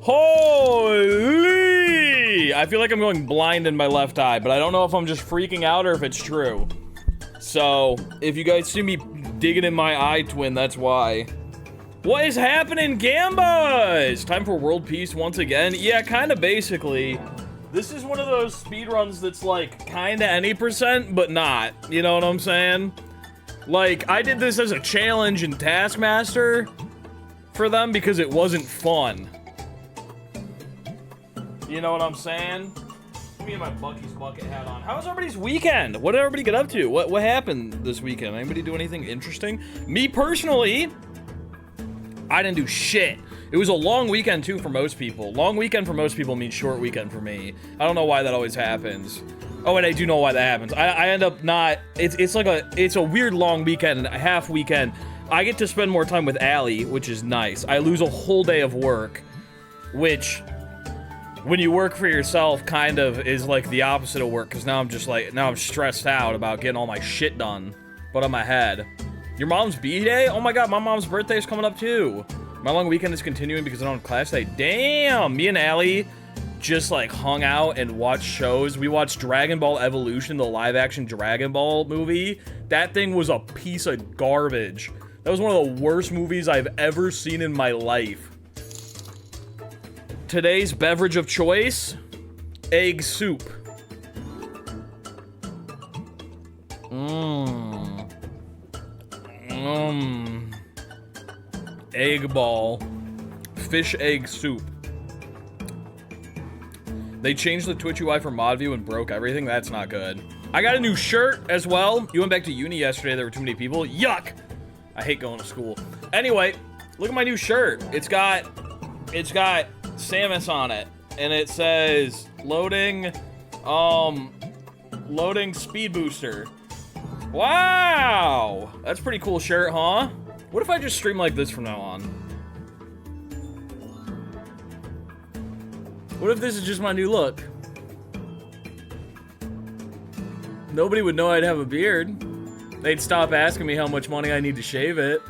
Holy! I feel like I'm going blind in my left eye, but I don't know if I'm just freaking out or if it's true. So, if you guys see me digging in my eye twin, that's why. What is happening, Gambas? Time for world peace once again? Yeah, kinda basically. This is one of those speedruns that's like kinda any percent, but not. You know what I'm saying? Like, I did this as a challenge in Taskmaster for them because it wasn't fun. You know what I'm saying? Me and my Bucky's bucket hat on. How was everybody's weekend? What did everybody get up to? What happened this weekend? Anybody do anything interesting? Me personally, I didn't do shit. It was a long weekend too for most people. Long weekend for most people means short weekend for me. I don't know why that always happens. Oh, and I do know why that happens. I end up not. It's like it's a weird long weekend, a half weekend. I get to spend more time with Allie, which is nice. I lose a whole day of work, which, when you work for yourself, kind of is like the opposite of work, because now I'm just like, now I'm stressed out about getting all my shit done, but on my head. Your mom's B-Day? Oh my god, my mom's birthday is coming up too. My long weekend is continuing because I don't have class today. Damn! Me and Allie just like hung out and watched shows. We watched Dragon Ball Evolution, the live-action Dragon Ball movie. That thing was a piece of garbage. That was one of the worst movies I've ever seen in my life. Today's beverage of choice, egg soup. Egg ball. Fish egg soup. They changed the Twitch UI for mod view and broke everything. That's not good. I got a new shirt as well. You went back to uni yesterday. There were too many people. Yuck! I hate going to school. Anyway, look at my new shirt. It's got Samus on it, and it says loading speed booster. Wow, that's a pretty cool shirt, huh? What if I just stream like this from now on? What if this is just my new look? Nobody would know I'd have a beard. They'd stop asking me how much money I need to shave it.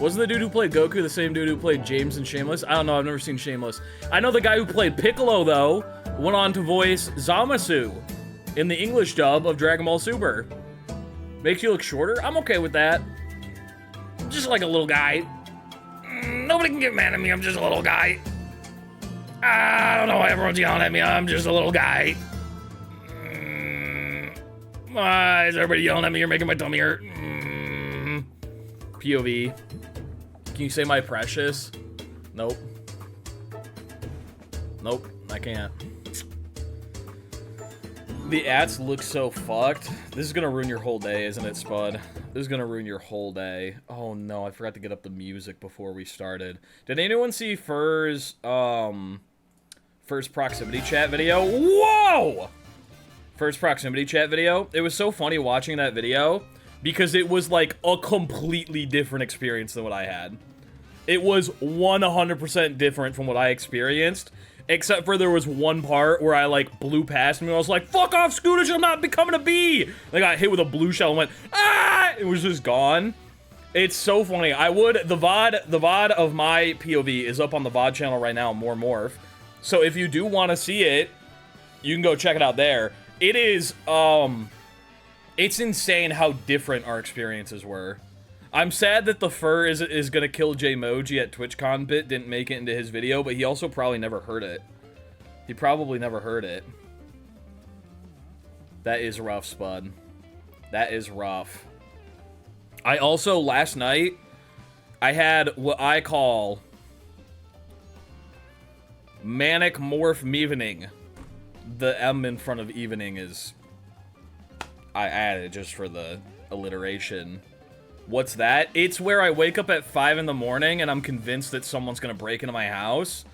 Wasn't the dude who played Goku the same dude who played James in Shameless? I don't know, I've never seen Shameless. I know the guy who played Piccolo, though, went on to voice Zamasu in the English dub of Dragon Ball Super. Makes you look shorter? I'm okay with that. I'm just like a little guy. Nobody can get mad at me, I'm just a little guy. I don't know why everyone's yelling at me, I'm just a little guy. Why is everybody yelling at me? You're making my tummy hurt. POV. Can you say my precious? Nope. Nope, I can't. The ads look so fucked. This is gonna ruin your whole day, isn't it, Spud? This is gonna ruin your whole day. Oh no, I forgot to get up the music before we started. Did anyone see Fur's, first proximity chat video? Whoa! First proximity chat video. It was so funny watching that video because it was like a completely different experience than what I had. It was 100% different from what I experienced, except for there was one part where I like blew past him and I was like, fuck off, Scooter, I'm not becoming a bee. And I got hit with a blue shell and went, ah! It was just gone. It's so funny. The VOD of my POV is up on the VOD channel right now, More Morph. So if you do want to see it, you can go check it out there. It is, it's insane how different our experiences were. I'm sad that the fur is gonna kill Jmoji at TwitchCon bit didn't make it into his video, but he also probably never heard it. He probably never heard it. That is rough, Spud. That is rough. I also, last night, I had what I call manic morph mevening. The M in front of evening is, I added just for the alliteration. What's that? It's where I wake up at 5 in the morning and I'm convinced that someone's gonna break into my house.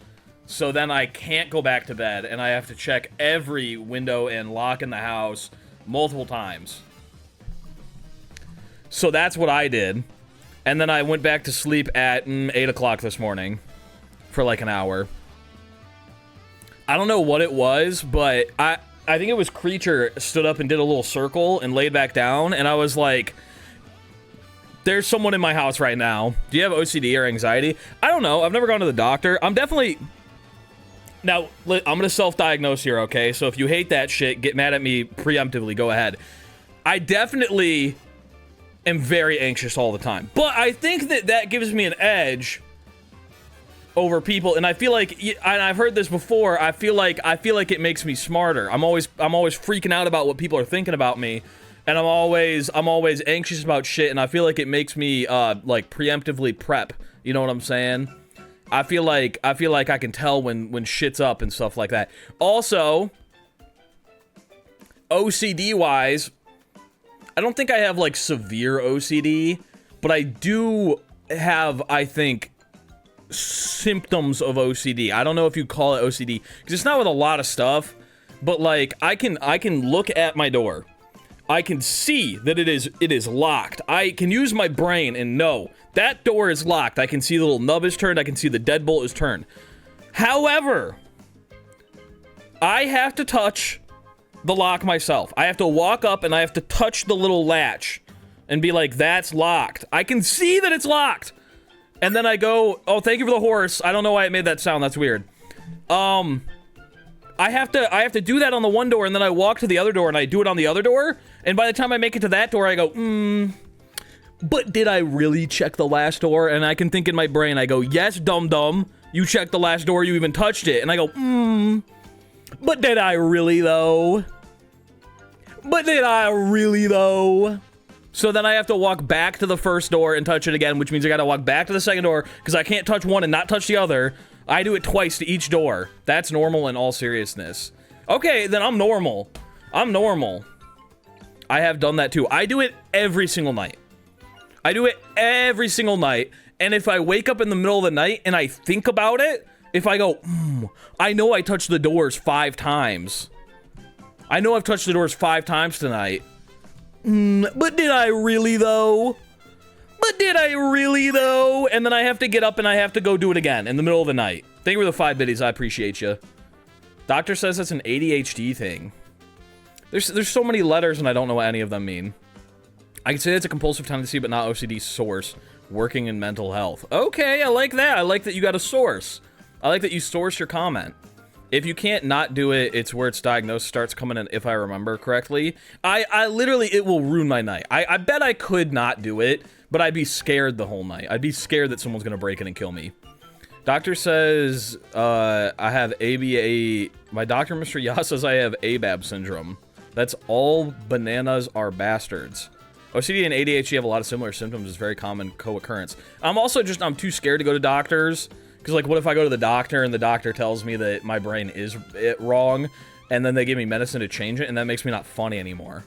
So then I can't go back to bed and I have to check every window and lock in the house multiple times. So that's what I did. And then I went back to sleep at 8 o'clock this morning for like an hour. I don't know what it was, but I think it was Creature stood up and did a little circle and laid back down, and I was like, There's someone in my house right now. Do you have OCD or anxiety? I don't know. I've never gone to the doctor. I'm definitely... Now, I'm going to self-diagnose here, okay? So if you hate that shit, get mad at me preemptively. Go ahead. I definitely am very anxious all the time. But I think that that gives me an edge over people. And I feel like... And I've heard this before. I feel like it makes me smarter. I'm always freaking out about what people are thinking about me. And I'm always anxious about shit, and I feel like it makes me, like, preemptively prep. You know what I'm saying? I feel like I can tell when shit's up and stuff like that. Also, OCD-wise, I don't think I have, like, severe OCD, but I do have, I think, symptoms of OCD. I don't know if you call it OCD, because it's not with a lot of stuff, but, like, I can look at my door. I can see that it is locked. I can use my brain and know that door is locked. I can see the little nub is turned. I can see the deadbolt is turned. However, I have to touch the lock myself. I have to walk up and I have to touch the little latch and be like, that's locked. I can see that it's locked. And then I go, oh, thank you for the horse. I don't know why it made that sound. That's weird. I have to do that on the one door, and then I walk to the other door, and I do it on the other door, and by the time I make it to that door, I go, but did I really check the last door? And I can think in my brain, I go, yes, dum-dum, you checked the last door, you even touched it, and I go, but did I really, though? But did I really, though? So then I have to walk back to the first door and touch it again, which means I gotta walk back to the second door, because I can't touch one and not touch the other. I do it twice to each door. That's normal in all seriousness. Okay, then I'm normal. I'm normal. I have done that too. I do it every single night. I do it every single night. And if I wake up in the middle of the night and I think about it, if I go, I know I touched the doors 5 times. I know I've touched the doors 5 times tonight. But did I really though? But did I really, though? And then I have to get up and I have to go do it again in the middle of the night. Thank you for the 5 biddies. I appreciate you. Doctor says that's an ADHD thing. There's so many letters and I don't know what any of them mean. I can say it's a compulsive tendency, but not OCD source. Working in mental health. Okay, I like that. I like that you got a source. I like that you source your comment. If you can't not do it, it's where its diagnosis starts coming in, if I remember correctly. I literally, it will ruin my night. I bet I could not do it, but I'd be scared the whole night. I'd be scared that someone's gonna break in and kill me. Doctor says, I have ABA... My doctor, Mr. Ya, says I have ABAB syndrome. That's all bananas are bastards. OCD and ADHD have a lot of similar symptoms. It's very common co-occurrence. I'm I'm too scared to go to doctors. Because, like, what if I go to the doctor and the doctor tells me that my brain is wrong, and then they give me medicine to change it, and that makes me not funny anymore?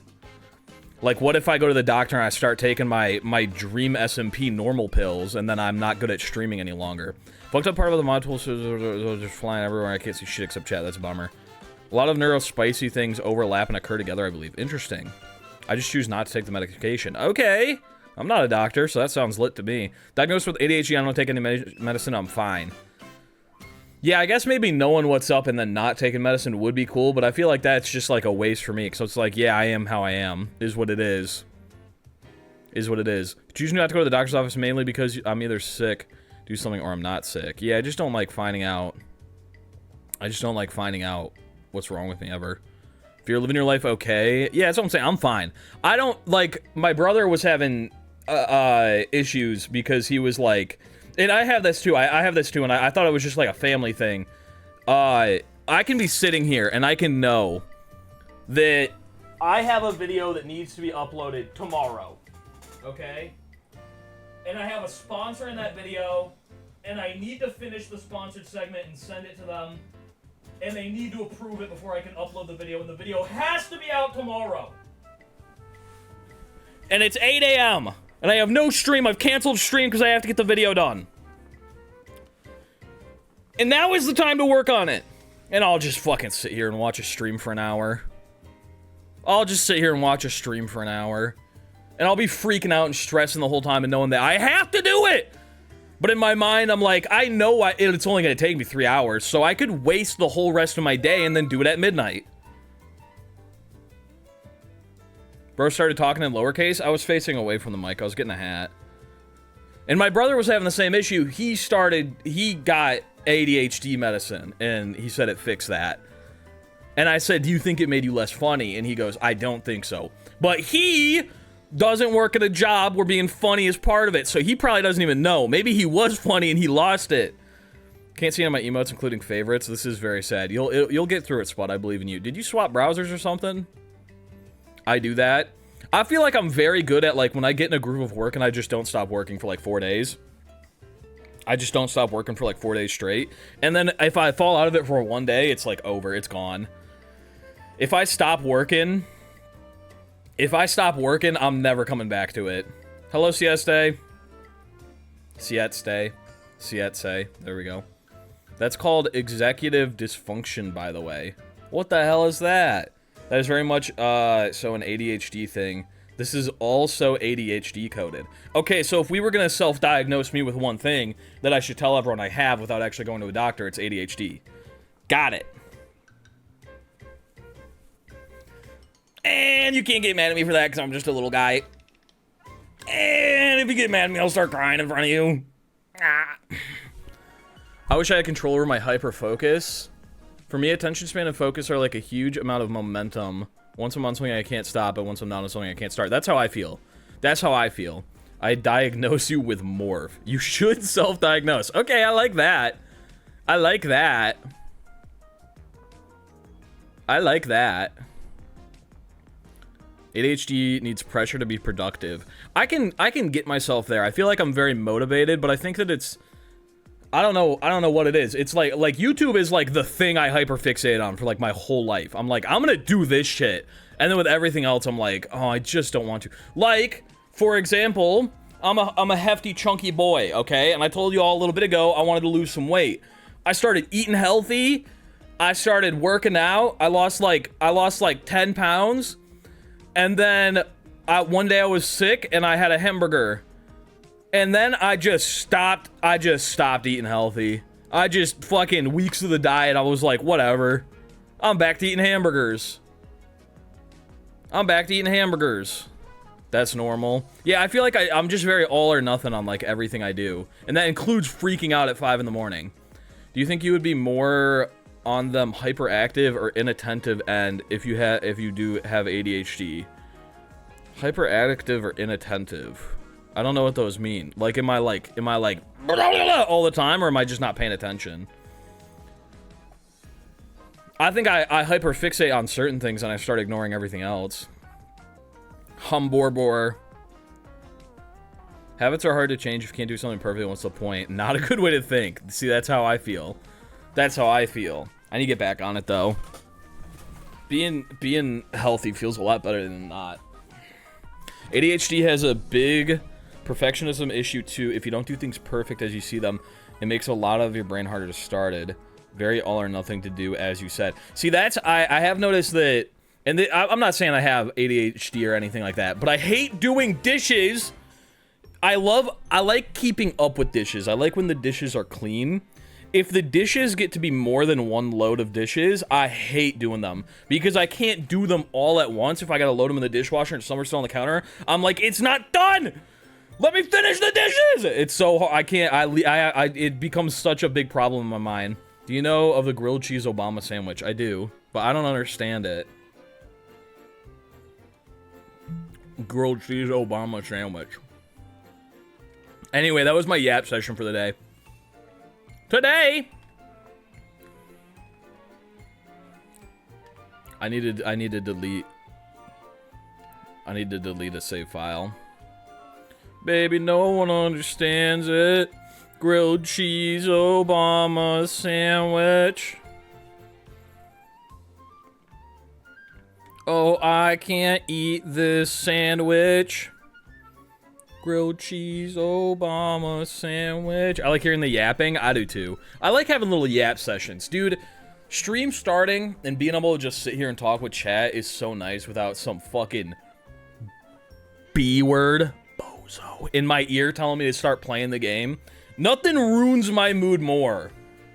Like, what if I go to the doctor and I start taking my Dream SMP normal pills, and then I'm not good at streaming any longer? Fucked up part of the modules is just flying everywhere. I can't see shit except chat. That's a bummer. A lot of neurospicy things overlap and occur together, I believe. Interesting. I just choose not to take the medication. Okay. I'm not a doctor, so that sounds lit to me. Diagnosed with ADHD, I don't take any medicine, I'm fine. Yeah, I guess maybe knowing what's up and then not taking medicine would be cool, but I feel like that's just like a waste for me, so it's like, yeah, I am how I am, is what it is. Is what it is. Choosing not to go to the doctor's office mainly because I'm either sick, do something, or I'm not sick. Yeah, I just don't like finding out. I just don't like finding out what's wrong with me ever. If you're living your life okay, yeah, that's what I'm saying, I'm fine. I don't, like, my brother was having... issues because he was like, and I have this too, I have this too, and I thought it was just like a family thing. I can be sitting here and I can know that I have a video that needs to be uploaded tomorrow, okay? And I have a sponsor in that video, and I need to finish the sponsored segment and send it to them, and they need to approve it before I can upload the video, and the video has to be out tomorrow. And it's 8 a.m. And I have no stream. I've canceled stream because I have to get the video done. And now is the time to work on it. And I'll just fucking sit here and watch a stream for an hour. I'll just sit here and watch a stream for an hour. And I'll be freaking out and stressing the whole time and knowing that I have to do it. But in my mind, I'm like, I know it's only going to take me 3 hours. So I could waste the whole rest of my day and then do it at midnight. Bro started talking in lowercase. I was facing away from the mic. I was getting a hat. And my brother was having the same issue. He got ADHD medicine, and he said it fixed that. And I said, do you think it made you less funny? And he goes, I don't think so. But he doesn't work at a job where being funny is part of it, so he probably doesn't even know. Maybe he was funny and he lost it. Can't see any of my emotes, including favorites. This is very sad. You'll get through it, Spud. I believe in you. Did you swap browsers or something? I do that. I feel like I'm very good at, like, when I get in a groove of work and I just don't stop working for, like, 4 days. I just don't stop working for, like, 4 days straight. And then if I fall out of it for 1 day, it's, like, over. It's gone. If I stop working, I'm never coming back to it. Hello, Sieste. Siete. There we go. That's called executive dysfunction, by the way. What the hell is that? That is very much, so an ADHD thing. This is also ADHD coded. Okay, so if we were gonna self-diagnose me with one thing that I should tell everyone I have without actually going to a doctor, it's ADHD. Got it. And you can't get mad at me for that because I'm just a little guy. And if you get mad at me, I'll start crying in front of you. Ah. I wish I had control over my hyper-focus. For me, attention span and focus are like a huge amount of momentum. Once I'm on something I can't stop, but once I'm not on something I can't start. That's how I feel. That's how I feel. I diagnose you with morph. You should self-diagnose. Okay, I like that. I like that. I like that. ADHD needs pressure to be productive. I can get myself there. I feel like I'm very motivated, but I think that it's, I don't know what it is. It's like YouTube is like the thing I hyperfixate on for like my whole life. I'm like, I'm gonna do this shit. And then with everything else, I'm like, oh, I just don't want to. Like, for example, I'm a hefty, chunky boy, okay? And I told you all a little bit ago, I wanted to lose some weight. I started eating healthy. I started working out. I lost like 10 pounds. And then one day I was sick and I had a hamburger. And then I just stopped eating healthy. I just fucking weeks of the diet, I was like, whatever. I'm back to eating hamburgers. That's normal. Yeah, I feel like I'm just very all or nothing on like everything I do. And that includes freaking out at 5 in the morning. Do you think you would be more on them hyperactive or inattentive end if you do have ADHD? Hyperactive or inattentive? I don't know what those mean. Like, am I like all the time, or am I just not paying attention? I think I hyperfixate on certain things and I start ignoring everything else. Humborbor. Habits are hard to change if you can't do something perfectly. What's the point? Not a good way to think. See, that's how I feel. I need to get back on it, though. Being healthy feels a lot better than not. ADHD has a big perfectionism issue, too. If you don't do things perfect as you see them, it makes a lot of your brain harder to start. Very all or nothing to do, as you said. See, I have noticed that, and I'm not saying I have ADHD or anything like that, but I hate doing dishes. I like keeping up with dishes. I like when the dishes are clean. If the dishes get to be more than one load of dishes, I hate doing them because I can't do them all at once. If I gotta load them in the dishwasher and some are still on the counter, I'm like, it's not done. Let me finish the dishes. It's so hard. I can't. It becomes such a big problem in my mind. Do you know of the grilled cheese Obama sandwich? I do, but I don't understand it. Grilled cheese Obama sandwich. Anyway, that was my yap session for the day. Today, I need to delete a save file. Baby, no one understands it. Grilled cheese Obama sandwich. Oh, I can't eat this sandwich. Grilled cheese Obama sandwich. I like hearing the yapping. I do too. I like having little yap sessions. Dude, stream starting and being able to just sit here and talk with chat is so nice without some fucking B word bozo in my ear telling me to start playing the game. Nothing ruins my mood more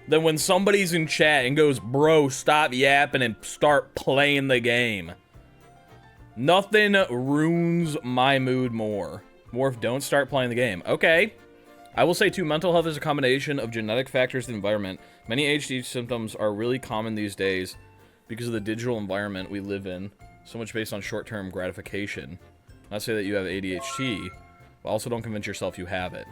than when somebody's in chat and goes, bro, stop yapping and start playing the game. Nothing ruins my mood more. Morph, don't start playing the game. Okay. I will say, too, mental health is a combination of genetic factors and environment. Many ADHD symptoms are really common these days because of the digital environment we live in, so much based on short-term gratification. Not say that you have ADHD, but also don't convince yourself you have it.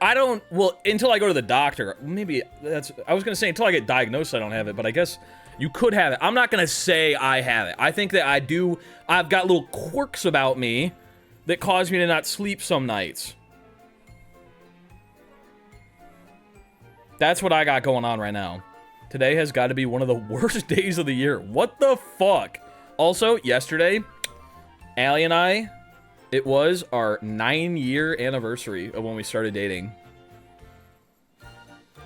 I don't, well, until I go to the doctor, maybe that's, I was going to say until I get diagnosed I don't have it, but I guess you could have it. I'm not going to say I have it. I think that I do, I've got little quirks about me that cause me to not sleep some nights. That's what I got going on right now. Today has got to be one of the worst days of the year. What the fuck? Also, yesterday, Allie and I, it was our 9-year anniversary of when we started dating.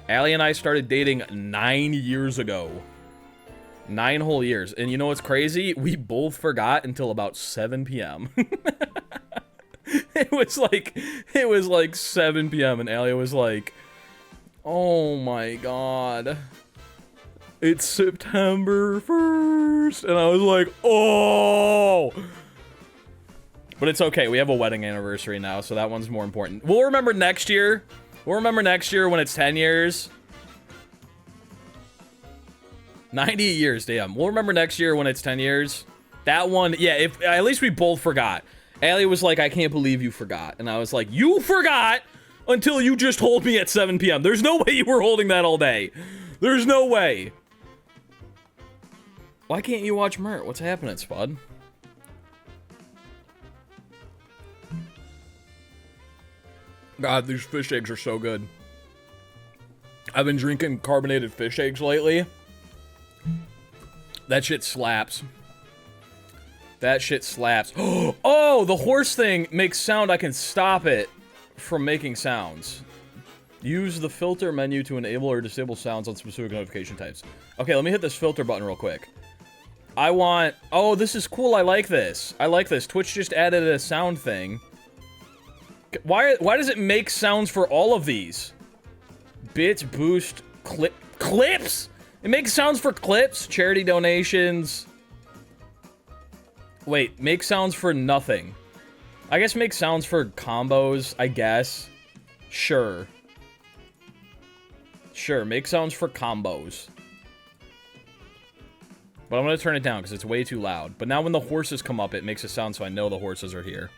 Allie and I started dating 9 years ago. 9 whole years. And you know what's crazy? We both forgot until about 7 p.m. It was like 7 p.m. and Allie was like, oh my god, it's September 1st. And I was like, oh. But it's okay. We have a wedding anniversary now, so that one's more important. We'll remember next year. We'll remember next year when it's 10 years. 90 years, damn. We'll remember next year when it's 10 years. That one, yeah, if at least we both forgot. Allie was like, I can't believe you forgot. And I was like, you forgot until you just told me at 7 p.m. There's no way you were holding that all day. There's no way. Why can't you watch Mert? What's happening, Spud? God, these fish eggs are so good. I've been drinking carbonated fish eggs lately. That shit slaps. That shit slaps. Oh, the horse thing makes sound. I can stop it from making sounds. Use the filter menu to enable or disable sounds on specific notification types. Okay, let me hit this filter button real quick. I want... Oh, this is cool. I like this. I like this. Twitch just added a sound thing. Why does it make sounds for all of these? Bits, boost, clips? It makes sounds for clips, charity donations. Wait, make sounds for nothing. I guess make sounds for combos, I guess. Sure. Sure, make sounds for combos. But I'm gonna turn it down because it's way too loud. But now when the horses come up, it makes a sound so I know the horses are here.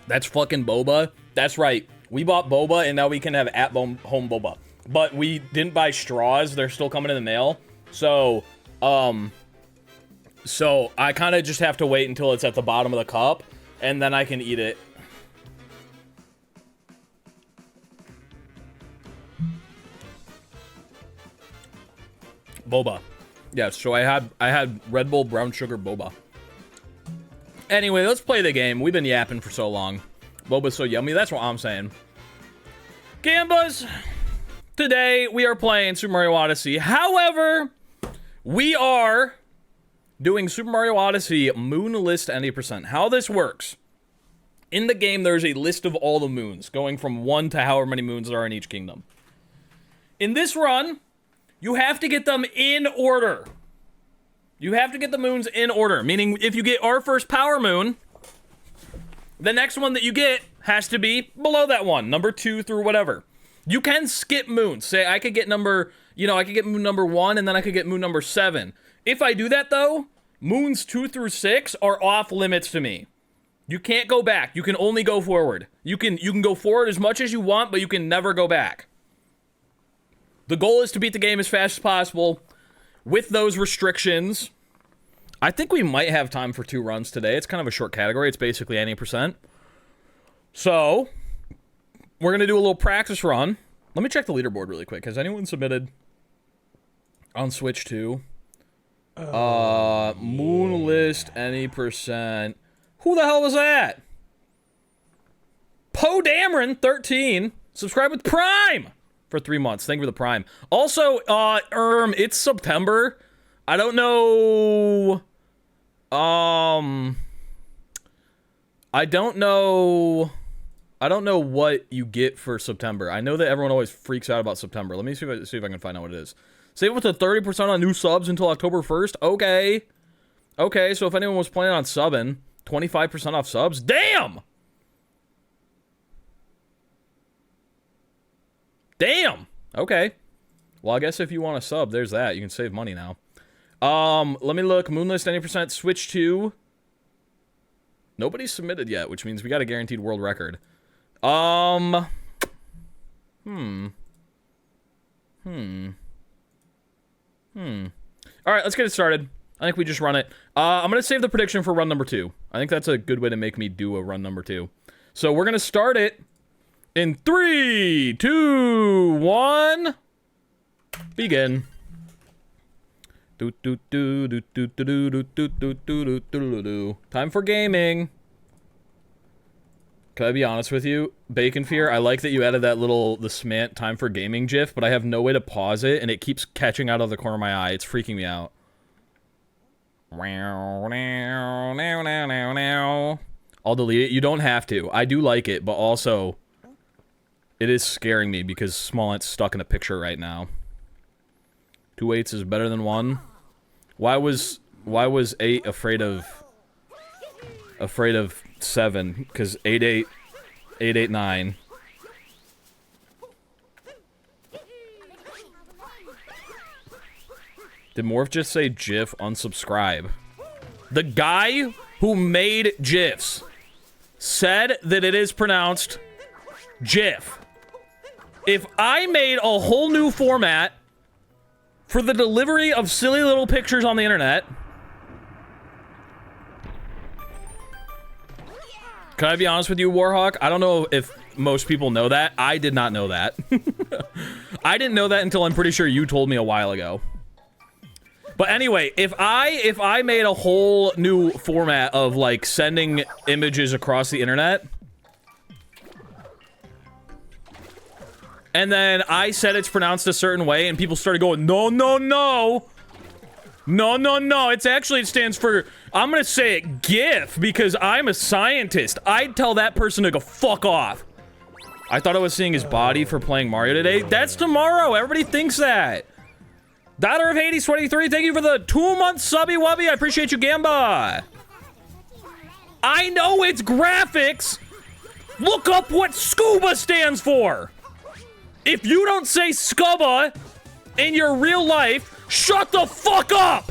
That's fucking boba. That's right. We bought boba and now we can have at-home boba. But we didn't buy straws. They're still coming in the mail. So I kind of just have to wait until it's at the bottom of the cup and then I can eat it. Boba. Yes, so I had Red Bull brown sugar boba. Anyway, let's play the game. We've been yapping for so long. Boba's so yummy. That's what I'm saying. Gambas, today we are playing Super Mario Odyssey. However, we are doing Super Mario Odyssey Moon List any percent. How this works. In the game, there's a list of all the moons, going from 1 to however many moons there are in each kingdom. In this run, you have to get them in order. You have to get the moons in order, meaning if you get our first power moon, the next one that you get has to be below that one, number 2 through whatever. You can skip moons. Say I could get number, I could get moon number 1 and then I could get moon number 7. If I do that though, moons 2 through 6 are off limits to me. You can't go back. You can only go forward. You can go forward as much as you want, but you can never go back. The goal is to beat the game as fast as possible. With those restrictions, I think we might have time for 2 runs today. It's kind of a short category. It's basically any percent. So, we're going to do a little practice run. Let me check the leaderboard really quick. Has anyone submitted on Switch 2? Moon List, any percent. Who the hell was that? Poe Dameron, 13. Subscribe with Prime for 3 months. Thank you for the Prime. Also, it's September. I don't know. I don't know what you get for September. I know that everyone always freaks out about September. Let me see if I can find out what it is. Save up to 30% on new subs until October 1st. Okay. Okay, so if anyone was planning on subbing, 25% off subs? Damn! Damn! Okay. Well, I guess if you want to sub, there's that. You can save money now. Let me look. Moonlist, any percent. Switch to... Nobody's submitted yet, which means we got a guaranteed world record. Alright, let's get it started. I think we just run it. I'm gonna save the prediction for run number 2. I think that's a good way to make me do a run number 2. So we're gonna start it in 3, 2, 1. Begin. Time for gaming. Can I be honest with you? Bacon Fear, I like that you added that little, the Smant time for gaming gif, but I have no way to pause it, and it keeps catching out of the corner of my eye. It's freaking me out. I'll delete it. You don't have to. I do like it, but also, it is scaring me because Smallant's stuck in a picture right now. 2 8s is better than 1. Why was 8 afraid of 7? Because 8 9. Did Morph just say GIF unsubscribe? The guy who made GIFs said that it is pronounced GIF. If I made a whole new format for the delivery of silly little pictures on the internet, can I be honest with you, Warhawk? I don't know if most people know that. I did not know that. I didn't know that until I'm pretty sure you told me a while ago. But anyway, if I made a whole new format of, like, sending images across the internet, and then I said it's pronounced a certain way, and people started going, no, no, no. No, no, no. It stands for, I'm gonna say it GIF, because I'm a scientist. I'd tell that person to go fuck off. I thought I was seeing his body for playing Mario today. That's tomorrow. Everybody thinks that. Daughter of Hades 23, thank you for the 2-month subby wubby. I appreciate you, Gamba. I know it's graphics. Look up what SCUBA stands for. If you don't say SCUBA in your real life, shut the fuck up.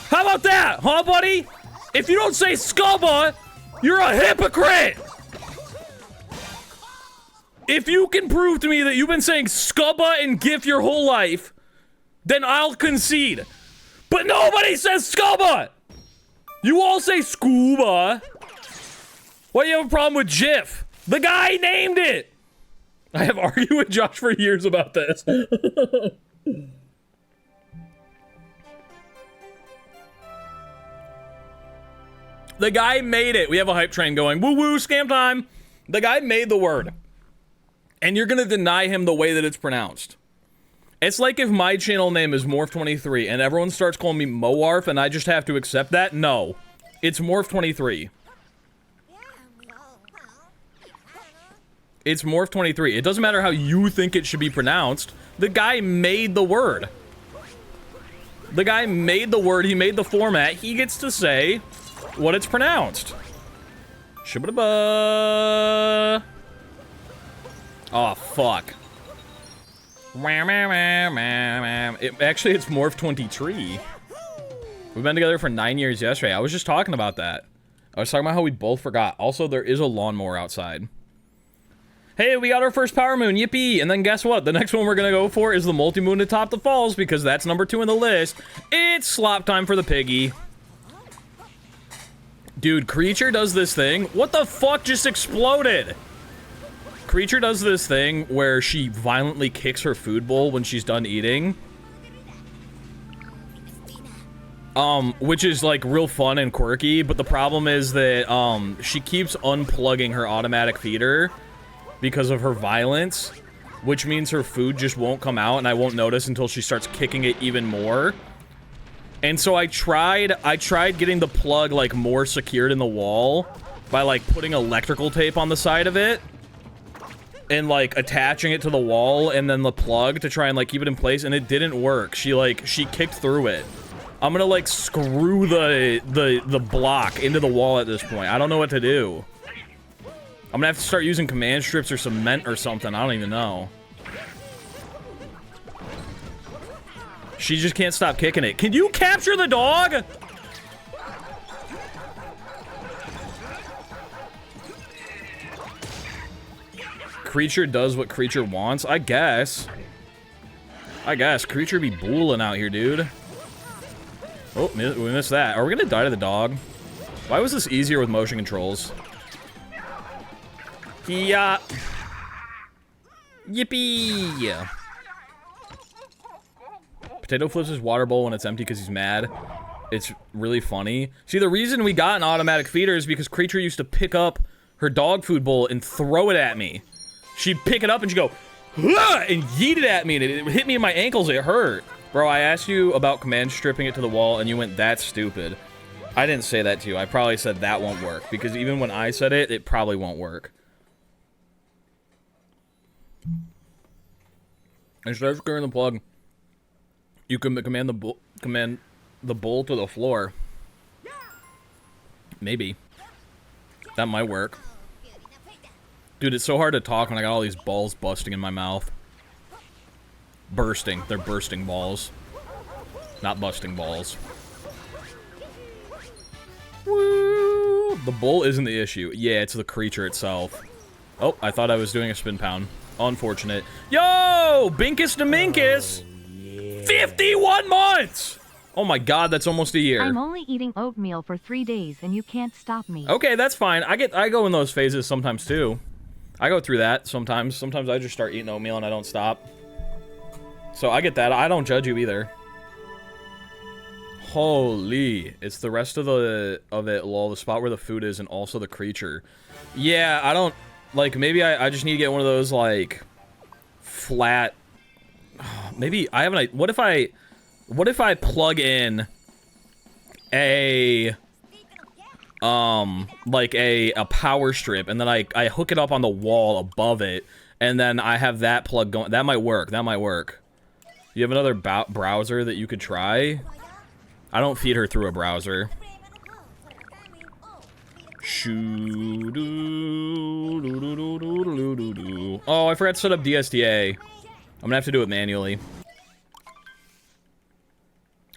How about that, huh, buddy? If you don't say SCUBA, you're a hypocrite. If you can prove to me that you've been saying SCUBA and GIF your whole life, then I'll concede. But nobody says SCUBA! You all say SCUBA. Why do you have a problem with GIF? The guy named it! I have argued with Josh for years about this. The guy made it. We have a hype train going. Woo woo, scam time. The guy made the word. And you're gonna deny him the way that it's pronounced. It's like if my channel name is Morph23 and everyone starts calling me Moarf and I just have to accept that. No. It's Morph23. It's Morph23. It doesn't matter how you think it should be pronounced. The guy made the word. The guy made the word. He made the format. He gets to say what it's pronounced. Shibba-da-ba. Oh, fuck. Actually, it's Morph23. We've been together for 9 years yesterday. I was just talking about that. I was talking about how we both forgot. Also, there is a lawnmower outside. Hey, we got our first power moon. Yippee. And then guess what? The next one we're going to go for is the multi-moon to top the falls because that's number 2 in the list. It's slop time for the piggy. Dude, Creature does this thing. What the fuck just exploded? Creature does this thing where she violently kicks her food bowl when she's done eating. Which is, like, real fun and quirky, but the problem is that, she keeps unplugging her automatic feeder because of her violence, which means her food just won't come out, and I won't notice until she starts kicking it even more. And so I tried getting the plug, like, more secured in the wall by, like, putting electrical tape on the side of it. And, like, attaching it to the wall and then the plug to try and, like, keep it in place, and it didn't work. She kicked through it. I'm gonna, like, screw the block into the wall at this point. I don't know what to do. I'm gonna have to start using command strips or cement or something. I don't even know. She just can't stop kicking it. Can you capture the dog? Creature does what creature wants? I guess. Creature be booling out here, dude. Oh, we missed that. Are we gonna die to the dog? Why was this easier with motion controls? Yeah. Yippee! Potato flips his water bowl when it's empty because he's mad. It's really funny. See, the reason we got an automatic feeder is because Creature used to pick up her dog food bowl and throw it at me. She'd pick it up and she'd go, "Huh!" and yeet it at me, and it hit me in my ankles. It hurt. Bro, I asked you about command stripping it to the wall, and you went, "That's stupid." I didn't say that to you. I probably said that won't work, because even when I said it, it probably won't work. Instead of securing the plug, you can command the bowl to the floor. Maybe. That might work. Dude, it's so hard to talk when I got all these balls busting in my mouth. Bursting. They're bursting balls. Not busting balls. Woo! The bowl isn't the issue. Yeah, it's the creature itself. Oh, I thought I was doing a spin pound. Unfortunate. Yo! Binkus to Minkus! Oh, yeah. 51 months! Oh my god, that's almost a year. I'm only eating oatmeal for 3 days and you can't stop me. Okay, that's fine. I go in those phases sometimes too. I go through that sometimes. Sometimes I just start eating oatmeal and I don't stop. So I get that. I don't judge you either. Holy. It's the rest of it, lol. The spot where the food is and also the creature. Yeah, I don't... Like, maybe I just need to get one of those, like... Flat... Maybe... I have an idea. What if I plug in... a... like a power strip, and then I hook it up on the wall above it, and then I have that plug going. That might work. That might work. You have another browser that you could try? I don't feed her through a browser. Oh, I forgot to set up DSDA. I'm gonna have to do it manually.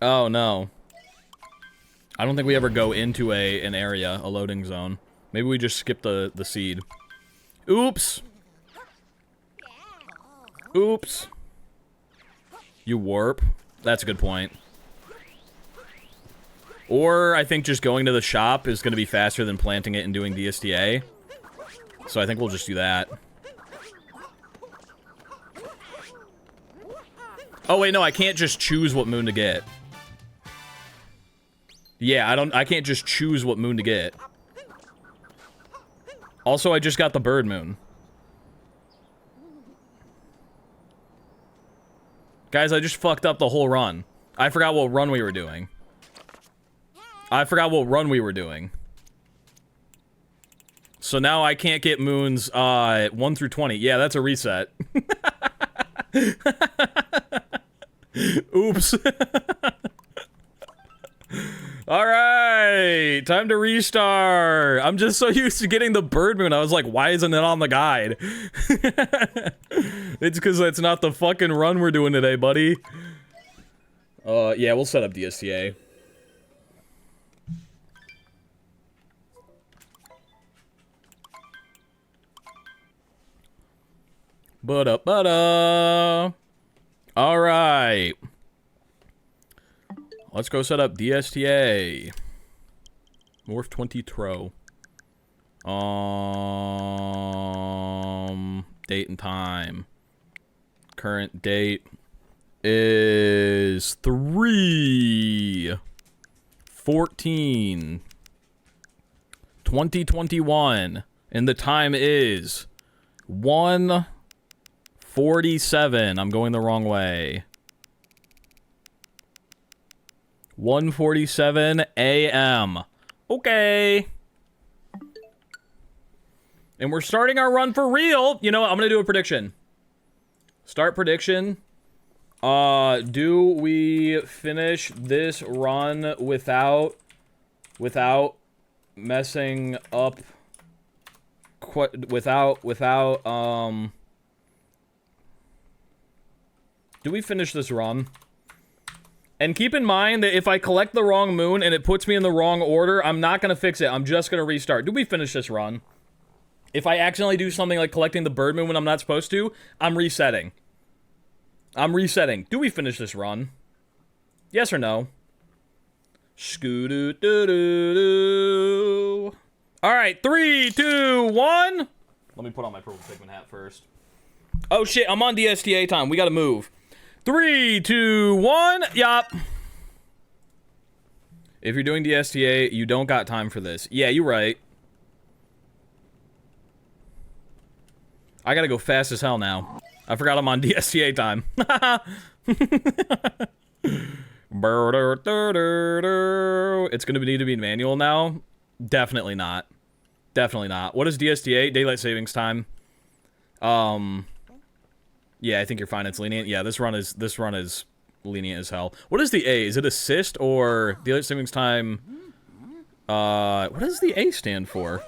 Oh, no. I don't think we ever go into an area, a loading zone. Maybe we just skip the seed. Oops! Oops! You warp? That's a good point. Or, I think just going to the shop is going to be faster than planting it and doing DSTA. So I think we'll just do that. Oh wait, no, I can't just choose what moon to get. Yeah, I can't just choose what moon to get. Also, I just got the bird moon. Guys, I just fucked up the whole run. I forgot what run we were doing. So now I can't get moons 1 through 20. Yeah, that's a reset. Oops. Alright, time to restart. I'm just so used to getting the bird moon. I was like, why isn't it on the guide? It's because that's not the fucking run we're doing today, buddy. Yeah, we'll set up DSTA. Ba-da-ba-da. Alright. Let's go set up DSTA. Morph 20 Tro. Date and time. Current date is 3/14/2021. And the time is 1:47. I'm going the wrong way. 1:47 a.m. Okay. And we're starting our run for real. You know what? I'm going to do a prediction. Start prediction. Do we finish this run without messing up? Do we finish this run? And keep in mind that if I collect the wrong moon and it puts me in the wrong order, I'm not gonna fix it. I'm just gonna restart. Do we finish this run? If I accidentally do something like collecting the bird moon when I'm not supposed to, I'm resetting. I'm resetting. Do we finish this run? Yes or no? Skoo-doo-doo-doo-doo. Alright, 3, 2, 1. Let me put on my purple Pikmin hat first. Oh shit, I'm on DSTA time. We gotta move. 3, 2, 1. Yup. If you're doing DSTA, you don't got time for this. Yeah, you're right. I gotta go fast as hell now. I forgot I'm on DSTA time. It's gonna need to be manual now? Definitely not. Definitely not. What is DSTA? Daylight savings time. Yeah, I think you're fine. It's lenient. Yeah, this run is lenient as hell. What is the A? Is it assist or daylight savings time? What does the A stand for?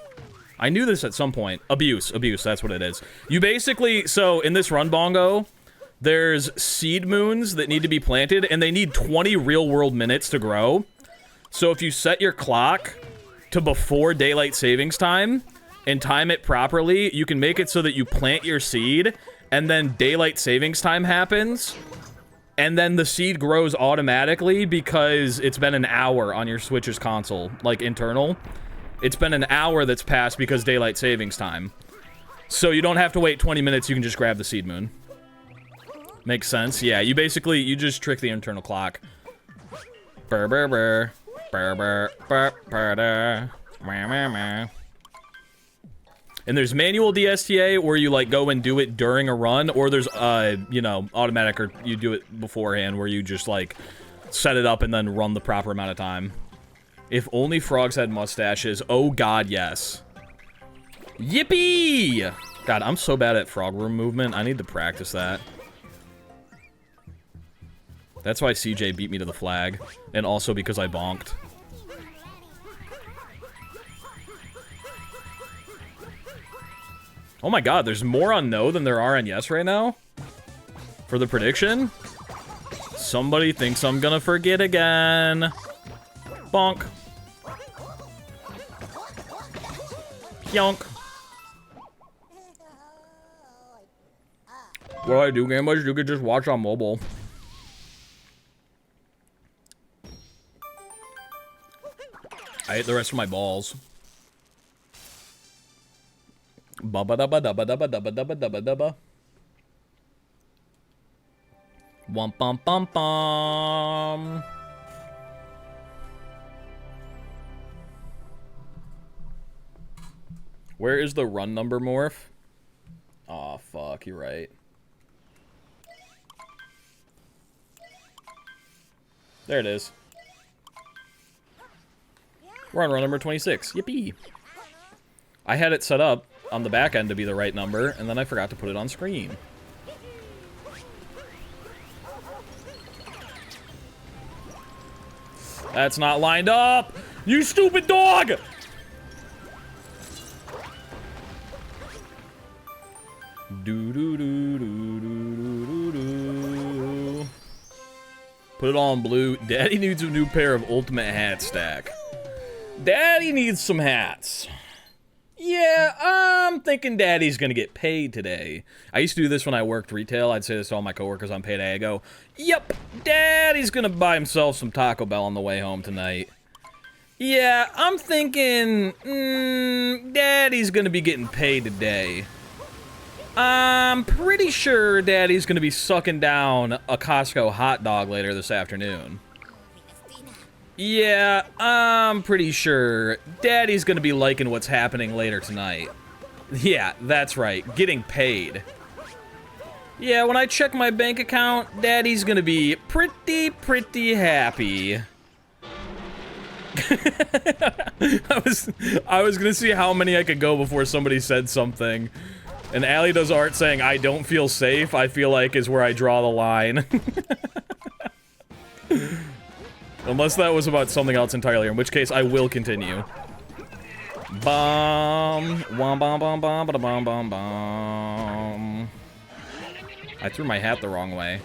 I knew this at some point. Abuse, that's what it is. You basically, so in this run, Bongo, there's seed moons that need to be planted, and they need 20 real-world minutes to grow. So if you set your clock to before daylight savings time, and time it properly, you can make it so that you plant your seed, and then daylight savings time happens, and then the seed grows automatically because it's been an hour on your Switch's console, like internal. It's been an hour that's passed because daylight savings time. So you don't have to wait 20 minutes, you can just grab the seed moon. Makes sense? Yeah, you just trick the internal clock. Burr, burr, burr. Burr, burr, burr, burr, burr. Meh, meh, meh. And there's manual DSTA where you, like, go and do it during a run, or there's, you know, automatic, or you do it beforehand where you just, like, set it up and then run the proper amount of time. If only frogs had mustaches. Oh, God, yes. Yippee! God, I'm so bad at frog room movement. I need to practice that. That's why CJ beat me to the flag. And also because I bonked. Oh my god, there's more on no than there are on yes right now? For the prediction? Somebody thinks I'm gonna forget again. Bonk. Yonk. What do I do, gamers? You could just watch on mobile. I ate the rest of my balls. Bubba dubba dubba dubba dubba dubba dubba dubba. Wump bum bum bum. Where is the run number morph? Aw, fuck, you're right. There it is. We're on run number 26. Yippee. I had it set up on the back end to be the right number, and then I forgot to put it on screen. That's not lined up! You stupid dog! Do-do-do-do-do-do-do. Put it all in blue. Daddy needs a new pair of ultimate hat stack. Daddy needs some hats. Yeah, I'm thinking Daddy's gonna get paid today. I used to do this when I worked retail. I'd say this to all my coworkers on payday. I go, yep, Daddy's gonna buy himself some Taco Bell on the way home tonight. Yeah, I'm thinking, Daddy's gonna be getting paid today. I'm pretty sure Daddy's gonna be sucking down a Costco hot dog later this afternoon. Yeah, I'm pretty sure Daddy's gonna be liking what's happening later tonight. Yeah, that's right, getting paid. Yeah, when I check my bank account, Daddy's gonna be pretty happy. I was gonna see how many I could go before somebody said something. And Allie does art saying, I don't feel safe, I feel like is where I draw the line. Unless that was about something else entirely, in which case I will continue. Bomb. Wom bom bom bom ba bom bom bom. I threw my hat the wrong way.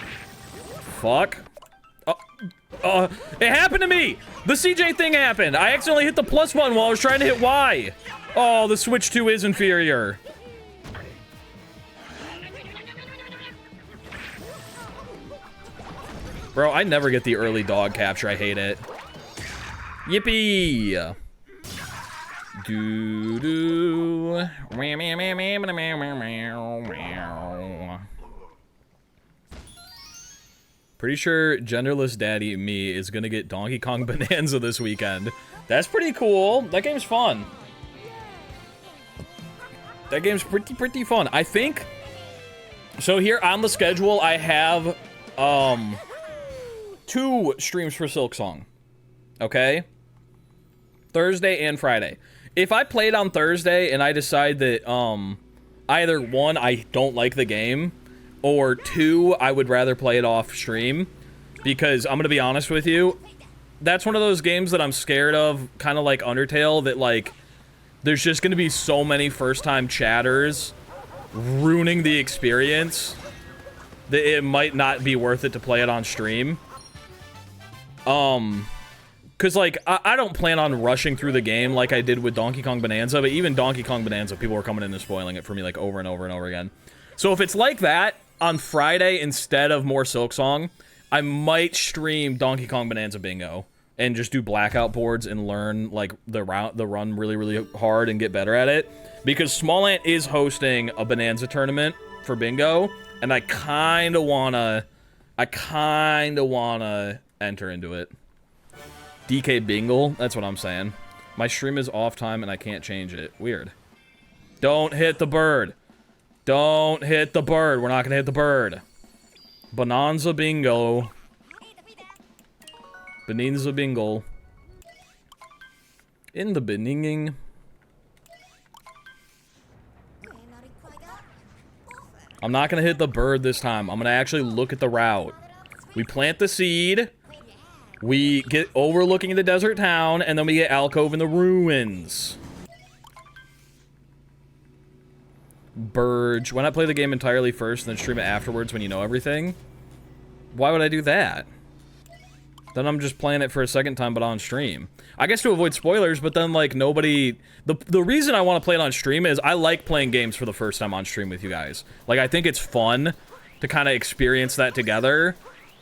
Fuck. It happened to me! The CJ thing happened! I accidentally hit the plus button while I was trying to hit Y! Oh, the Switch 2 is inferior. Bro, I never get the early dog capture. I hate it. Yippee! Doo-doo. Pretty sure genderless daddy me is gonna get Donkey Kong Bonanza this weekend. That's pretty cool. That game's fun. That game's pretty fun. I think... So here on the schedule, I have, 2 streams for Silksong. Okay? Thursday and Friday. If I play it on Thursday and I decide that, either 1, I don't like the game, or 2, I would rather play it off stream, because I'm gonna be honest with you, that's one of those games that I'm scared of, kind of like Undertale, that, like, there's just gonna be so many first-time chatters ruining the experience that it might not be worth it to play it on stream. Because, like, I don't plan on rushing through the game like I did with Donkey Kong Bonanza, but even Donkey Kong Bonanza, people were coming in and spoiling it for me, like, over and over and over again. So if it's like that, on Friday, instead of more Silksong, I might stream Donkey Kong Bonanza Bingo, and just do blackout boards and learn, like, the run really, really hard and get better at it. Because Small Ant is hosting a Bonanza tournament for Bingo, and I kinda wanna enter into it. DK Bingle? That's what I'm saying. My stream is off time and I can't change it. Weird. Don't hit the bird. Don't hit the bird. We're not gonna hit the bird. Bonanza Bingo. Bonanza Bingo. In the beninging. I'm not gonna hit the bird this time. I'm gonna actually look at the route. We plant the seed. We get overlooking the desert town, and then we get alcove in the ruins. Burge. Why not play the game entirely first and then stream it afterwards when you know everything? Why would I do that? Then I'm just playing it for a second time, but on stream. I guess to avoid spoilers, but then, like, nobody... The reason I want to play it on stream is I like playing games for the first time on stream with you guys. Like, I think it's fun to kind of experience that together.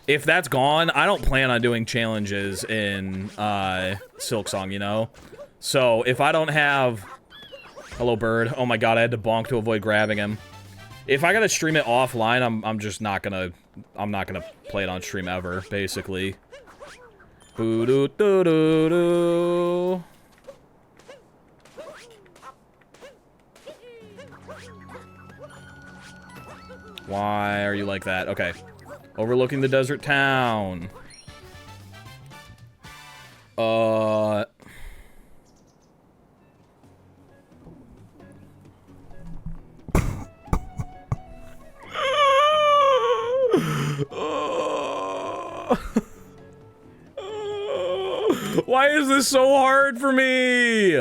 If that's gone, I don't plan on doing challenges in, Silksong, you know? So, if I don't have... Hello, bird. Oh my god, I had to bonk to avoid grabbing him. If I gotta stream it offline, I'm just not gonna... I'm not gonna play it on stream ever, basically. Boo-doo-doo-doo-doo. Why are you like that? Okay. Overlooking the desert town. Why is this so hard for me?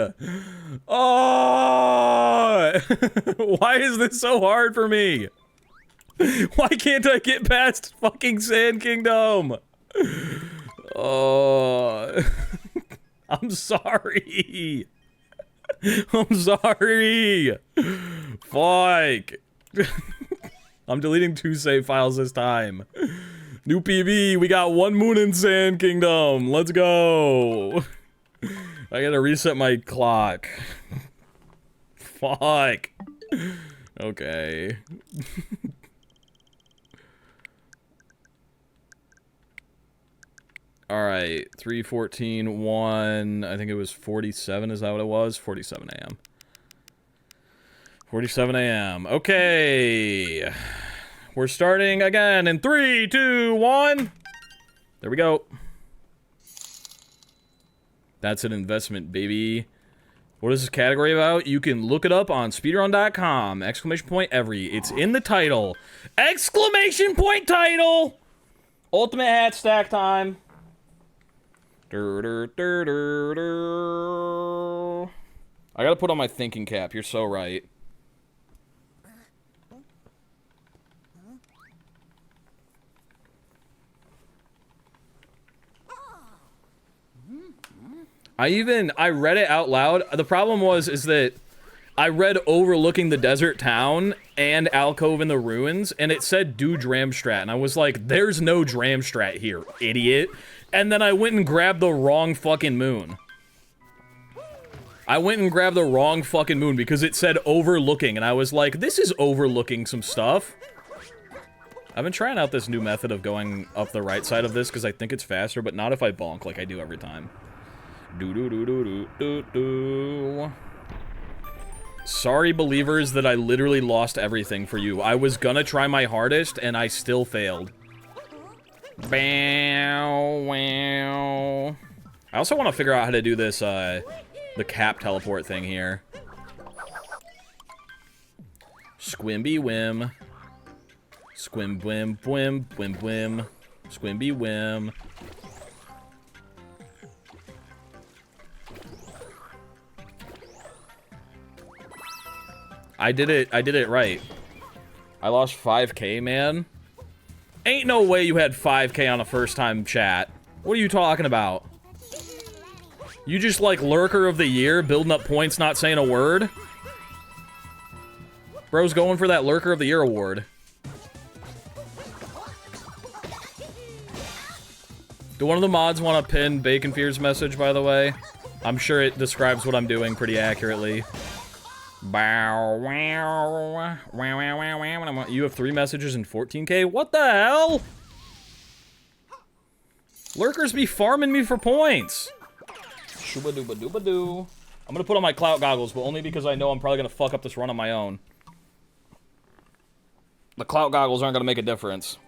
Oh! Why is this so hard for me? Why can't I get past fucking Sand Kingdom? Oh. I'm sorry. I'm sorry. Fuck. I'm deleting 2 save files this time. New PB, we got 1 moon in Sand Kingdom. Let's go. I gotta reset my clock. Fuck. Okay. Alright, 3:14, 1, I think it was 47, is that what it was? 47 a.m. 47 a.m. Okay. We're starting again in 3, 2, 1. There we go. That's an investment, baby. What is this category about? You can look it up on speedrun.com. Exclamation point every. It's in the title. Exclamation point title! Ultimate hat stack time. I gotta put on my thinking cap. You're so right. I read it out loud. The problem is that I read overlooking the desert town and alcove in the ruins, and it said do Dramstrat, and I was like, there's no Dramstrat here, idiot. And then I went and grabbed the wrong fucking moon. I went and grabbed the wrong fucking moon because it said overlooking, and I was like, this is overlooking some stuff. I've been trying out this new method of going up the right side of this because I think it's faster, but not if I bonk like I do every time. Sorry, believers, that I literally lost everything for you. I was gonna try my hardest, and I still failed. Bow, wow. I also want to figure out how to do this, the cap teleport thing here. Squimby whim. Squim whim, whim, whim, whim. Squimby whim. I did it right. I lost 5K, man. Ain't no way you had 5K on a first time chat. What are you talking about? You just like lurker of the year, building up points, not saying a word? Bro's going for that lurker of the year award. Do one of the mods want to pin Bacon Fear's message, by the way? I'm sure it describes what I'm doing pretty accurately. Bow, wow, wow, wow, wow, wow. You have 3 messages and 14K? What the hell? Lurkers be farming me for points. Shooba-dooba-dooba-doo. I'm gonna put on my clout goggles, but only because I know I'm probably gonna fuck up this run on my own. The clout goggles aren't gonna make a difference.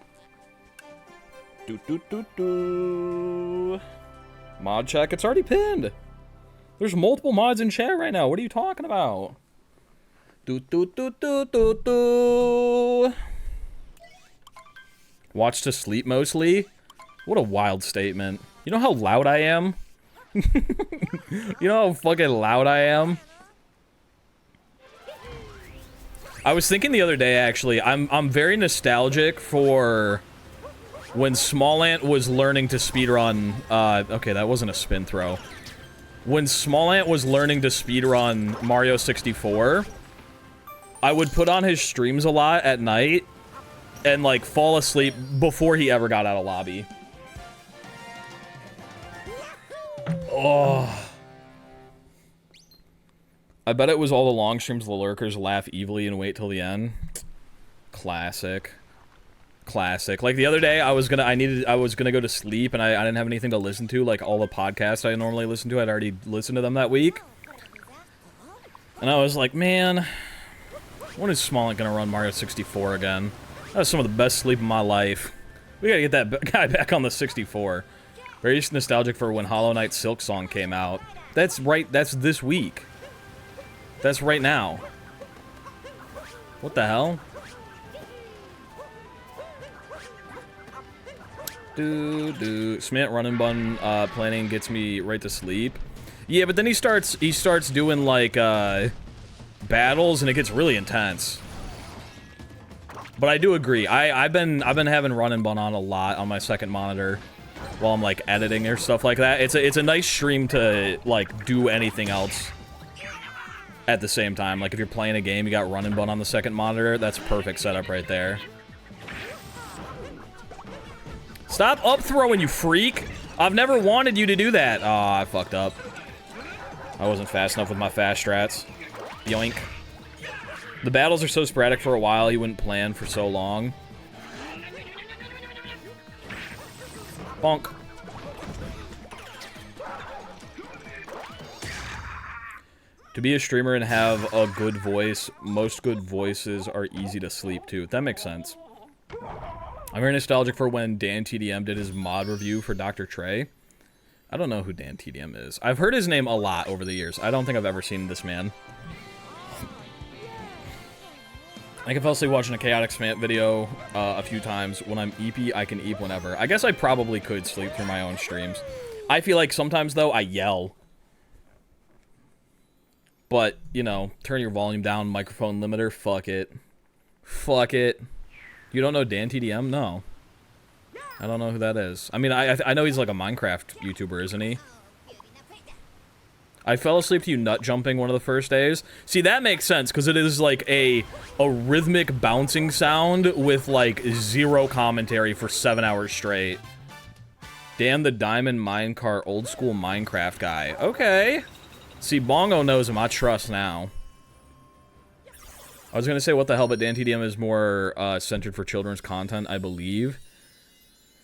Do-do-do-do. Mod check, it's already pinned. There's multiple mods in chat right now. What are you talking about? Do-do-do-do-do-do. Watch to sleep mostly? What a wild statement. You know how loud I am? You know how fucking loud I am? I was thinking the other day, actually, I'm very nostalgic for when Small Ant was learning to speedrun. Okay, that wasn't a spin throw. When Small Ant was learning to speedrun Mario 64, I would put on his streams a lot at night and, like, fall asleep before he ever got out of lobby. Oh. I bet it was all the long streams the lurkers laugh evilly and wait till the end. Classic. Classic. Like the other day, I was gonna go to sleep and I didn't have anything to listen to, like all the podcasts I normally listen to. I'd already listened to them that week. And I was like, man, when is Small Ant gonna run Mario 64 again? That was some of the best sleep of my life. We gotta get that guy back on the 64. Very nostalgic for when Hollow Knight Silk Song came out. That's right, that's this week. That's right now. What the hell? Smint run and bun planning gets me right to sleep. Yeah, but then he starts doing like battles and it gets really intense. But I do agree. I've been having run and bun on a lot on my second monitor while I'm like editing or stuff like that. It's a nice stream to like do anything else at the same time. Like if you're playing a game, you got run and bun on the second monitor, that's a perfect setup right there. Stop up throwing, you freak! I've never wanted you to do that. Oh, I fucked up. I wasn't fast enough with my fast strats. Yoink. The battles are so sporadic for a while, he wouldn't plan for so long. Bonk. To be a streamer and have a good voice, most good voices are easy to sleep to. That makes sense. I'm very nostalgic for when Dan TDM did his mod review for Dr. Trey. I don't know who Dan TDM is. I've heard his name a lot over the years. I don't think I've ever seen this man. I can fall asleep watching a Chaotic Smant video a few times. When I'm eepy, I can eep whenever. I guess I probably could sleep through my own streams. I feel like sometimes, though, I yell. But, you know, turn your volume down, microphone limiter, fuck it. Fuck it. You don't know Dan TDM? No. I don't know who that is. I mean, I know he's like a Minecraft YouTuber, isn't he? I fell asleep to you nut jumping one of the first days. See, that makes sense, because it is like a rhythmic bouncing sound with like 0 commentary for 7 hours straight. Dan the Diamond Minecart, old school Minecraft guy. Okay. See, Bongo knows him. I trust now. I was gonna say what the hell, but Dan TDM is more centered for children's content, I believe.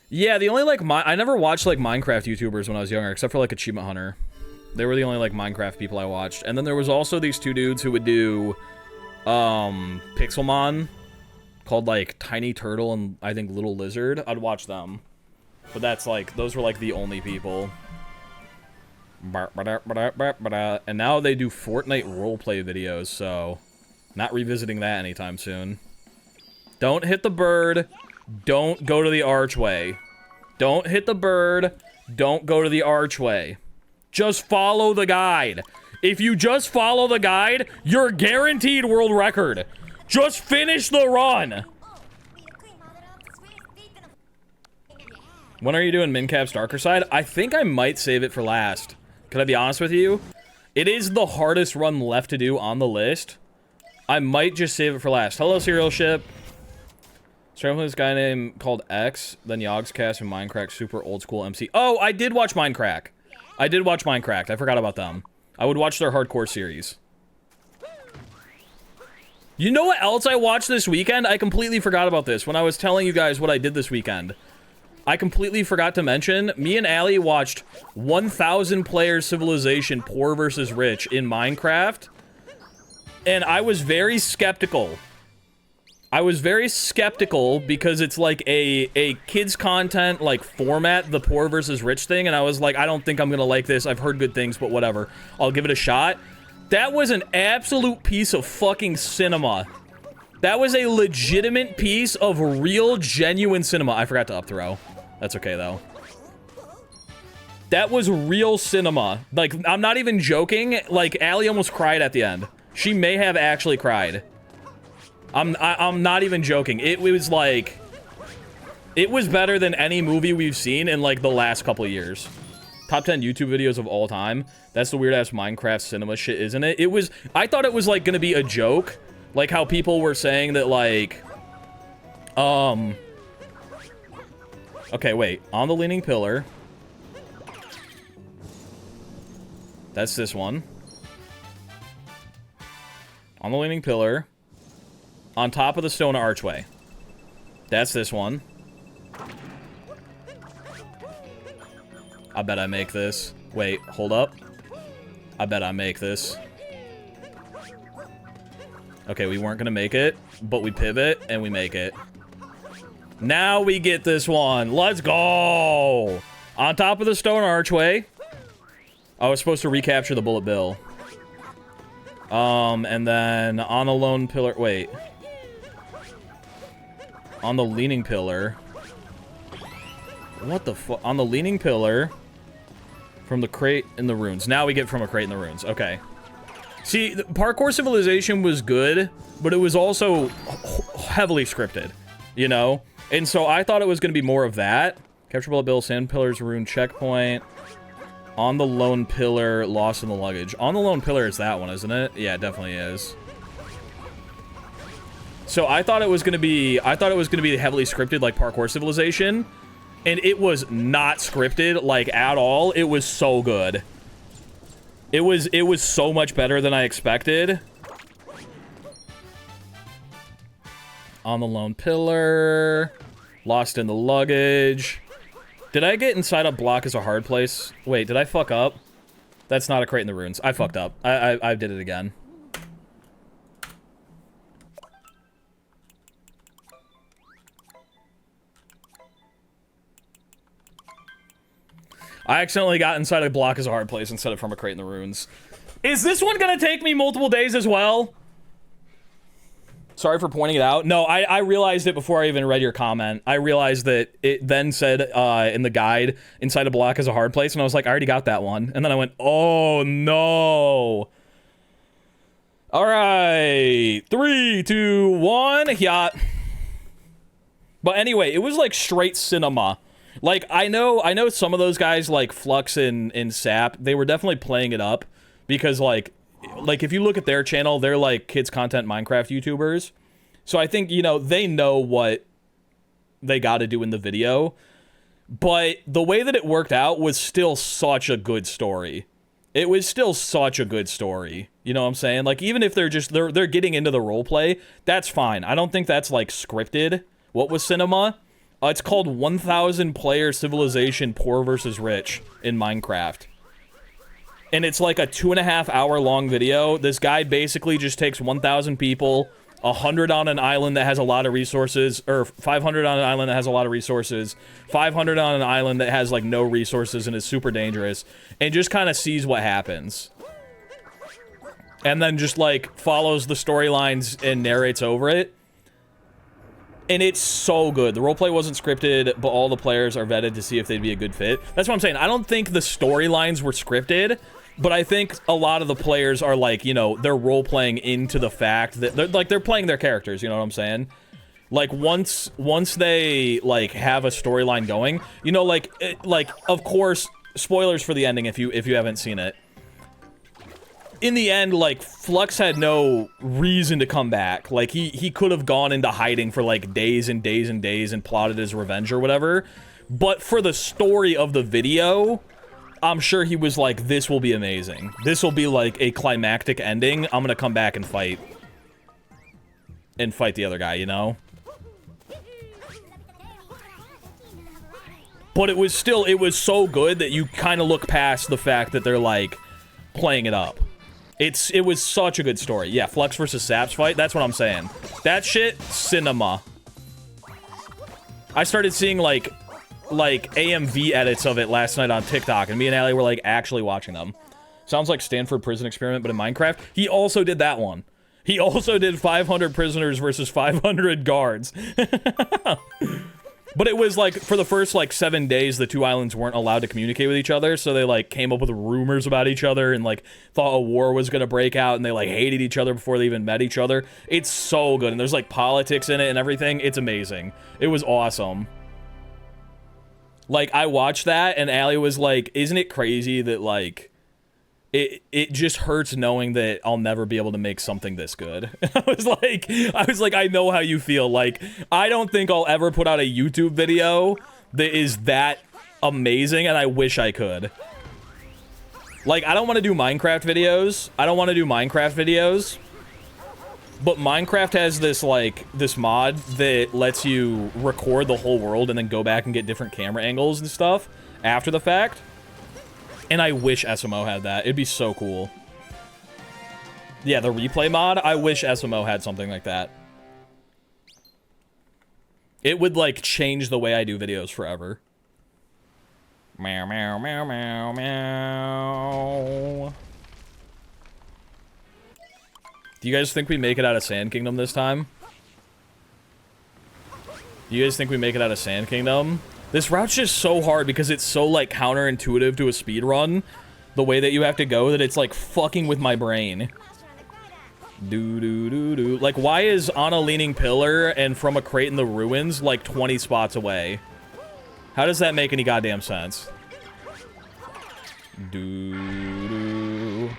Yeah, the only like I never watched like Minecraft YouTubers when I was younger, except for like Achievement Hunter. They were the only like Minecraft people I watched. And then there was also these 2 dudes who would do Pixelmon, called like Tiny Turtle and I think Little Lizard. I'd watch them. But that's like, those were like the only people. And now they do Fortnite roleplay videos, so not revisiting that anytime soon. Don't hit the bird. Don't go to the archway. Don't hit the bird. Don't go to the archway. Just follow the guide. If you just follow the guide, you're guaranteed world record. Just finish the run. When are you doing Mincap's Darker Side? I think I might save it for last. Can I be honest with you? It is the hardest run left to do on the list. I might just save it for last. Hello, Serial Ship. Starting with this guy named called X, then Yogscast and Minecraft, super old school MC. Oh, I did watch Minecraft. I did watch Minecraft. I forgot about them. I would watch their hardcore series. You know what else I watched this weekend? I completely forgot about this when I was telling you guys what I did this weekend. I completely forgot to mention, me and Allie watched 1,000 player Civilization Poor versus Rich in Minecraft. And I was very skeptical. I was very skeptical because it's like a kids content like format, the poor versus rich thing, and I was like, I don't think I'm gonna like this. I've heard good things, but whatever. I'll give it a shot. That was an absolute piece of fucking cinema. That was a legitimate piece of real, genuine cinema. I forgot to up throw. That's okay though. That was real cinema. Like, I'm not even joking. Like, Allie almost cried at the end. She may have actually cried. I'm not even joking. It was like, it was better than any movie we've seen in like the last couple of years. Top 10 YouTube videos of all time. That's the weird ass Minecraft cinema shit, isn't it? It was, I thought it was like gonna be a joke. Like how people were saying that like, okay, wait. On the Leaning Pillar. That's this one. On the Leaning Pillar. On top of the stone archway. That's this one. I bet I make this. Wait, hold up. I bet I make this. Okay, we weren't gonna make it, but we pivot, and we make it. Now we get this one. Let's go! On top of the stone archway. I was supposed to recapture the bullet bill. And then on the lone pillar... Wait. On the leaning pillar. What the fuck? On the leaning pillar. From the crate in the ruins. Now we get from a crate in the ruins. Okay. See, the Parkour Civilization was good, but it was also heavily scripted. You know? And so I thought it was going to be more of that. Capture bullet bill, sand pillars, rune checkpoint. On the lone pillar, lost in the luggage. On the lone pillar is that one, isn't it? Yeah, it definitely is. So I thought it was gonna be heavily scripted like Parkour Civilization, and it was not scripted like at all. It was so good. It was so much better than I expected. On the lone pillar, lost in the luggage. Did I get inside a block as a hard place? Wait, did I fuck up? That's not a crate in the ruins. I fucked up. I did it again. I accidentally got inside a block as a hard place instead of from a crate in the ruins. Is this one gonna take me multiple days as well? Sorry for pointing it out. No, I realized it before I even read your comment. I realized that it then said in the guide, inside a block is a hard place, and I was like, I already got that one. And then I went, oh no. All right, 3, 2, 1, yeah. But anyway, it was like straight cinema. Like, I know some of those guys, like Flux and Sap, they were definitely playing it up. Because, like, if you look at their channel, they're, like, kids content Minecraft YouTubers. So I think, you know, they know what they gotta do in the video. But the way that it worked out was still such a good story. It was still such a good story. You know what I'm saying? Like, even if they're getting into the roleplay, that's fine. I don't think that's, like, scripted. What was cinema? It's called 1,000 Player Civilization Poor versus Rich in Minecraft. And it's like a 2.5 hour long video. This guy basically just takes 1,000 people, 100 on an island that has a lot of resources, or 500 on an island that has a lot of resources, 500 on an island that has, like, no resources and is super dangerous, and just kind of sees what happens. And then just, like, follows the storylines and narrates over it. And it's so good. The roleplay wasn't scripted, but all the players are vetted to see if they'd be a good fit. That's what I'm saying. I don't think the storylines were scripted, but I think a lot of the players are, like, you know, they're role-playing into the fact that they're playing their characters, you know what I'm saying? Like, once they, like, have a storyline going, you know, like, of course, spoilers for the ending if you haven't seen it. In the end, like, Flux had no reason to come back. Like, he could have gone into hiding for, like, days and days and days and plotted his revenge or whatever. But for the story of the video, I'm sure he was like, this will be amazing. This will be, like, a climactic ending. I'm gonna come back and fight. And fight the other guy, you know? But it was so good that you kind of look past the fact that they're, like, playing it up. It was such a good story. Yeah, Flux versus Saps fight, that's what I'm saying. That shit, cinema. I started seeing, like AMV edits of it last night on TikTok, and me and Allie were, like, actually watching them. Sounds like Stanford Prison Experiment, but in Minecraft. He also did that one. He also did 500 prisoners versus 500 guards. But it was, like, for the first, like, 7 days, the two islands weren't allowed to communicate with each other, so they, like, came up with rumors about each other and, like, thought a war was gonna break out, and they, like, hated each other before they even met each other. It's so good, and there's, like, politics in it and everything. It's amazing. It was awesome. Like, I watched that, and Allie was like, isn't it crazy that, like, it just hurts knowing that I'll never be able to make something this good. I was like, I know how you feel. Like, I don't think I'll ever put out a YouTube video that is that amazing, and I wish I could. Like, I don't want to do Minecraft videos. But Minecraft has this, like, this mod that lets you record the whole world and then go back and get different camera angles and stuff after the fact. And I wish SMO had that. It'd be so cool. Yeah, the replay mod, I wish SMO had something like that. It would, like, change the way I do videos forever. Meow, meow, meow, meow, meow. Do you guys think we make it out of Sand Kingdom this time? Do you guys think we make it out of Sand Kingdom? This route's just so hard because it's so, like, counterintuitive to a speedrun. The way that you have to go, that it's, like, fucking with my brain. Do-do-do-do. Like, why is on a leaning pillar and from a crate in the ruins, like, 20 spots away? How does that make any goddamn sense? Do-do.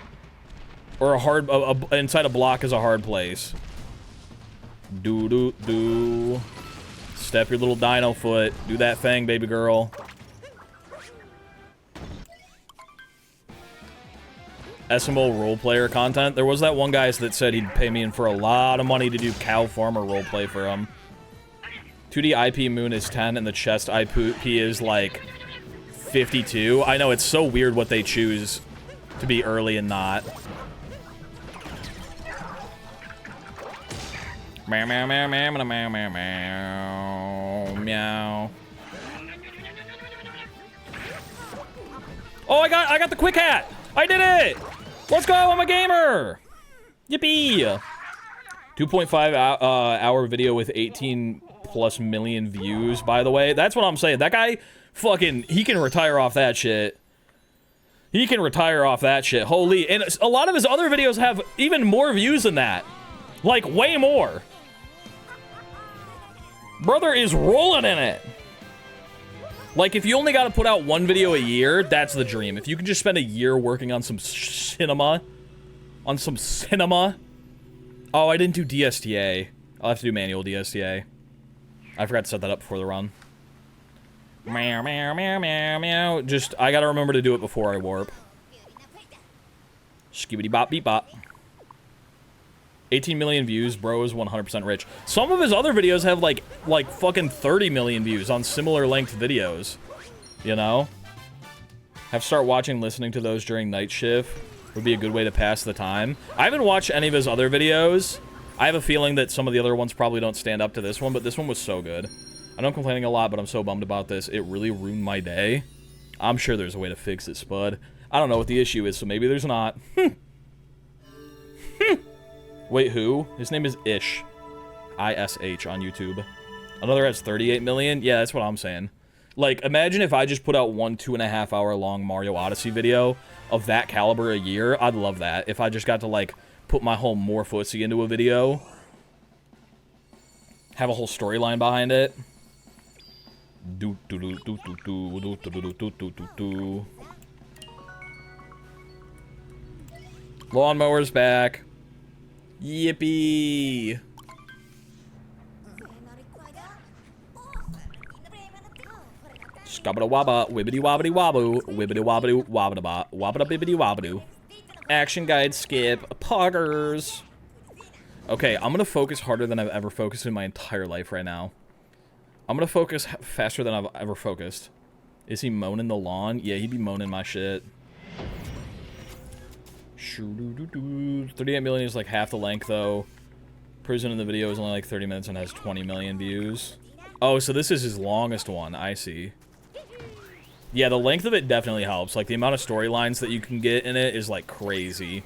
Or a hard... inside a block is a hard place. Do-do-do. Step your little dino foot. Do that thing, baby girl. SMO roleplayer content. There was that one guy that said he'd pay me in for a lot of money to do cow farmer roleplay for him. 2D IP moon is 10 and the chest IP is like 52. I know, it's so weird what they choose to be early and not. Meow, meow, meow, meow, meow, meow, meow, meow, meow. Oh, I got the quick hat. I did it. Let's go. I'm a gamer. Yippee. 2.5 hour video with 18 plus million views, by the way. That's what I'm saying. That guy fucking, he can retire off that shit. He can retire off that shit. Holy. And a lot of his other videos have even more views than that. Like, way more. Brother is rolling in it. Like, if you only got to put out one video a year, that's the dream. If you can just spend a year working on some cinema. On some cinema. Oh, I didn't do DSTA. I'll have to do manual DSTA. I forgot to set that up before the run. Meow, meow, meow, meow, meow. Just, I gotta remember to do it before I warp. Skibbity bop beep bop. 18 million views, bro is 100% rich. Some of his other videos have like fucking 30 million views on similar length videos. You know? Have to start watching, listening to those during night shift. Would be a good way to pass the time. I haven't watched any of his other videos. I have a feeling that some of the other ones probably don't stand up to this one, but this one was so good. I know I'm complaining a lot, but I'm so bummed about this. It really ruined my day. I'm sure there's a way to fix it, Spud. I don't know what the issue is, so maybe there's not. Wait, who? His name is Ish. I-S-H on YouTube. Another has 38 million? Yeah, that's what I'm saying. Like, imagine if I just put out one 2.5 hour long Mario Odyssey video of that caliber a year. I'd love that. If I just got to, like, put my whole Morphosi into a video. Have a whole storyline behind it. Lawnmower's back. Yippee. Scabba wabba, wibbity wobbity waboo, wibbity wobbity wobbada ba, wabada bibbity wabadoo. Action guide skip, poggers. Okay, I'm gonna focus harder than I've ever focused in my entire life right now. I'm gonna focus faster than I've ever focused. Is he moaning the lawn? Yeah, he'd be moaning my shit. 38 million is like half the length, though. Prison in the video is only like 30 minutes and has 20 million views. Oh, so this is his longest one. I see. Yeah, the length of it definitely helps. Like, the amount of storylines that you can get in it is, like, crazy.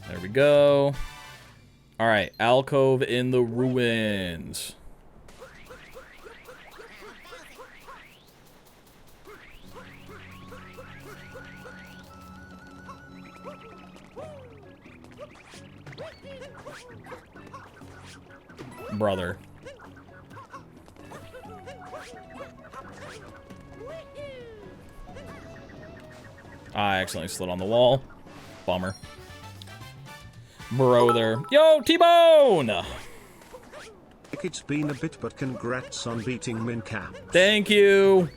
There we go. Alright, alcove in the ruins. Brother. I accidentally slid on the wall. Bummer. Brother. Yo, T-Bone! It's been a bit, but congrats on beating Minecraft. Thank you.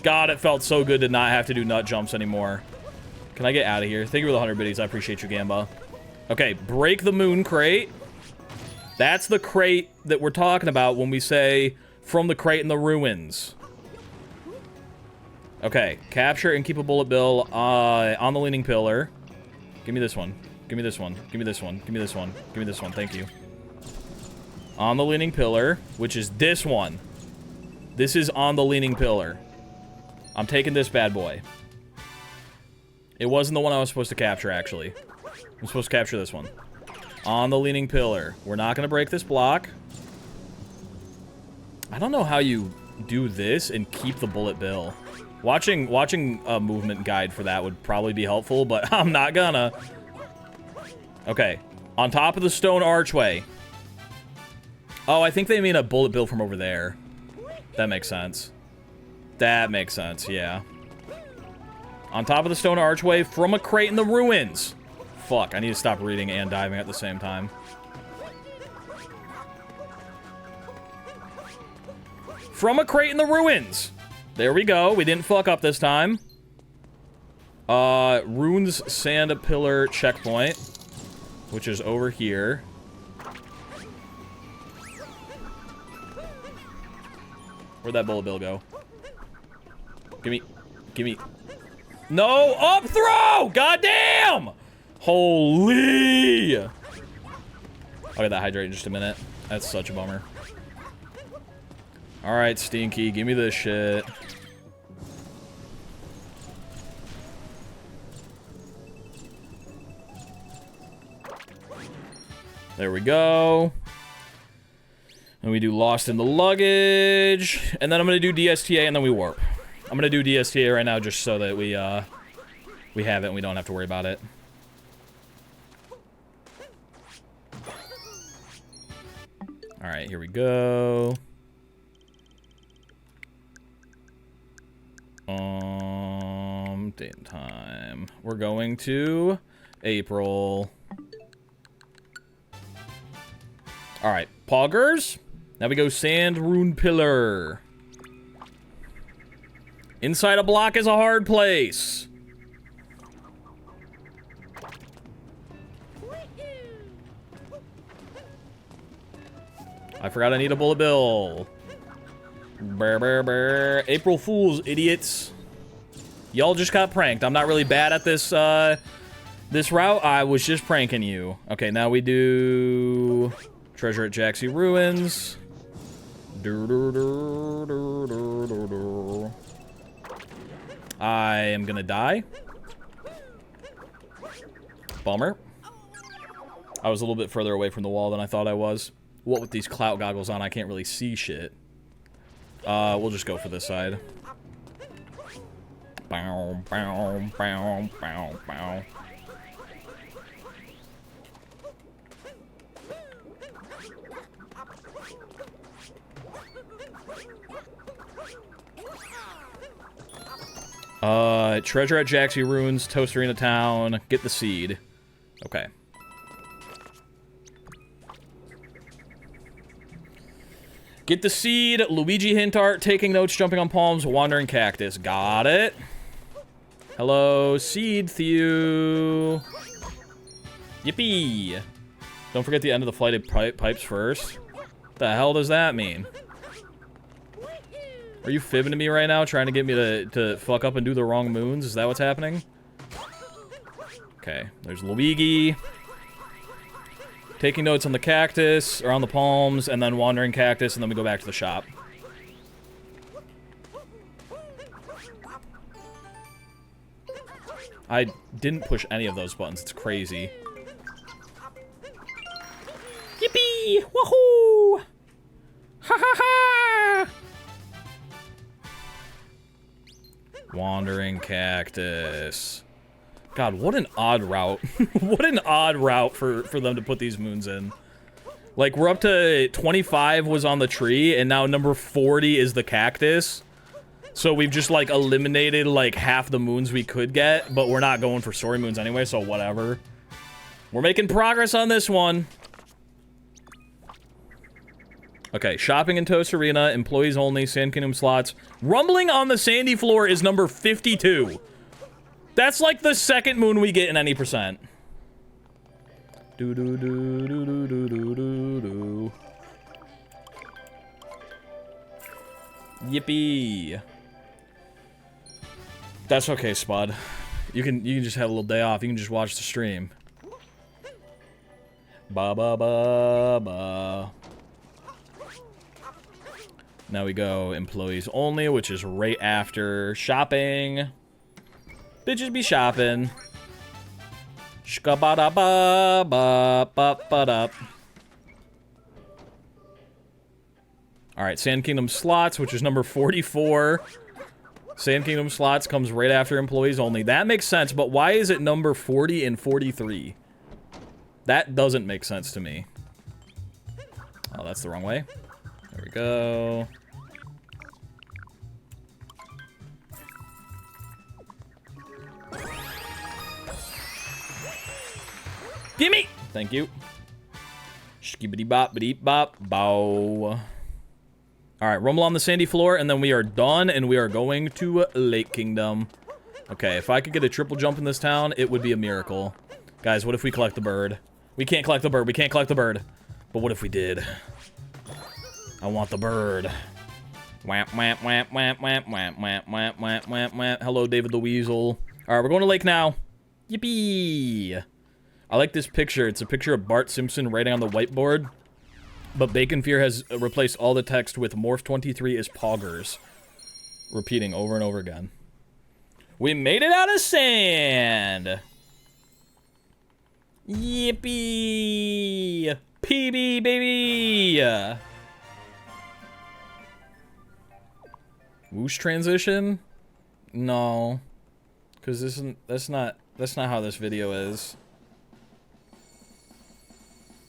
God, it felt so good to not have to do nut jumps anymore. Can I get out of here? Thank you for the 100 biddies. I appreciate you, Gamba. Okay, break the moon crate. That's the crate that we're talking about when we say from the crate in the ruins. Okay, capture and keep a bullet bill on the leaning pillar. Give me this one. Give me this one. Give me this one. Give me this one. Give me this one. Thank you. On the leaning pillar, which is this one. This is on the leaning pillar. I'm taking this bad boy. It wasn't the one I was supposed to capture, actually. I'm supposed to capture this one. On the leaning pillar. We're not going to break this block. I don't know how you do this and keep the bullet bill. Watching a movement guide for that would probably be helpful, but I'm not gonna. Okay. On top of the stone archway. Oh, I think they mean a bullet bill from over there. That makes sense. That makes sense, yeah. On top of the stone archway from a crate in the ruins. Fuck, I need to stop reading and diving at the same time. From a crate in the ruins. There we go. We didn't fuck up this time. Runes sand pillar checkpoint, which is over here. Where'd that bullet bill go? Gimme. No, up throw! Goddamn! Holy! I'll get that hydrate in just a minute. That's such a bummer. Alright, Stinky, give me this shit. There we go. And we do Lost in the Luggage. And then I'm gonna do DSTA and then we warp. I'm gonna do DSTA right now just so that we have it and we don't have to worry about it. Alright, here we go. Date and time. We're going to April. Alright, Poggers. Now we go Sand Rune Pillar. Inside a block is a hard place. I forgot I need a bullet bill. Brr, brr, brr. April Fools, idiots. Y'all just got pranked. I'm not really bad at this, this route. I was just pranking you. Okay, now we do Treasure at Jaxie Ruins. I am gonna die. Bummer. I was a little bit further away from the wall than I thought I was. What with these clout goggles on, I can't really see shit. We'll just go for this side. Bow, bow, bow, bow, bow. Treasure at Jaxie Ruins, Toast Arena Town, get the seed. Okay. Get the seed, Luigi hint art, taking notes, jumping on palms, wandering cactus. Got it. Hello, seed Thew. Yippee. Don't forget the end of the flighted pipes first. What the hell does that mean? Are you fibbing to me right now, trying to get me to fuck up and do the wrong moons? Is that what's happening? Okay, there's Luigi. Taking notes on the cactus, or on the palms, and then wandering cactus, and then we go back to the shop. I didn't push any of those buttons. It's crazy. Yippee! Woohoo! Ha ha ha! Wandering cactus. God, what an odd route. What an odd route for them to put these moons in. Like, we're up to 25 was on the tree, and now number 40 is the cactus. So we've just, like, eliminated, like, half the moons we could get, but we're not going for story moons anyway, so whatever. We're making progress on this one. Okay, shopping in Toast Arena, employees only, Sand Kingdom slots. Rumbling on the sandy floor is number 52. That's like the second moon we get in any percent. Do do do do do do do do do. Yippee. That's okay, Spud. You can just have a little day off. You can just watch the stream. Ba ba ba ba. Now we go employees only, which is right after shopping. Bitches be shopping. Shka-ba-da-ba-ba-ba-ba-da. Alright, Sand Kingdom slots, which is number 44. Sand Kingdom slots comes right after employees only. That makes sense, but why is it number 40 and 43? That doesn't make sense to me. Oh, that's the wrong way. There we go. Gimme! Thank you. Skibbity bop, biddy bop, bow. Alright, rumble on the sandy floor, and then we are done, and we are going to Lake Kingdom. Okay, if I could get a triple jump in this town, it would be a miracle. Guys, what if we collect the bird? We can't collect the bird, we can't collect the bird. But what if we did? I want the bird. Wamp, wamp, wamp, wamp, wamp, wamp, wamp, wamp, wamp, wamp, wamp. Hello, David the Weasel. Alright, we're going to Lake now. Yippee! I like this picture. It's a picture of Bart Simpson writing on the whiteboard. But Bacon Fear has replaced all the text with Morph 23 is poggers. Repeating over and over again. We made it out of sand! Yippee! PB, baby! Whoosh transition? No. Because that's not how this video is.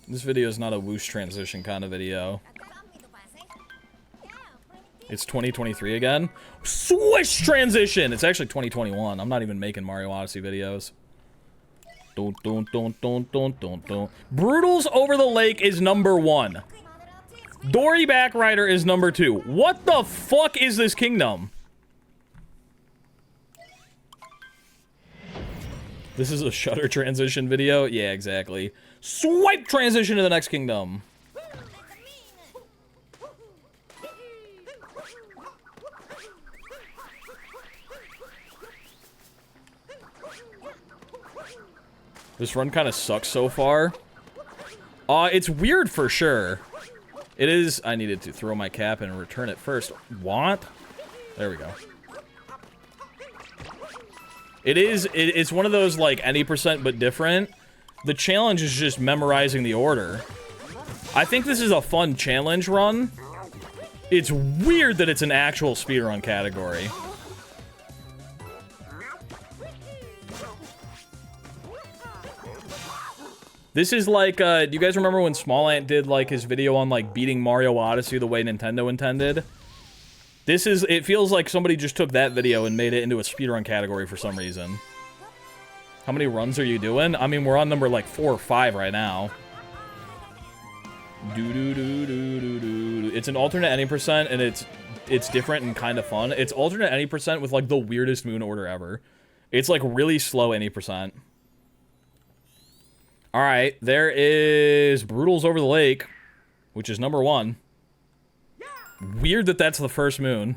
This video is not a whoosh transition kind of video. It's 2023 again. Swish transition! It's actually 2021. I'm not even making Mario Odyssey videos. Brutals Over the Lake is number 1. Dory Backrider is number 2. What the fuck is this kingdom? This is a shutter transition video? Yeah, exactly. Swipe transition to the next kingdom. This run kind of sucks so far. It's weird for sure. It is. I needed to throw my cap and return it first. What? There we go. It's one of those, like, any percent but different. The challenge is just memorizing the order. I think this is a fun challenge run. It's weird that it's an actual speedrun category. This is like, do you guys remember when Small Ant did, like, his video on, like, beating Mario Odyssey the way Nintendo intended? This is, it feels like somebody just took that video and made it into a speedrun category for some reason. How many runs are you doing? I mean, we're on number, like, 4 or 5 right now. It's an alternate any percent, and it's different and kind of fun. It's alternate any percent with, like, the weirdest moon order ever. It's, like, really slow any percent. Alright, there is Brutals Over the Lake, which is number 1. Weird that that's the first moon.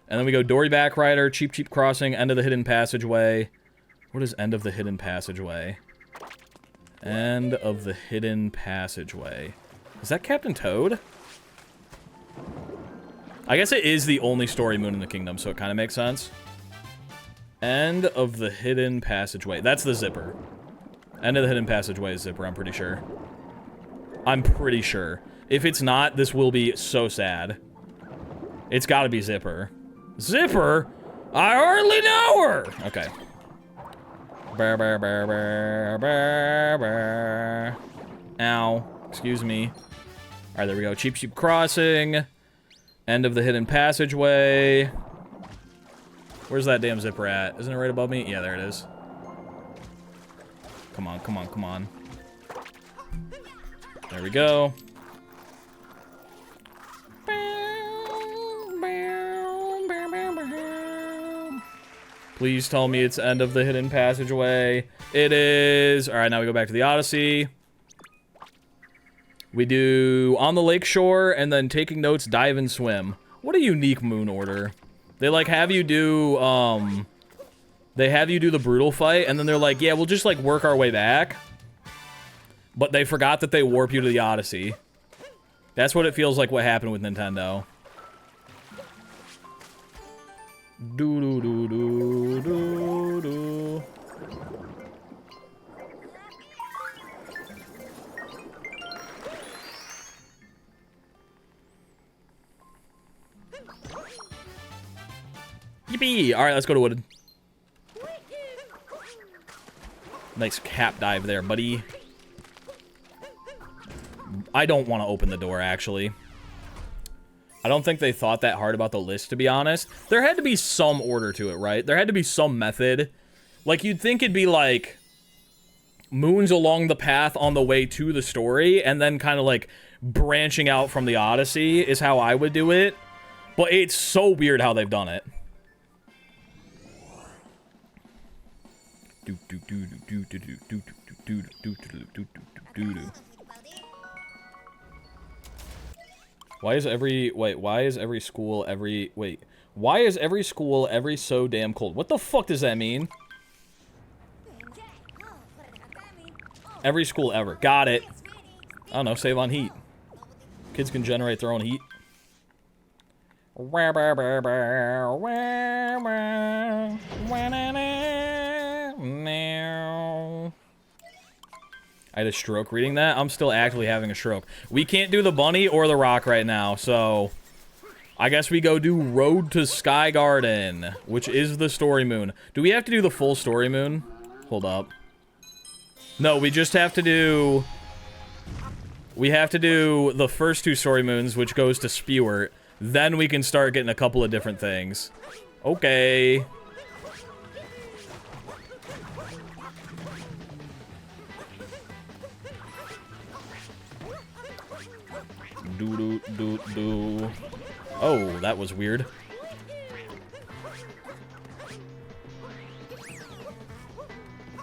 And then we go Dory Backrider, Cheap Cheap Crossing, End of the Hidden Passageway. What is End of the Hidden Passageway? End of the Hidden Passageway. Is that Captain Toad? I guess it is the only story moon in the kingdom, so it kind of makes sense. End of the Hidden Passageway. That's the zipper. End of the Hidden Passageway is zipper, I'm pretty sure. I'm pretty sure. If it's not, this will be so sad. It's gotta be zipper. Zipper? I hardly know her! Okay. Brr, brr, brr, brr, brr, brr. Ow. Excuse me. Alright, there we go. Cheap Cheap Crossing. End of the Hidden Passageway. Where's that damn zipper at? Isn't it right above me? Yeah, there it is. Come on, come on, come on. There we go. Please tell me it's End of the Hidden Passageway. It is. Alright, now we go back to the Odyssey. We do On the Lake Shore, and then Taking Notes, Dive and Swim. What a unique moon order. They, like, have you do, they have you do the brutal fight, and then they're like, yeah, we'll just, like, work our way back. But they forgot that they warp you to the Odyssey. That's what it feels like what happened with Nintendo. Do-do-do-do-do-do. Yippee! Alright, let's go to Wooded. Nice cap dive there, buddy. I don't want to open the door, actually. I don't think they thought that hard about the list, to be honest. There had to be some order to it, right? There had to be some method. Like, you'd think it'd be, like, moons along the path on the way to the story, and then kind of, like, branching out from the Odyssey is how I would do it. But it's so weird how they've done it. Why is every school every so damn cold? What the fuck does that mean? Every school ever. Got it. I don't know, save on heat. Kids can generate their own heat. I had a stroke reading that. I'm still actively having a stroke. We can't do the bunny or the rock right now, so I guess we go do Road to Sky Garden, which is the story moon. Do we have to do the full story moon? Hold up. No, we just have to do... We have to do the first 2 story moons, which goes to Spewert. Then we can start getting a couple of different things. Okay. Do. Oh, that was weird.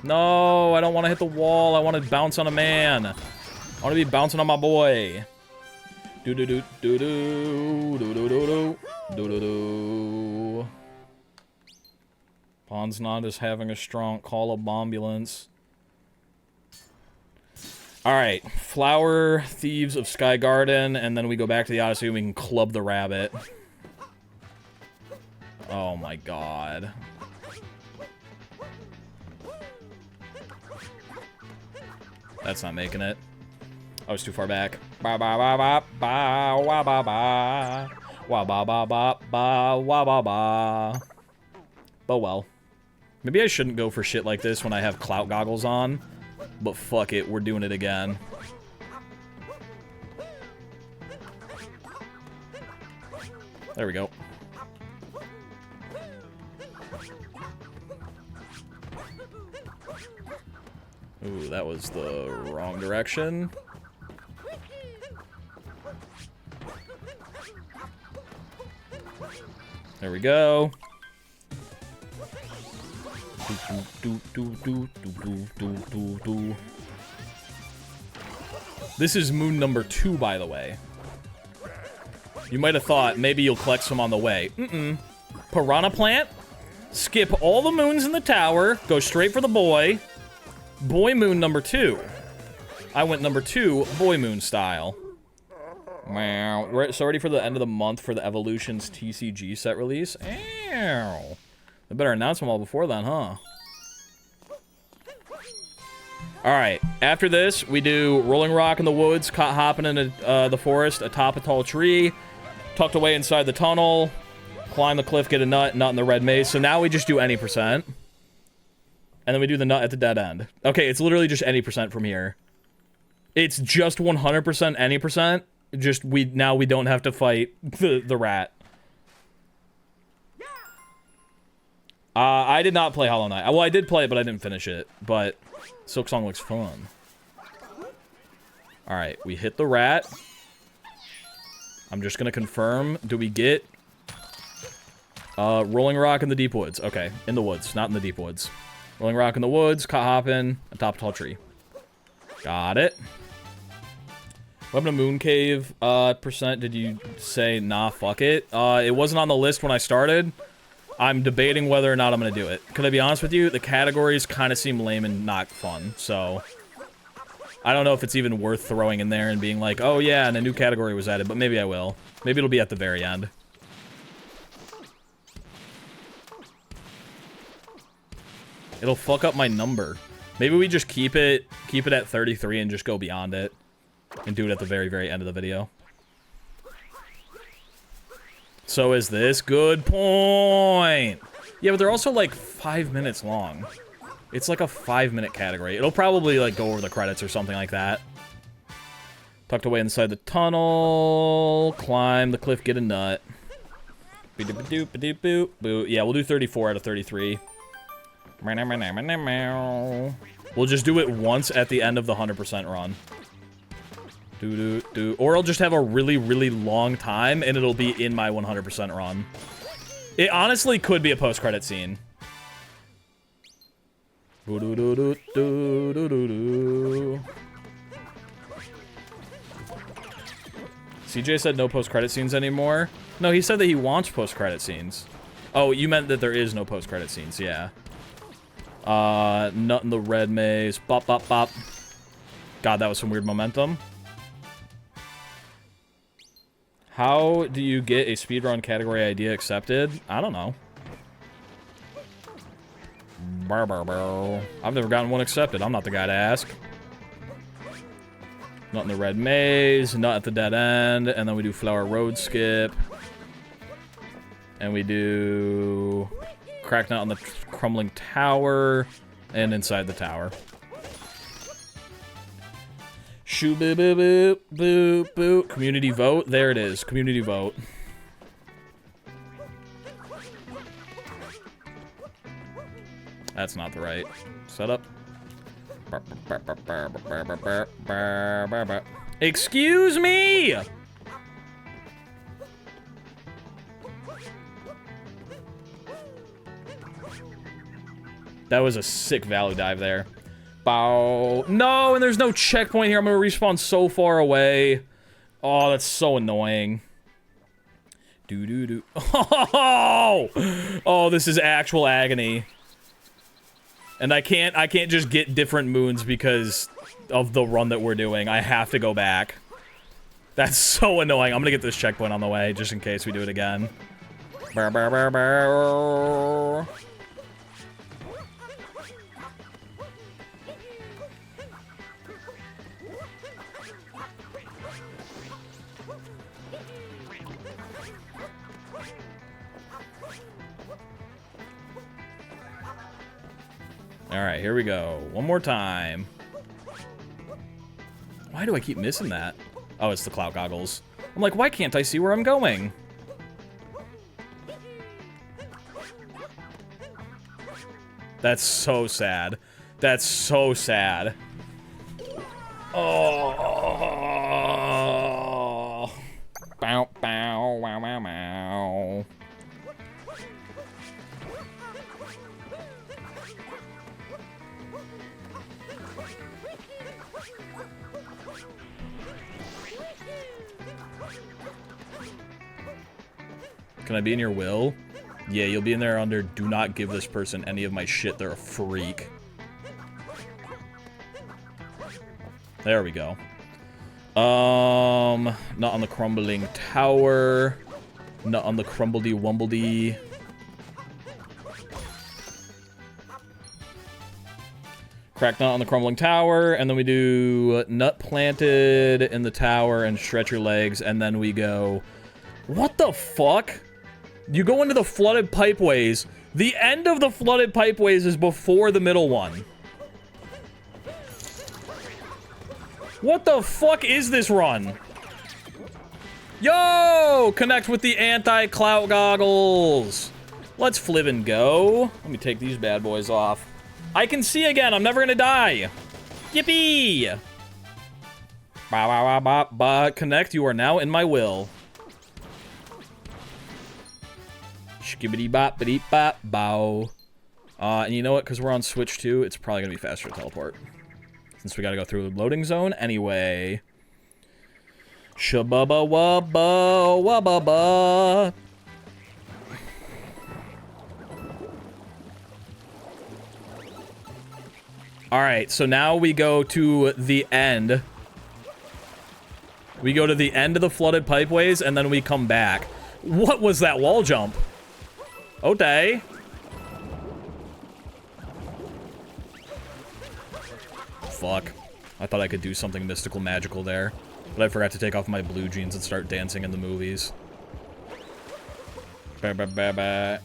No, I don't want to hit the wall. I want to bounce on a man. I want to be bouncing on my boy. Do. Pond's not just having a strong call of ambulance. Alright, Flower Thieves of Sky Garden, and then we go back to the Odyssey and we can club the rabbit. Oh my god. That's not making it. I was too far back. Ba ba ba ba ba wa ba ba. Wa ba ba ba ba wa ba ba. But well. Maybe I shouldn't go for shit like this when I have clout goggles on. But fuck it, we're doing it again. There we go. Ooh, that was the wrong direction. There we go. This is moon number 2, by the way. You might have thought maybe you'll collect some on the way. Piranha plant. Skip all the moons in the tower. Go straight for the boy. Boy moon number 2. I went number 2, boy moon style. Wow. So ready for the end of the month for the Evolutions TCG set release. Ow. They better announce them all before then, huh? Alright, after this, we do Rolling Rock in the woods, caught hopping in the forest, atop a tall tree, tucked away inside the tunnel, climb the cliff, get a nut in the red maze. So now we just do any percent. And then we do the nut at the dead end. Okay, it's literally just any percent from here. It's just 100% any percent. Just, now we don't have to fight the rat. I did not play Hollow Knight. Well, I did play it, but I didn't finish it. But Silk Song looks fun. Alright, we hit the rat. I'm just gonna confirm. Do we get... Rolling Rock in the deep woods. Okay, in the woods, not in the deep woods. Rolling Rock in the woods, caught hopping, atop a tall tree. Got it. Weapon of Moon Cave, percent, did you say, nah, fuck it? It wasn't on the list when I started. I'm debating whether or not I'm gonna do it. Could I be honest with you? The categories kind of seem lame and not fun, so... I don't know if it's even worth throwing in there and being like, oh yeah, and a new category was added, but maybe I will. Maybe it'll be at the very end. It'll fuck up my number. Maybe we just keep it at 33 and just go beyond it. And do it at the very, very end of the video. So is this. Good point. Yeah, but they're also like 5 minutes long. It's like a 5-minute category. It'll probably like go over the credits or something like that. Tucked away inside the tunnel. Climb the cliff, get a nut. Yeah, we'll do 34 out of 33. We'll just do it once at the end of the 100% run. Or I'll just have a really, really long time, and it'll be in my 100% run. It honestly could be a post-credit scene. CJ said no post-credit scenes anymore. No, he said that he wants post-credit scenes. Oh, you meant that there is no post-credit scenes, yeah. Nut in the red maze. Bop, bop, bop. God, that was some weird momentum. How do you get a speedrun category idea accepted? I don't know. I've never gotten one accepted. I'm not the guy to ask. Not in the red maze, not at the dead end, and then we do flower road skip. And we do crack nut on the crumbling tower and inside the tower. Shoo boo boo boo boo boo. Community vote. There it is. Community vote. That's not the right setup. Excuse me! That was a sick value dive there. Bow. No, and there's no checkpoint here. I'm gonna respawn so far away. Oh, that's so annoying. Doo-doo-doo. Oh! Oh, this is actual agony. And I can't just get different moons because of the run that we're doing. I have to go back. That's so annoying. I'm gonna get this checkpoint on the way, just in case we do it again. Burr, burr, burr, burr. Alright, here we go. One more time. Why do I keep missing that? Oh, it's the clout goggles. I'm like, why can't I see where I'm going? That's so sad. That's so sad. Oh. Bow, bow, wow, wow, wow. Can I be in your will? Yeah, you'll be in there under do not give this person any of my shit. They're a freak. There we go. Not on the crumbling tower. Not on the crumbledy wumbledy. Crack nut on the crumbling tower, and then we do nut planted in the tower and stretch your legs, and then we go... What the fuck? You go into the flooded pipeways. The end of the flooded pipeways is before the middle one. What the fuck is this run? Yo! Connect with the anti-clout goggles. Let's flip and go. Let me take these bad boys off. I can see again. I'm never gonna die. Yippee! Ba ba ba ba ba. Connect. You are now in my will. Skibbity bop bitty bop bow. And you know what? Because we're on Switch 2, it's probably gonna be faster to teleport. Since we gotta go through the loading zone anyway. Shabubba wubba wubba. Alright, so now we go to the end. We go to the end of the flooded pipeways, and then we come back. What was that wall jump? Okay. Fuck. I thought I could do something mystical magical there. But I forgot to take off my blue jeans and start dancing in the movies. Ba-ba-ba-ba.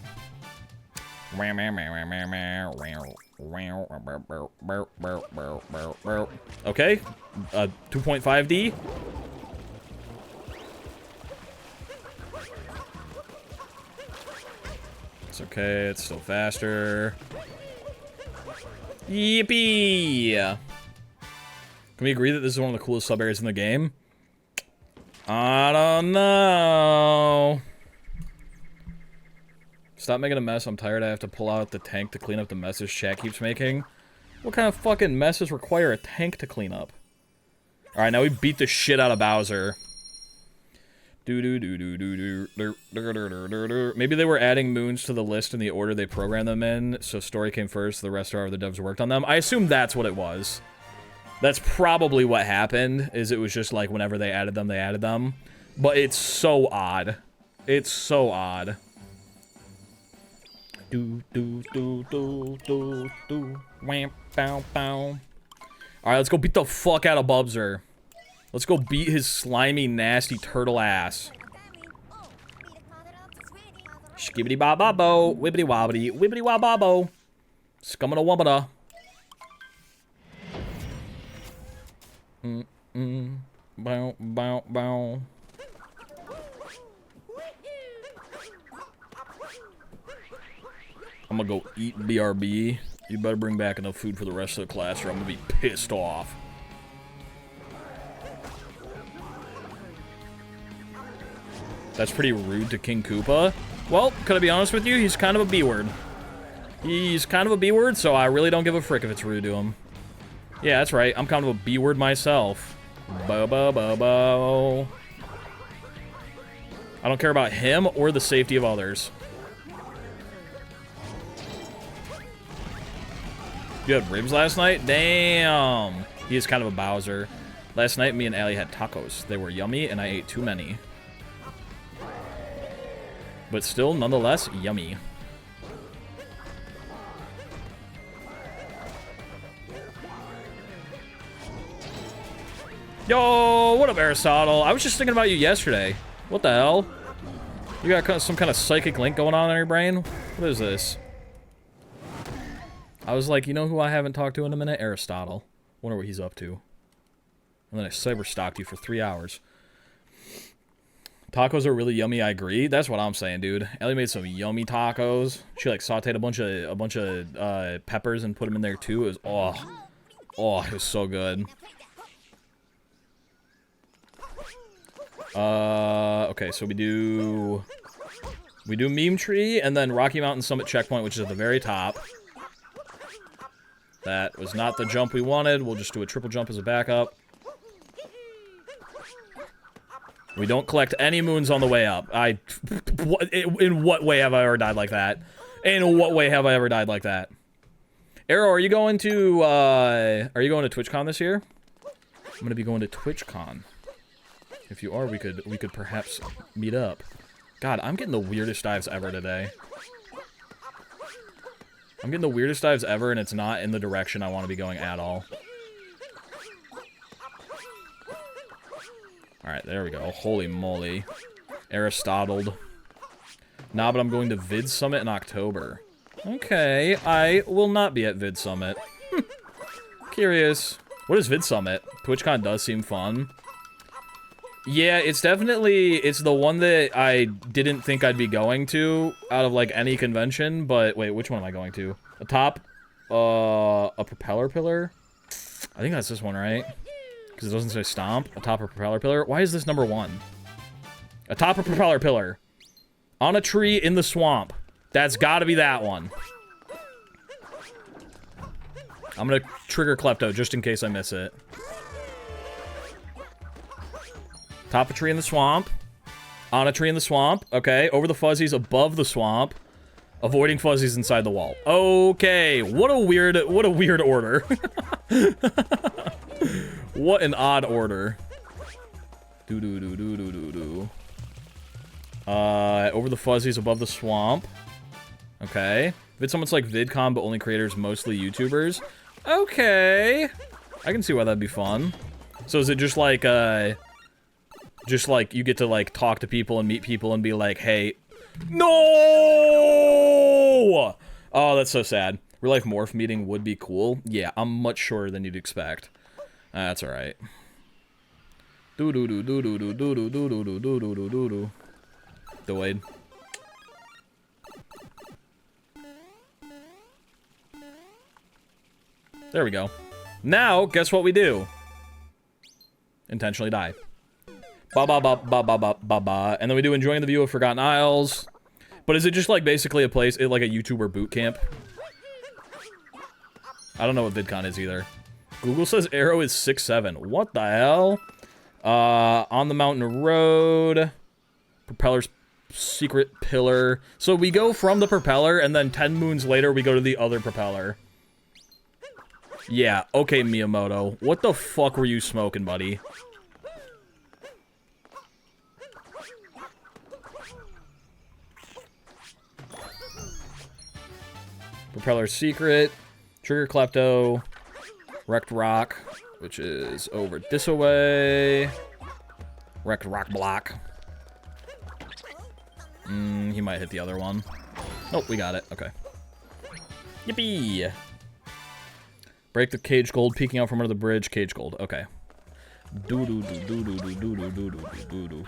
Okay. 2.5D. It's okay. It's still faster. Yippee! Can we agree that this is one of the coolest sub areas in the game? I don't know. Stop making a mess. I'm tired. I have to pull out the tank to clean up the messes chat keeps making. What kind of fucking messes require a tank to clean up? Alright, now we beat the shit out of Bowser. Maybe they were adding moons to the list in the order they programmed them in, so story came first, the rest are other devs worked on them. I assume that's what it was. That's probably what happened, is it was just like whenever they added them, they added them. But it's so odd. It's so odd. Do do do do do do. Wham bow bow. All right, let's go beat the fuck out of Bubser. Let's go beat his slimy, nasty turtle ass. Skibbity ba ba bo, wibbity wobbity, wibbity wah ba bo. Scumming a wubbada. Bow bow bow. I'm gonna go eat BRB. You better bring back enough food for the rest of the class or I'm gonna be pissed off. That's pretty rude to King Koopa. Well, could I be honest with you? He's kind of a B-word. He's kind of a B-word, so I really don't give a frick if it's rude to him. Yeah, that's right. I'm kind of a B-word myself. Bo-bo-bo-bo. I don't care about him or the safety of others. You had ribs last night? Damn. He is kind of a Bowser. Last night, me and Allie had tacos. They were yummy, and I ate too many. But still, nonetheless, yummy. Yo, what up, Aristotle? I was just thinking about you yesterday. What the hell? You got some kind of psychic link going on in your brain? What is this? I was like, you know who I haven't talked to in a minute? Aristotle. Wonder what he's up to. And then I cyber-stalked you for 3 hours. Tacos are really yummy, I agree. That's what I'm saying, dude. Ellie made some yummy tacos. She, like, sauteed a bunch of peppers and put them in there, too. It was, oh, it was so good. Okay, so we do Meme Tree, and then Rocky Mountain Summit Checkpoint, which is at the very top. That was not the jump we wanted. We'll just do a triple jump as a backup. We don't collect any moons on the way up. In what way have I ever died like that? In what way have I ever died like that? Arrow, are you going to TwitchCon this year? I'm gonna be going to TwitchCon. If you are, we could perhaps meet up. God, I'm getting the weirdest dives ever today. I'm getting the weirdest dives ever, and it's not in the direction I want to be going at all. Alright, there we go. Holy moly. Aristotle. Nah, but I'm going to Vid Summit in October. Okay, I will not be at Vid Summit. Curious. What is Vid Summit? TwitchCon does seem fun. Yeah, it's the one that I didn't think I'd be going to out of, like, any convention, but wait, which one am I going to? A propeller pillar? I think that's this one, right? Because it doesn't say stomp. Atop a propeller pillar. Why is this number 1? Atop a propeller pillar. On a tree in the swamp. That's gotta be that one. I'm gonna trigger Klepto just in case I miss it. Top a tree in the swamp. On a tree in the swamp. Okay. Over the fuzzies, above the swamp. Avoiding fuzzies inside the wall. Okay. What a weird order. What an odd order. Over the fuzzies, above the swamp. Okay. Vid Summit's like VidCon, but only creators, mostly YouTubers. Okay. I can see why that'd be fun. So is it just like you get to, like, talk to people and meet people and be like, hey... No! Oh, that's so sad. Real life morph meeting would be cool. Yeah, I'm much shorter than you'd expect. That's alright. Delayed. There we go. Now, guess what we do? Intentionally die. Ba ba ba ba ba ba ba ba. And then we do enjoying the view of Forgotten Isles. But is it just like basically a place, like a YouTuber boot camp? I don't know what VidCon is either. Google says Arrow is 6'7". What the hell? On the mountain road. Propeller's secret pillar. So we go from the propeller and then 10 moons later we go to the other propeller. Yeah, okay, Miyamoto. What the fuck were you smoking, buddy? Propeller Secret. Trigger Klepto. Wrecked Rock, which is over this way. Wrecked Rock Block. He might hit the other one. Nope, we got it. Okay. Yippee! Break the cage gold, peeking out from under the bridge. Cage gold. Okay. Doo doo doo doo doo doo doo doo doo doo doo.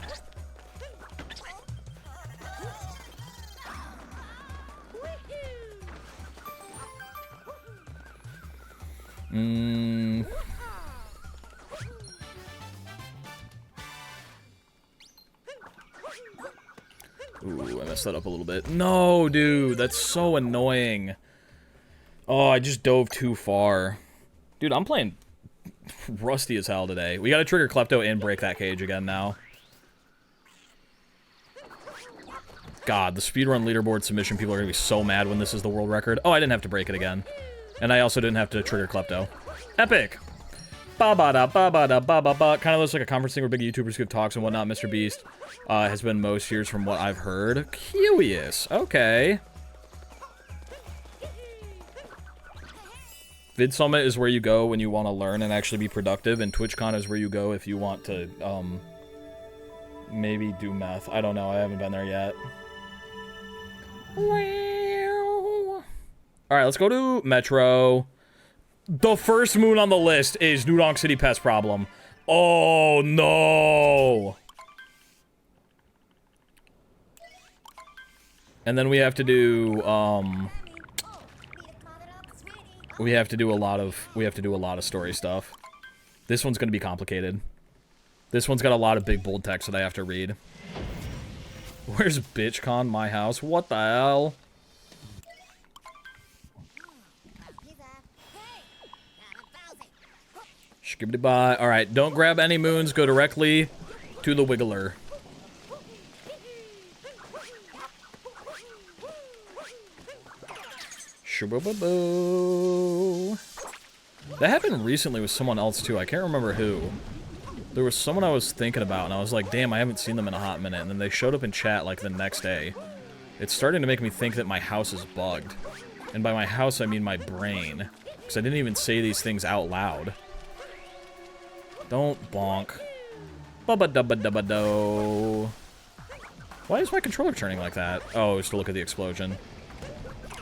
Ooh, I messed that up a little bit. No, dude, that's so annoying. Oh, I just dove too far. Dude, I'm playing rusty as hell today. We gotta trigger Klepto and break that cage again now. God, the speedrun leaderboard submission people are gonna be so mad when this is the world record. Oh, I didn't have to break it again. And I also didn't have to trigger Klepto. Epic! Ba-ba-da, ba-ba-da, ba-ba-ba. Kind of looks like a conference thing where big YouTubers give talks and whatnot. Mr. Beast has been most years from what I've heard. Curious. Okay. Vid Summit is where you go when you want to learn and actually be productive, and TwitchCon is where you go if you want to, maybe do meth. I don't know. I haven't been there yet. Alright, let's go to Metro. The first moon on the list is New Donk City Pest Problem. Oh, no! And then we have to do, we have to do a lot of story stuff. This one's gonna be complicated. This one's got a lot of big bold text that I have to read. Where's BitchCon? My house? What the hell? Skibbity bye. Alright, don't grab any moons, go directly to the Wiggler. Shoo-boo-boo-boo. That happened recently with someone else too. I can't remember who. There was someone I was thinking about, and I was like, damn, I haven't seen them in a hot minute. And then they showed up in chat, like, the next day. It's starting to make me think that my house is bugged. And by my house, I mean my brain. Because I didn't even say these things out loud. Don't bonk. Bubba-dubba-dubba-do. Why is my controller turning like that? Oh, it's to look at the explosion.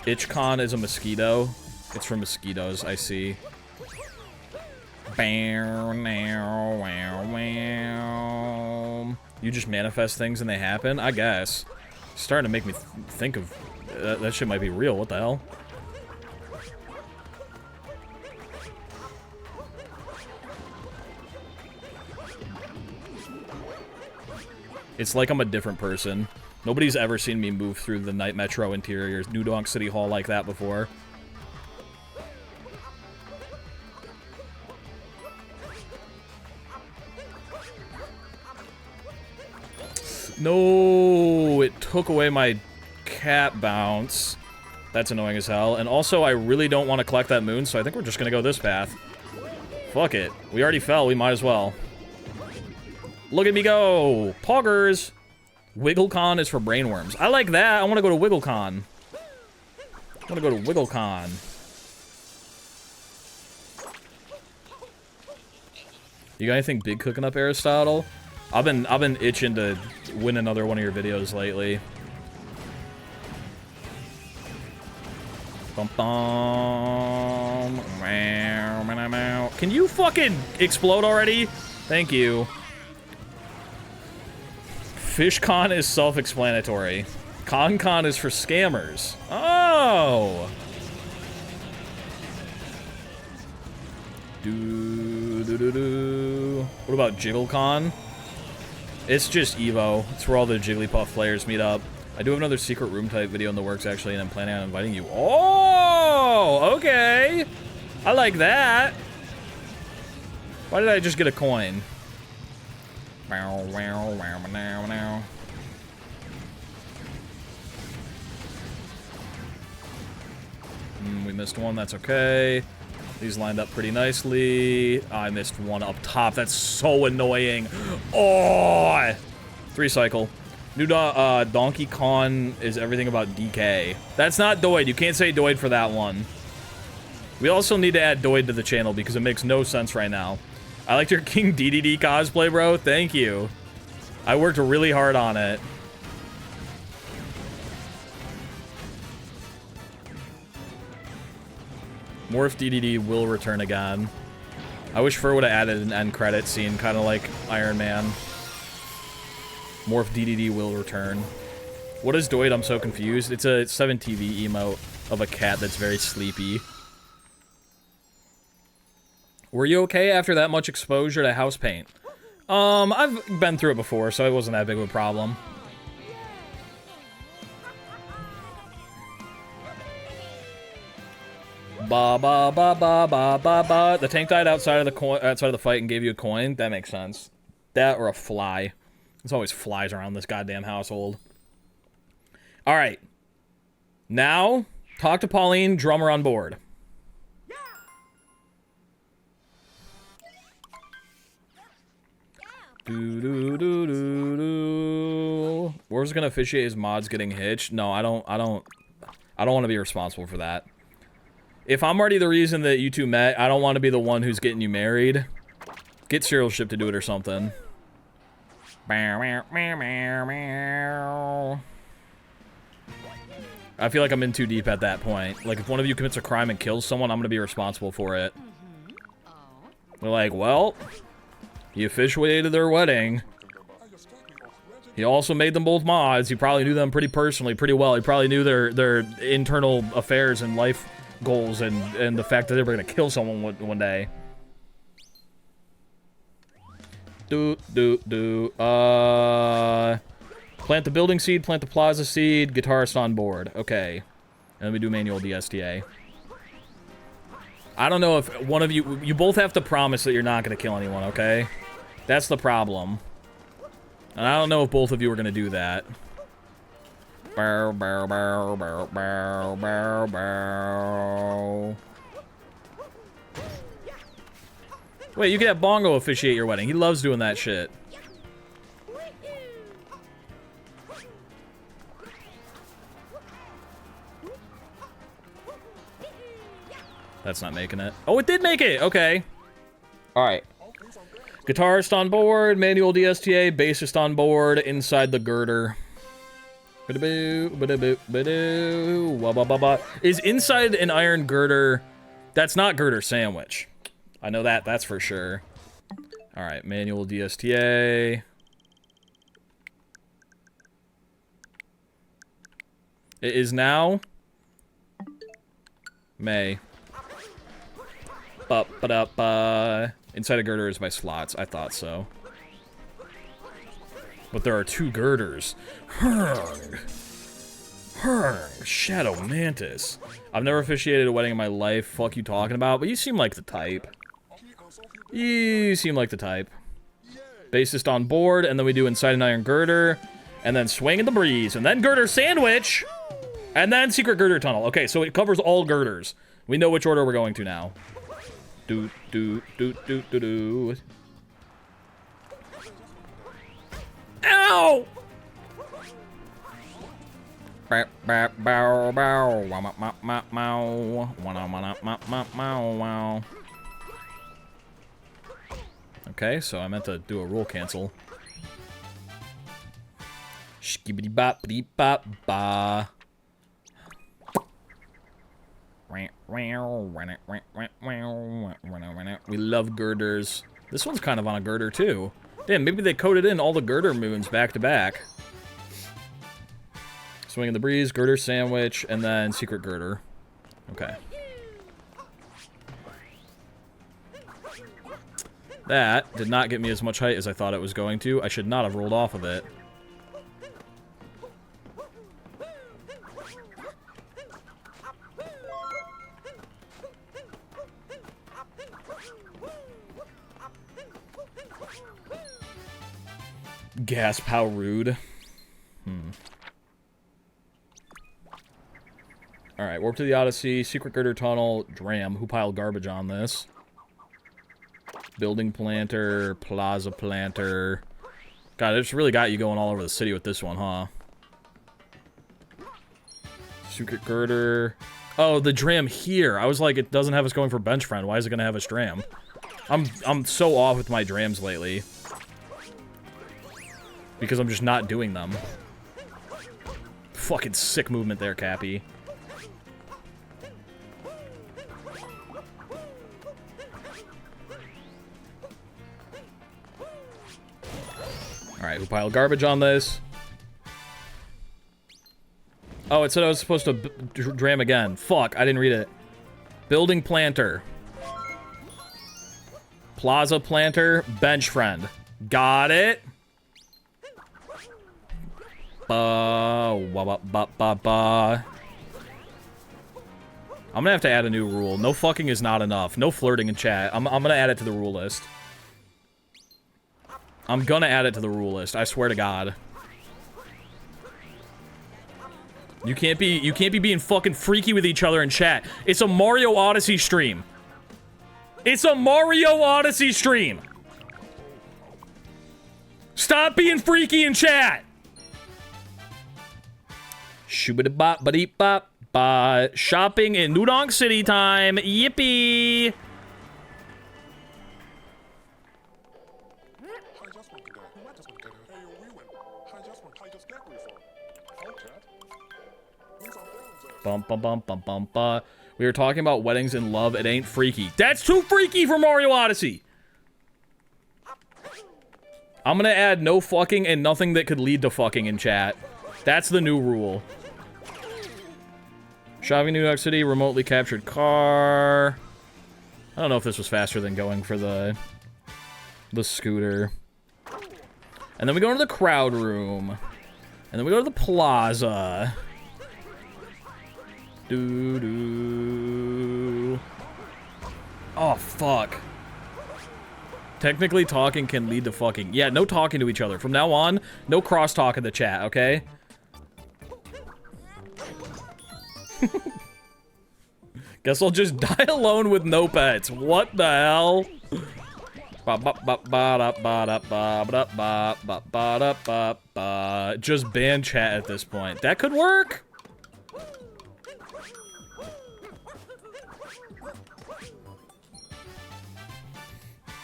ItchCon is a mosquito. It's for mosquitoes, I see. You just manifest things and they happen? I guess. It's starting to make me think of... that shit might be real. What the hell? It's like I'm a different person. Nobody's ever seen me move through the Night Metro interiors, New Donk City Hall like that before. No, it took away my cat bounce. That's annoying as hell. And also, I really don't want to collect that moon, so I think we're just gonna go this path. Fuck it. We already fell, we might as well. Look at me go! Poggers! WiggleCon is for brainworms. I like that. I want to go to WiggleCon. I want to go to WiggleCon. You got anything big cooking up, Aristotle? I've been itching to win another one of your videos lately. Bum bum. Can you fucking explode already? Thank you. FishCon is self-explanatory. ConCon is for scammers. Oh! What about JiggleCon? It's just Evo. It's where all the Jigglypuff players meet up. I do have another secret room type video in the works, actually, and I'm planning on inviting you. Oh! Okay! I like that! Why did I just get a coin? We missed one, that's okay. These lined up pretty nicely. I missed one up top, that's so annoying. Oh! 3 cycle. New Donkey Kong is everything about DK. That's not Doid. You can't say Doid for that one. We also need to add Doid to the channel because it makes no sense right now. I liked your King DDD cosplay, bro. Thank you. I worked really hard on it. Morph DDD will return again. I wish Fur would have added an end credit scene, kind of like Iron Man. Morph DDD will return. What is Doid? I'm so confused. It's a 7TV emote of a cat that's very sleepy. Were you okay after that much exposure to house paint? I've been through it before, so it wasn't that big of a problem. Ba ba ba ba ba ba ba. The tank died outside of the fight and gave you a coin. That makes sense. That or a fly. There's always flies around this goddamn household. All right. Now, talk to Pauline. Drummer on board. Do do do do do. Where's gonna officiate his mods getting hitched? No, I don't want to be responsible for that. If I'm already the reason that you two met, I don't want to be the one who's getting you married. Get Serial Ship to do it or something. I feel like I'm in too deep at that point. Like, if one of you commits a crime and kills someone, I'm gonna be responsible for it. They're like, well, he officiated their wedding. He also made them both mods. He probably knew them pretty personally, pretty well. He probably knew their internal affairs and life goals and the fact that they were gonna kill someone one day. Plant the building seed, plant the plaza seed, guitarist on board. Okay. And then we do manual DSTA. I don't know if one of you both have to promise that you're not gonna kill anyone, okay? That's the problem. And I don't know if both of you are gonna do that. Bow, bow, bow, bow, bow, bow, bow. Wait, you can have Bongo officiate your wedding. He loves doing that shit. That's not making it. Oh, it did make it! Okay. Alright. Guitarist on board, manual DSTA, bassist on board, inside the girder. Is inside an iron girder... That's not girder sandwich. I know that, that's for sure. Alright, manual DSTA. It is now... May. Inside a girder is my slots. I thought so. But there are two girders. Shadow Mantis. I've never officiated a wedding in my life. Fuck you talking about? But you seem like the type. You seem like the type. Bassist on board, and then we do inside an iron girder, and then swing in the breeze, and then girder sandwich, and then secret girder tunnel. Okay, so it covers all girders. We know which order we're going to now. Do do do do do do. Ow! Okay, so I meant to do a rule cancel. Skibbity bop beep bop ba. We love girders. This one's kind of on a girder too. Damn, maybe they coded in all the girder moons back to back. Swing in the breeze, girder sandwich, and then secret girder. Okay. That did not get me as much height as I thought it was going to. I should not have rolled off of it. Gasp, how rude. Alright, warp to the Odyssey, secret girder tunnel, Dram. Who piled garbage on this? Building planter, plaza planter, God, it's really got you going all over the city with this one, huh? Secret girder. Oh, the dram here. I was like, it doesn't have us going for bench friend. Why is it gonna have us dram? I'm so off with my drams lately. Because I'm just not doing them. Fucking sick movement there, Cappy. Alright, who piled garbage on this? Oh, it said I was supposed to dram again. Fuck, I didn't read it. Building planter. Plaza planter, bench friend. Got it. I'm gonna have to add a new rule. No fucking is not enough. No flirting in chat. I'm gonna add it to the rule list. I'm gonna add it to the rule list. I swear to God. You can't be being fucking freaky with each other in chat. It's a Mario Odyssey stream. It's a Mario Odyssey stream. Stop being freaky in chat. Shoo-ba-da-bop-ba-dee-bop-ba. Shopping in Nudong City time. Yippee. Bum bum bum bum bum ba. We were talking about weddings and love. It ain't freaky. That's too freaky for Mario Odyssey. I'm gonna add no fucking and nothing that could lead to fucking in chat. That's the new rule. Shopping New York City, remotely captured car. I don't know if this was faster than going for the scooter. And then we go into the crowd room. And then we go to the plaza. Doo-doo. Oh, fuck. Technically, talking can lead to fucking. Yeah, no talking to each other. From now on, no cross-talk in the chat, okay? Guess I'll just die alone with no pets. What the hell? Just ban chat at this point. That could work.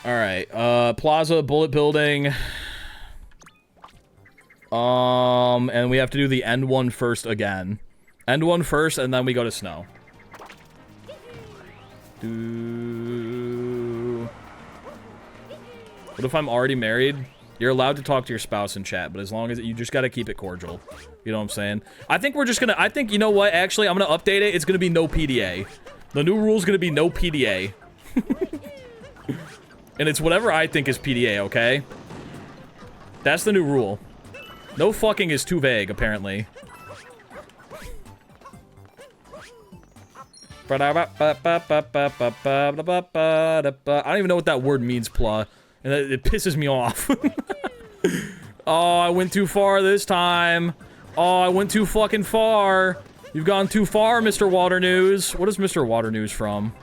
Alright, plaza, bullet building. And we have to do the end one first again. End one first, and then we go to snow. What if I'm already married? You're allowed to talk to your spouse in chat, but as long as you just gotta keep it cordial. You know what I'm saying? I think we're just gonna, you know what? Actually, I'm gonna update it. It's gonna be no PDA. The new rule's gonna be no PDA. And it's whatever I think is PDA, okay? That's the new rule. No fucking is too vague, apparently. I don't even know what that word means, Pla. And it pisses me off. Oh, I went too far this time. Oh, I went too fucking far. You've gone too far, Mr. Water News. What is Mr. Water News from?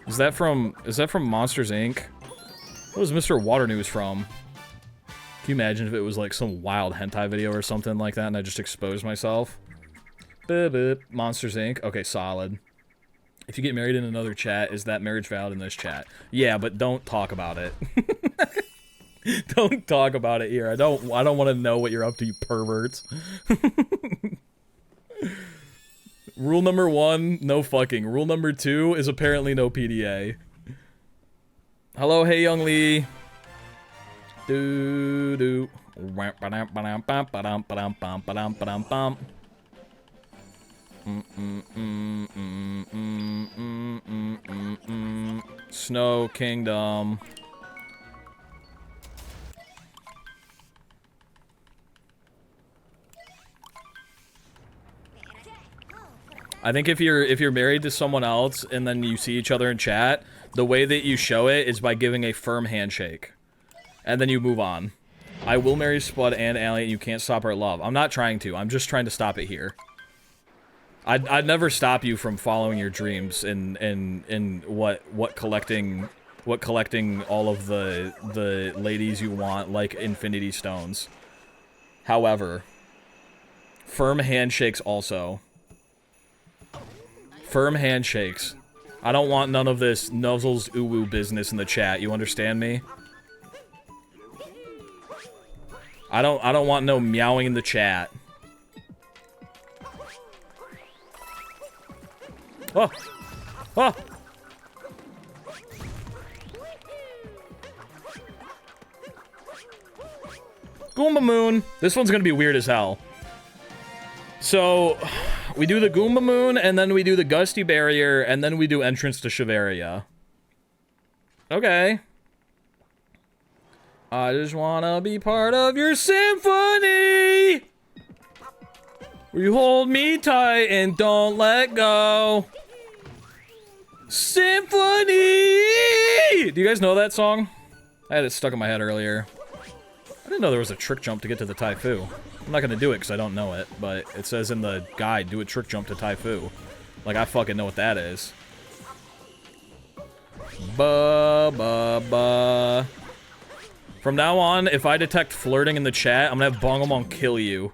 Is that from Monsters, Inc.? What is Mr. Water News from? Can you imagine if it was like some wild hentai video or something like that and I just exposed myself? Boop, boop. Monsters, Inc. Okay, solid. If you get married in another chat, is that marriage valid in this chat? Yeah, but don't talk about it. Don't talk about it here. I don't want to know what you're up to, you perverts. Rule number 1, no fucking. Rule number 2 is apparently no PDA. Hello, hey, young Lee. Do do. Snow Kingdom. I think if you're married to someone else and then you see each other in chat, the way that you show it is by giving a firm handshake. And then you move on. I will marry Spud and Allie and you can't stop our love. I'm not trying to. I'm just trying to stop it here. I'd never stop you from following your dreams in what collecting what collecting all of the ladies you want, like Infinity Stones. However, firm handshakes also. Firm handshakes. I don't want none of this nuzzles uwu business in the chat. You understand me? I don't want no meowing in the chat. Oh! Oh! Goomba Moon. This one's gonna be weird as hell. So, we do the Goomba Moon, and then we do the Gusty Barrier, and then we do Entrance to Shiveria. Okay. I just wanna be part of your symphony! Where you hold me tight and don't let go. Symphony! Do you guys know that song? I had it stuck in my head earlier. I didn't know there was a trick jump to get to the Taifu. I'm not gonna do it because I don't know it, but it says in the guide, do a trick jump to Taifu. Like, I fucking know what that is. Ba-ba-ba. From now on, if I detect flirting in the chat, I'm gonna have Bongomon kill you.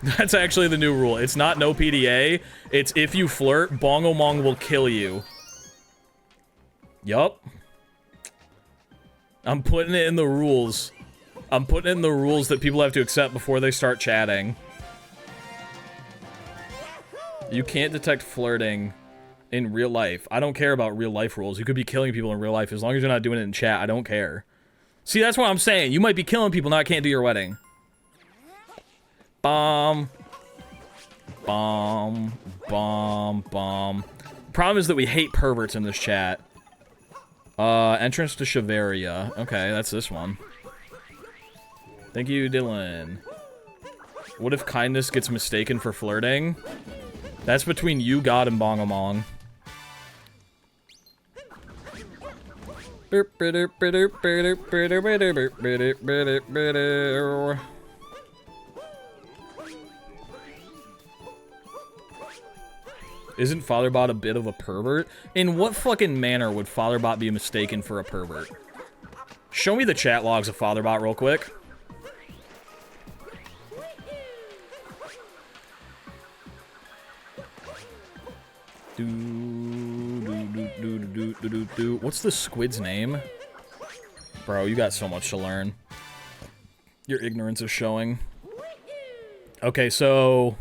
That's actually the new rule. It's not no PDA. It's if you flirt, Bongomon will kill you. Yup. I'm putting it in the rules. I'm putting in the rules that people have to accept before they start chatting. You can't detect flirting in real life. I don't care about real life rules. You could be killing people in real life. As long as you're not doing it in chat, I don't care. See, that's what I'm saying. You might be killing people, now I can't do your wedding. Bomb. Bomb. Bomb. Bomb. Problem is that we hate perverts in this chat. Entrance to Shiveria. Okay, that's this one. Thank you, Dylan. What if kindness gets mistaken for flirting? That's between you, God, and Bongomon. Isn't Fatherbot a bit of a pervert? In what fucking manner would Fatherbot be mistaken for a pervert? Show me the chat logs of Fatherbot real quick. What's the squid's name? Bro, you got so much to learn. Your ignorance is showing. Okay, so...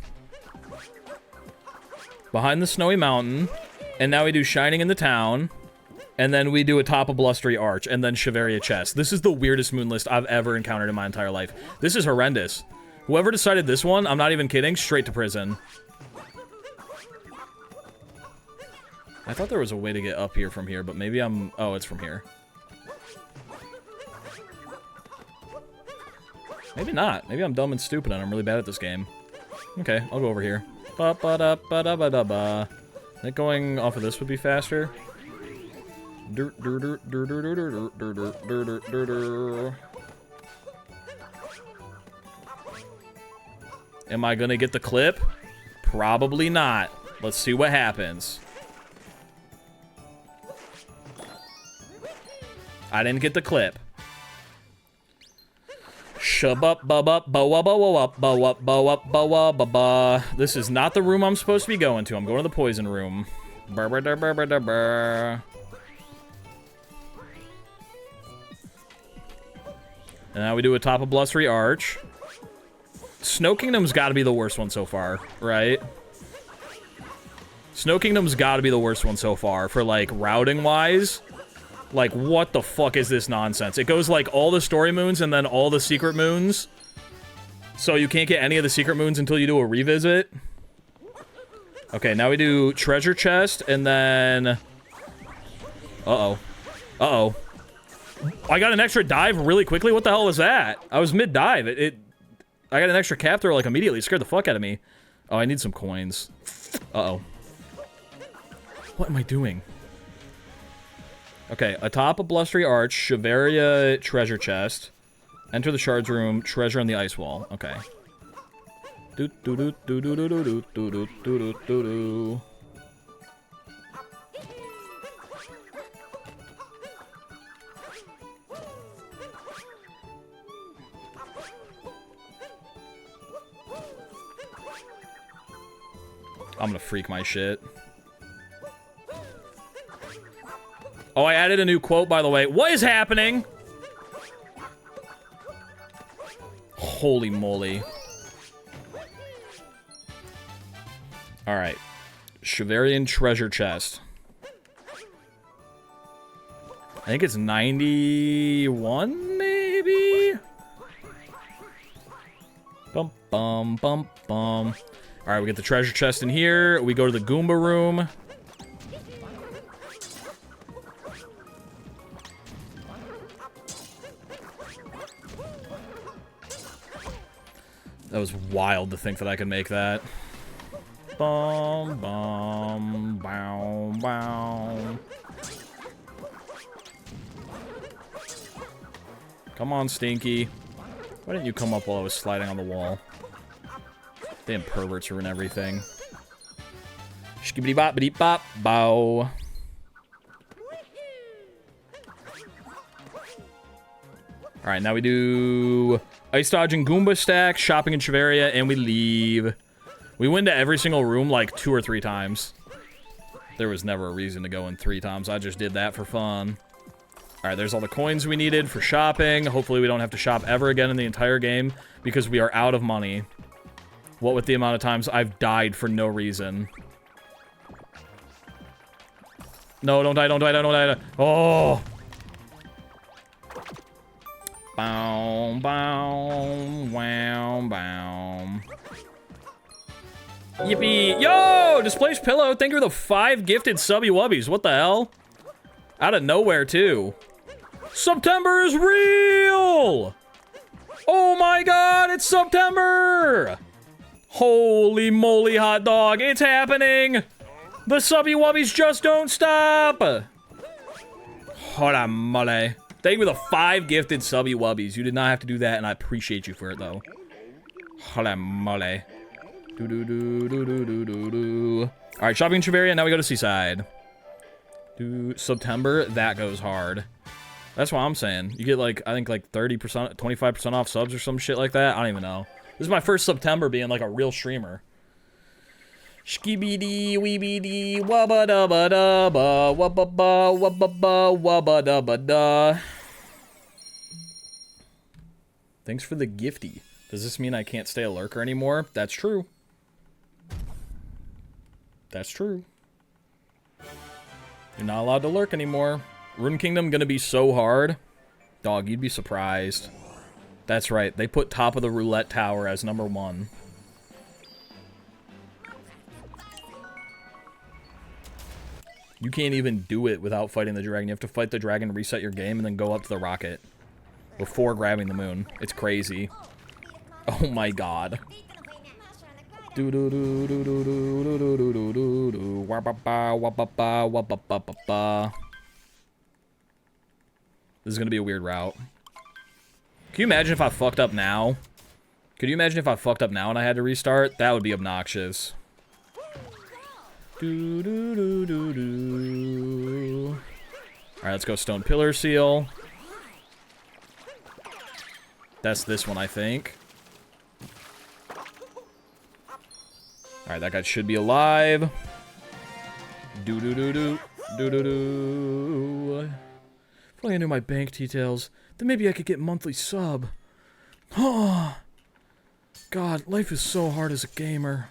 Behind the Snowy Mountain, and now we do Shining in the Town, and then we do Atop a Blustery Arch, and then Shiveria Chest. This is the weirdest moon list I've ever encountered in my entire life. This is horrendous. Whoever decided this one, I'm not even kidding, straight to prison. I thought there was a way to get up here from here, but maybe I'm... Oh, it's from here. Maybe not. Maybe I'm dumb and stupid and I'm really bad at this game. Okay, I'll go over here. Ba-ba-da-ba-da-ba-da-ba. I think going off of this would be faster. Am I gonna get the clip? Probably not. Let's see what happens. I didn't get the clip. This is not the room I'm supposed to be going to. I'm going to the poison room. And now we do Atop a Blustery Arch. Snow Kingdom's got to be the worst one so far, right? Snow Kingdom's got to be the worst one so far for, like, routing-wise. Like, what the fuck is this nonsense? It goes, like, all the story moons and then all the secret moons. So you can't get any of the secret moons until you do a revisit. Okay, now we do treasure chest and then... Uh-oh. Uh-oh. I got an extra dive really quickly? What the hell was that? I was mid-dive. I got an extra cap throw, like, immediately. It scared the fuck out of me. Oh, I need some coins. Uh-oh. What am I doing? Okay, atop a Blustery Arch, Shiveria treasure chest. Enter the shards room, treasure on the ice wall. Okay. I'm gonna freak my shit. Oh, I added a new quote, by the way. What is happening? Holy moly. Alright. Shavarian treasure chest. I think it's 91, maybe? Bum, bum, bum, bum. Alright, we get the treasure chest in here. We go to the Goomba room. That was wild to think that I could make that. Bum, bum, bow, bow. Come on, Stinky. Why didn't you come up while I was sliding on the wall? Damn perverts ruin everything. Skibbity bop bitty bop bow. Alright, now we do Ice Dodge and Goomba stack, shopping in Chavaria, and we leave. We went to every single room like 2 or 3 times. There was never a reason to go in 3 times. I just did that for fun. Alright, there's all the coins we needed for shopping. Hopefully we don't have to shop ever again in the entire game because we are out of money. What with the amount of times I've died for no reason. No, don't die, don't die, don't die. Oh! Bow, bow, wow, bow. Yippee! Yo! Displaced Pillow, thank you for the 5 gifted subby wubbies. What the hell? Out of nowhere, too. September is real! Oh my god, it's September! Holy moly, hot dog, it's happening! The subby wubbies just don't stop! Hola mole. Thank you for the 5 gifted subby wubbies. You did not have to do that, and I appreciate you for it, though. Hola mole. Do do do do do do do do. Alright, shopping in Chavaria, now we go to Seaside. September, that goes hard. That's what I'm saying. You get like, I think like 30%, 25% off subs or some shit like that. I don't even know. This is my first September being like a real streamer. Skibidi weebidi wubba dubba dubba wubba ba wubba ba wubba dubba da. Thanks for the gifty. Does this mean I can't stay a lurker anymore? That's true. That's true. You're not allowed to lurk anymore. Rune Kingdom gonna be so hard. Dog, you'd be surprised. That's right, they put Top of the Roulette Tower as #1. You can't even do it without fighting the dragon. You have to fight the dragon, reset your game, and then go up to the rocket. Before grabbing the moon. It's crazy. Oh my god. Do do do do do do do do do do do do wa ba ba wa ba ba wa ba ba ba ba. This is gonna be a weird route. Can you imagine if I fucked up now? Could you imagine if I fucked up now and I had to restart? That would be obnoxious. Do do do do do. Alright, let's go Stone Pillar Seal. That's this one, I think. Alright, that guy should be alive. Do do do do do do do. If only I knew my bank details, then maybe I could get monthly sub. Oh, God, life is so hard as a gamer.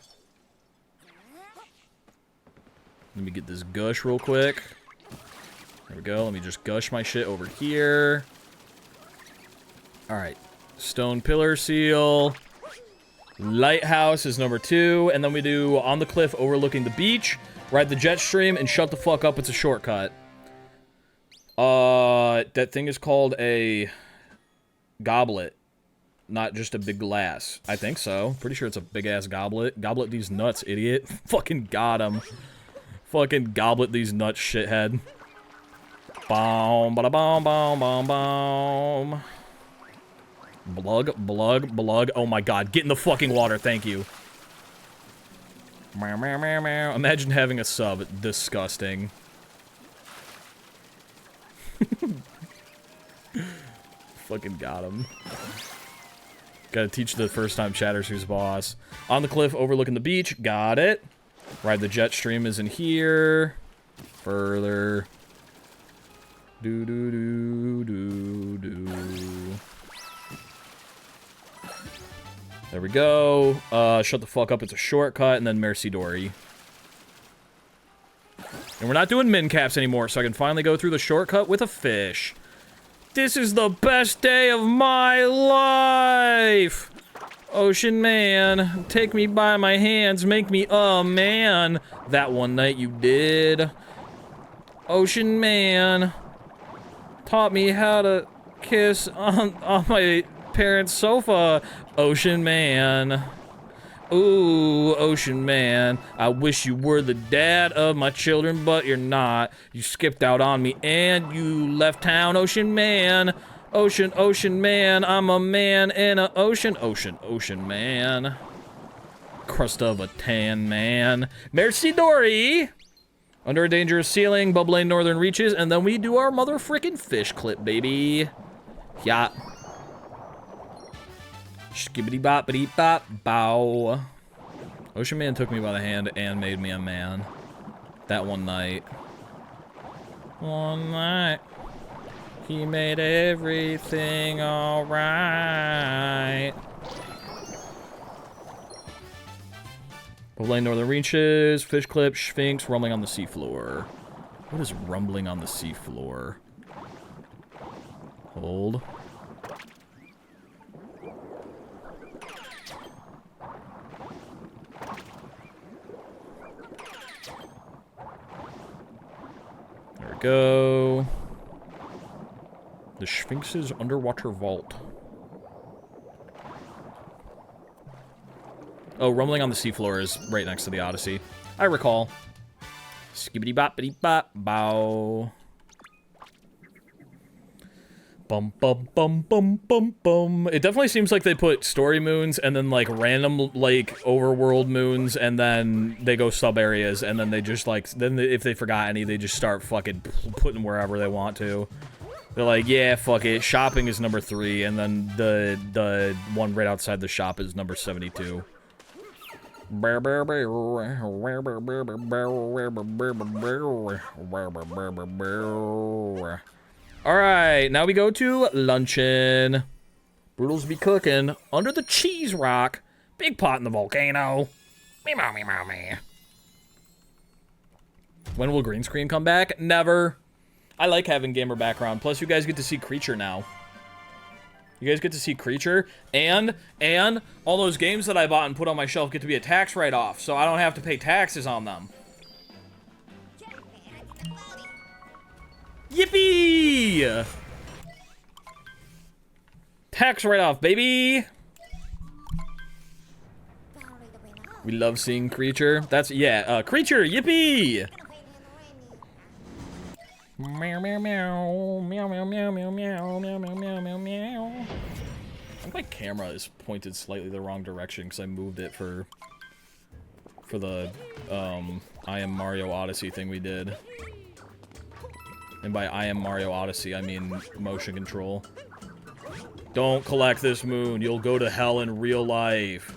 Let me get this gush real quick. There we go. Let me just gush my shit over here. Alright. Stone Pillar Seal. Lighthouse is #2. And then we do On the Cliff overlooking the beach. Ride the jet stream and shut the fuck up. It's a shortcut. That thing is called a goblet. Not just a big glass. I think so. Pretty sure it's a big-ass goblet. Goblet these nuts, idiot. Fucking got him. Fucking goblet these nuts, shithead. Boom, bada boom, boom, boom, boom. Blug, blug, blug. Oh my god, get in the fucking water, thank you. Meow, meow, meow, meow. Imagine having a sub. Disgusting. Fucking got him. Gotta teach the first time chatters who's boss. On the cliff overlooking the beach. Got it. Ride the jet stream is in here. Further. Do do do do do. There we go. Shut the fuck up. It's a shortcut, and then Mercy Dory. And we're not doing min caps anymore, so I can finally go through the shortcut with a fish. This is the best day of my life! Ocean man, take me by my hands, make me a man. That one night you did. Ocean man taught me how to kiss on my parents' sofa. Ocean man. Ooh, Ocean man, I wish you were the dad of my children, but you're not. You skipped out on me and you left town, Ocean man. Ocean, ocean man, I'm a man in a ocean. Ocean, ocean man. Crust of a tan man. Mercy Dory! Under a dangerous ceiling, bubbling northern reaches, and then we do our mother frickin' fish clip, baby. Yeah. Skibbity boppity bop bow. Ocean Man took me by the hand and made me a man. That one night. One night. He made everything alright. Bubbling northern reaches, fish clip, sphinx, rumbling on the seafloor. What is rumbling on the seafloor? Hold. There we go. The Sphinx's underwater vault. Oh, rumbling on the seafloor is right next to the Odyssey. I recall. Skibbity boppity bop bow. Bum bum bum bum bum bum. It definitely seems like they put story moons and then like random like overworld moons and then they go sub areas and then they just like if they forgot any they just start fucking putting wherever they want to. They're like, yeah, fuck it. Shopping is number 3 and then the one right outside the shop is number 72. Alright, now we go to luncheon. Brutals be cooking under the cheese rock. Big pot in the volcano. Meow, meow, meow, meow. When will green screen come back? Never. I like having gamer background. Plus, you guys get to see Creature now. You guys get to see Creature, and all those games that I bought and put on my shelf get to be a tax write-off, so I don't have to pay taxes on them. Yippee! Tax write-off, baby! We love seeing Creature. That's, yeah, Creature, yippee! Meow, meow, meow, meow, meow, meow, meow, meow, meow, meow, meow, meow, meow. I think my camera is pointed slightly the wrong direction because I moved it for the, I Am Mario Odyssey thing we did. And by I Am Mario Odyssey, I mean motion control. Don't collect this moon, you'll go to hell in real life.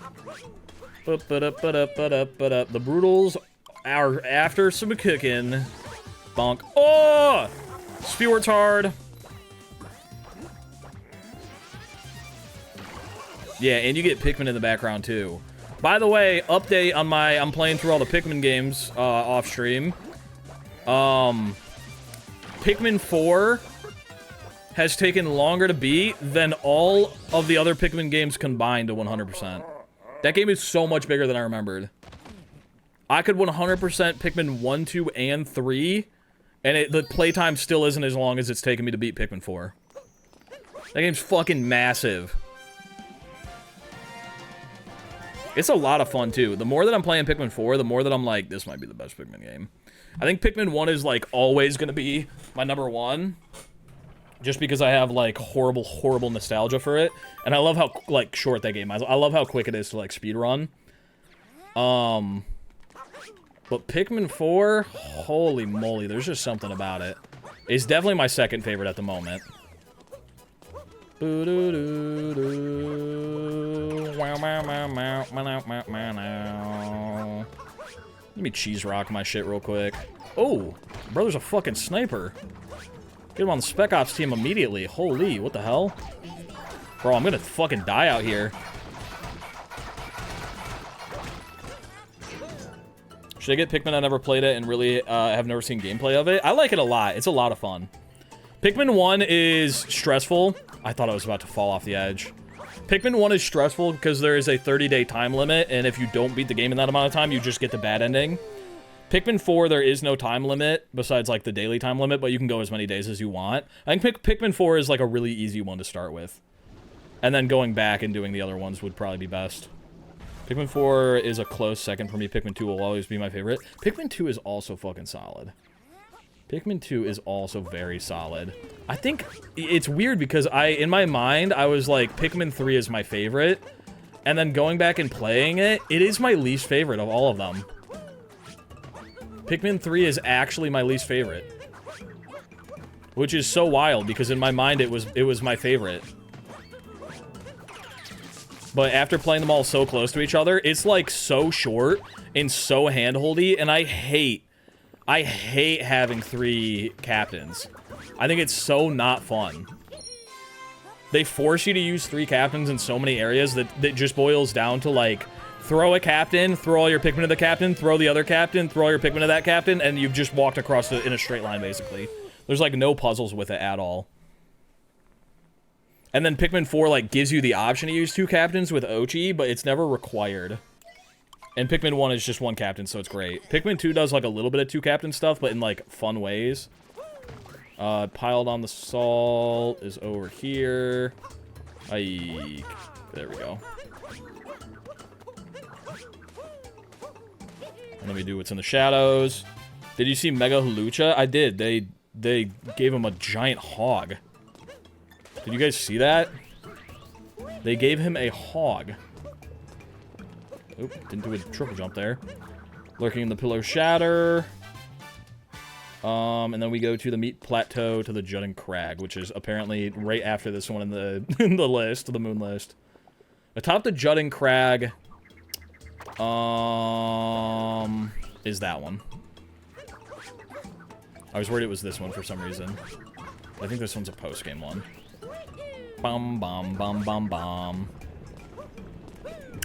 The Brutals are after some cooking. Bonk. Oh! Speward's hard. Yeah, and you get Pikmin in the background, too. By the way, update on my... I'm playing through all the Pikmin games off stream. Pikmin 4 has taken longer to beat than all of the other Pikmin games combined to 100%. That game is so much bigger than I remembered. I could 100% Pikmin 1, 2, and 3... And the playtime still isn't as long as it's taken me to beat Pikmin 4. That game's fucking massive. It's a lot of fun, too. The more that I'm playing Pikmin 4, the more that I'm like, this might be the best Pikmin game. I think Pikmin 1 is, like, always gonna be my number 1. Just because I have, like, horrible, horrible nostalgia for it. And I love how, like, short that game is. I love how quick it is to, like, speedrun. But Pikmin 4, holy moly, there's just something about it. It's definitely my second favorite at the moment. Let me cheese rock my shit real quick. Oh, brother's a fucking sniper. Get him on the Spec Ops team immediately. Holy, what the hell? Bro, I'm gonna fucking die out here. Should I get Pikmin? I never played it and really have never seen gameplay of it. I like it a lot. It's a lot of fun. Pikmin 1 is stressful. I thought I was about to fall off the edge. Pikmin 1 is stressful because there is a 30-day time limit, and if you don't beat the game in that amount of time, you just get the bad ending. Pikmin 4, there is no time limit, besides, like, the daily time limit, but you can go as many days as you want. I think Pikmin 4 is, like, a really easy one to start with. And then going back and doing the other ones would probably be best. Pikmin 4 is a close second for me. Pikmin 2 will always be my favorite. Pikmin 2 is also fucking solid. Pikmin 2 is also very solid. I think it's weird because in my mind, I was like, Pikmin 3 is my favorite. And then going back and playing it, it is my least favorite of all of them. Pikmin 3 is actually my least favorite. Which is so wild because in my mind, it was my favorite. But after playing them all so close to each other, it's like so short and so handholdy, and I hate having 3 captains. I think it's so not fun. They force you to use 3 captains in so many areas that just boils down to, like, throw a captain, throw all your Pikmin to the captain, throw the other captain, throw all your Pikmin to that captain, and you've just walked across in a straight line, basically. There's, like, no puzzles with it at all. And then Pikmin 4, like, gives you the option to use 2 captains with Ochi, but it's never required. And Pikmin 1 is just 1 captain, so it's great. Pikmin 2 does, like, a little bit of 2 captain stuff, but in, like, fun ways. Piled on the salt is over here. There we go. And let me do what's in the shadows. Did you see Mega Halucha? I did. They gave him a giant hog. Did you guys see that? They gave him a hog. Oop, didn't do a triple jump there. Lurking in the Pillar Shatter. And then we go to the Meat Plateau to the Jutting Crag, which is apparently right after this one in the in the list, the moon list. Atop the Jutting Crag, is that one. I was worried it was this one for some reason. I think this one's a post-game one. Bum, bum, bum, bum, bum.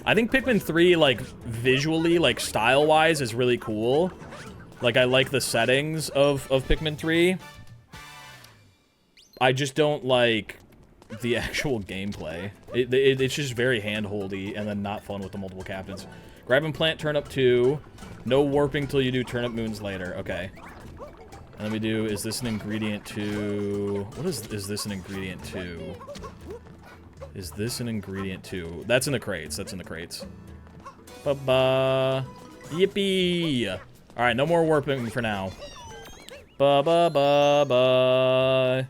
I think Pikmin 3, like, visually, like, style-wise is really cool. Like, I like the settings of Pikmin 3. I just don't like the actual gameplay. It's just very hand-holdy and then not fun with the multiple captains. Grab and plant turnip 2. No warping till you do turnip moons later. Okay. And then we do, is this an ingredient to... What is this an ingredient to? Is this an ingredient to? That's in the crates. That's in the crates. Ba-ba. Yippee! Alright, no more warping for now. Ba-ba-ba-ba.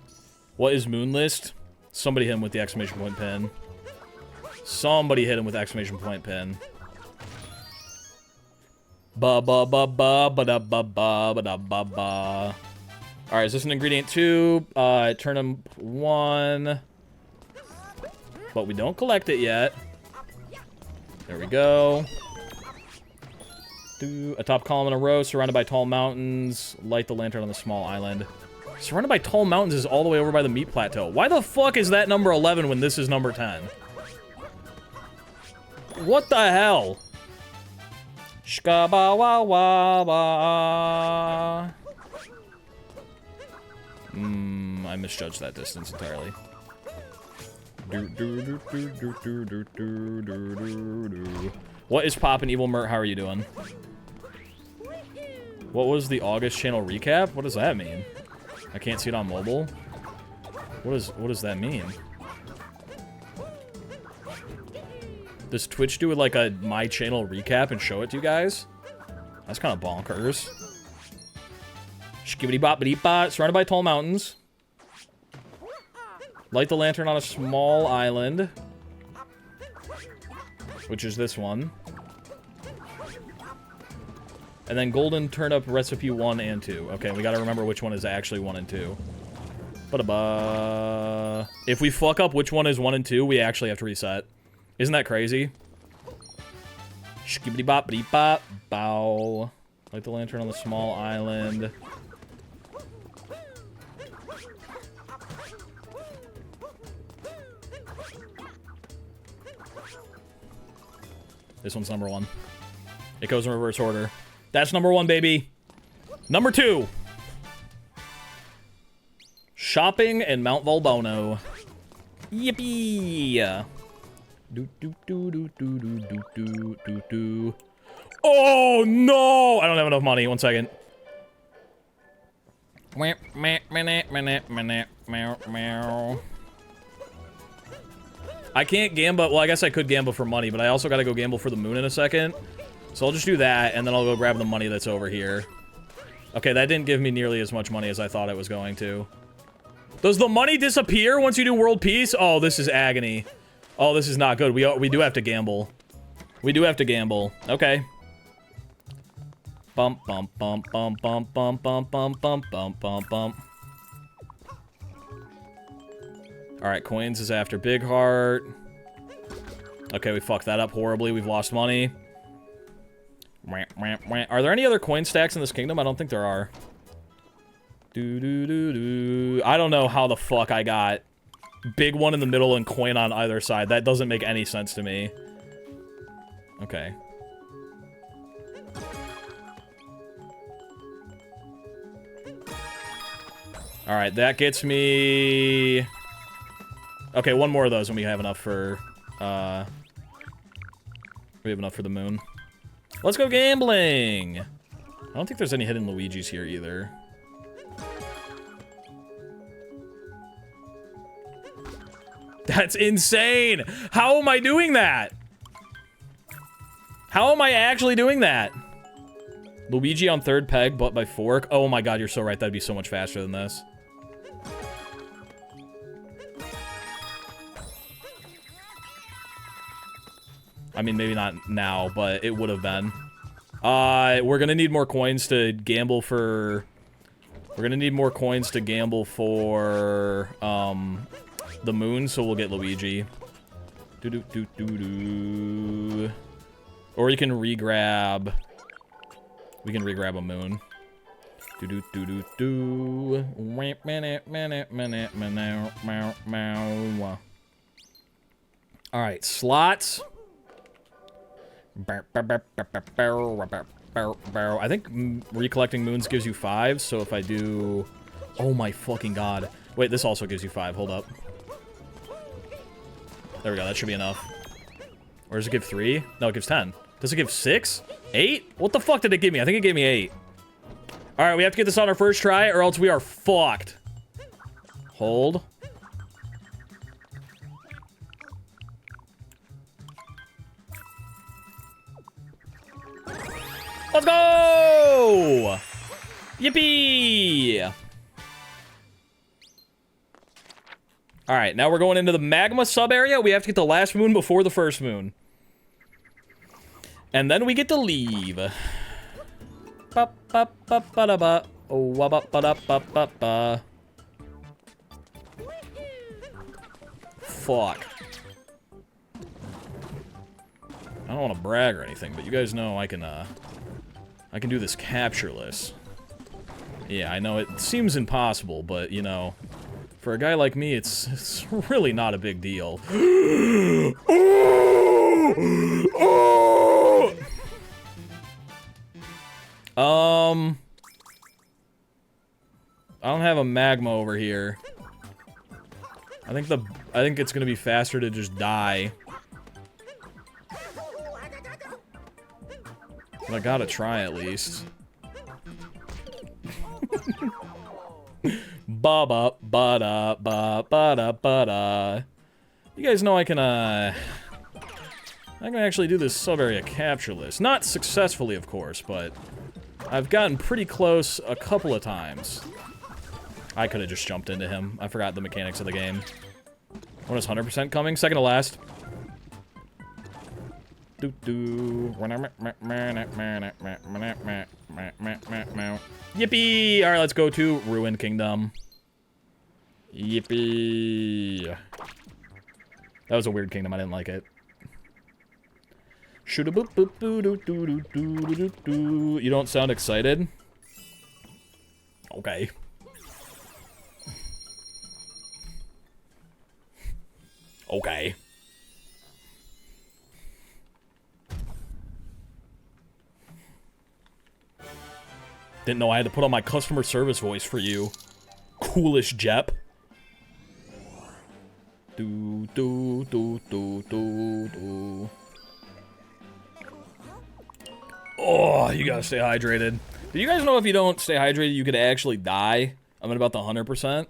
What is Moonlist? Somebody hit him with the exclamation point pin. Somebody hit him with exclamation point pin. Ba-ba-ba-ba-ba-da-ba-ba-ba-da-ba-ba. Alright, is this an ingredient 2? Turnip 1. But we don't collect it yet. There we go. A top column in a row, surrounded by tall mountains. Light the lantern on the small island. Surrounded by tall mountains is all the way over by the Meat Plateau. Why the fuck is that number 11 when this is number 10? What the hell? Shka-ba-wa-wa-ba. I misjudged that distance entirely. What is poppin', Evil Mert? How are you doing? What was the August channel recap? What does that mean? I can't see it on mobile. What does that mean? Does Twitch do like a my channel recap and show it to you guys? That's kind of bonkers. Skibbity bop bitty bot, surrounded by tall mountains. Light the lantern on a small island. Which is this one. And then golden turnip recipe 1 and 2. Okay, we gotta remember which one is actually 1 and 2. Ba-da-ba. If we fuck up which one is 1 and 2, we actually have to reset. Isn't that crazy? Skibbity bop bitty bop bow. Light the lantern on the small island. This one's number 1. It goes in reverse order. That's number 1, baby. Number 2. Shopping in Mount Volbono. Yippee! Do do do do do do do do do do. Oh no! I don't have enough money. 1 second. I can't gamble. Well, I guess I could gamble for money, but I also gotta go gamble for the moon in a second. So I'll just do that, and then I'll go grab the money that's over here. Okay, that didn't give me nearly as much money as I thought it was going to. Does the money disappear once you do world peace? Oh, this is agony. Oh, this is not good. We do have to gamble. We do have to gamble. Okay. Bump, bump, bump, bump, bump, bump, bump, bump, bump, bump, bump, bump. Alright, coins is after Big Heart. Okay, we fucked that up horribly. We've lost money. Are there any other coin stacks in this kingdom? I don't think there are. I don't know how the fuck I got big one in the middle and coin on either side. That doesn't make any sense to me. Okay. Alright, that gets me... Okay, one more of those and we have enough for, we have enough for the moon. Let's go gambling! I don't think there's any hidden Luigis here either. That's insane! How am I doing that? How am I actually doing that? Luigi on 3rd peg, but by fork? Oh my god, you're so right. That'd be so much faster than this. I mean, maybe not now, but it would have been. We're gonna need more coins to gamble for... We're gonna need more coins to gamble for, the moon, so we'll get Luigi. Do-do-do-do-do. Or you can re-grab... We can re-grab a moon. Do-do-do-do-do. Alright, slots. I think recollecting moons gives you 5, so if I do... Oh my fucking god. Wait, this also gives you 5. Hold up. There we go, that should be enough. Or does it give 3? No, it gives 10. Does it give 6? 8? What the fuck did it give me? I think it gave me 8. Alright, we have to get this on our first try, or else we are fucked. Hold. Let's go! Yippee! Alright, now we're going into the magma sub-area. We have to get the last moon before the first moon. And then we get to leave. Ba-ba-ba-ba-da-ba. Oh-wa-ba-ba-da-ba-ba-ba. Fuck. I don't want to brag or anything, but you guys know I can do this captureless. Yeah, I know it seems impossible, but, you know, for a guy like me, it's really not a big deal. I don't have a magma over here. I think it's gonna be faster to just die. But I gotta try at least. Ba-ba, ba-da, ba-ba-da, ba-da. You guys know I can actually do this sub-area captureless. Not successfully, of course, but I've gotten pretty close a couple of times. I could have just jumped into him. I forgot the mechanics of the game. When is 100% coming? Second to last. Yippee! Alright, let's go to Ruined Kingdom. Yippee! That was a weird kingdom. I didn't like it. You don't sound excited? Okay. Okay. Didn't know I had to put on my customer service voice for you. Coolish Jep. Do do do do do do. Oh, you gotta stay hydrated. Do you guys know if you don't stay hydrated, you could actually die? I'm at about the 100%.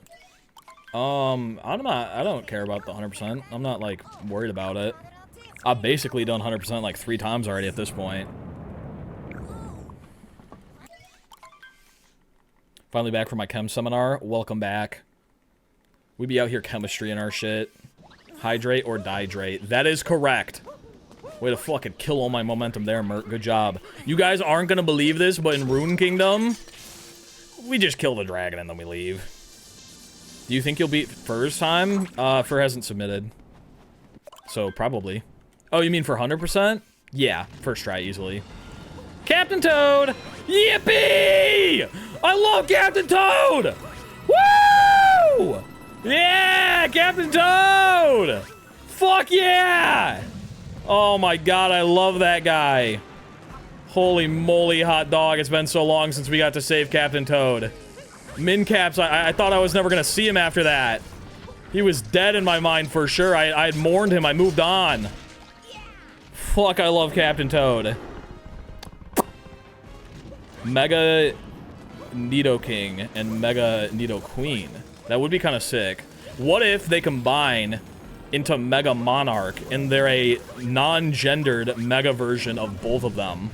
I don't care about the 100%. I'm not, like, worried about it. I've basically done 100% like 3 times already at this point. Finally back from my chem seminar. Welcome back. We be out here chemistry and our shit. Hydrate or dihydrate. That is correct. Way to fucking kill all my momentum there, Mert. Good job. You guys aren't gonna believe this, but in Rune Kingdom, we just kill the dragon and then we leave. Do you think you'll beat Fur's time? Fur hasn't submitted. So, probably. Oh, you mean for 100%? Yeah, first try easily. Captain Toad! Yippee! I love Captain Toad! Woo! Yeah! Captain Toad! Fuck yeah! Oh my god, I love that guy. Holy moly, hot dog. It's been so long since we got to save Captain Toad. Mincaps, I thought I was never gonna see him after that. He was dead in my mind for sure. I had mourned him. I moved on. Fuck, I love Captain Toad. Mega Nidoking and Mega Nidoqueen. That would be kind of sick. What if they combine into Mega Monarch and they're a non-gendered Mega version of both of them?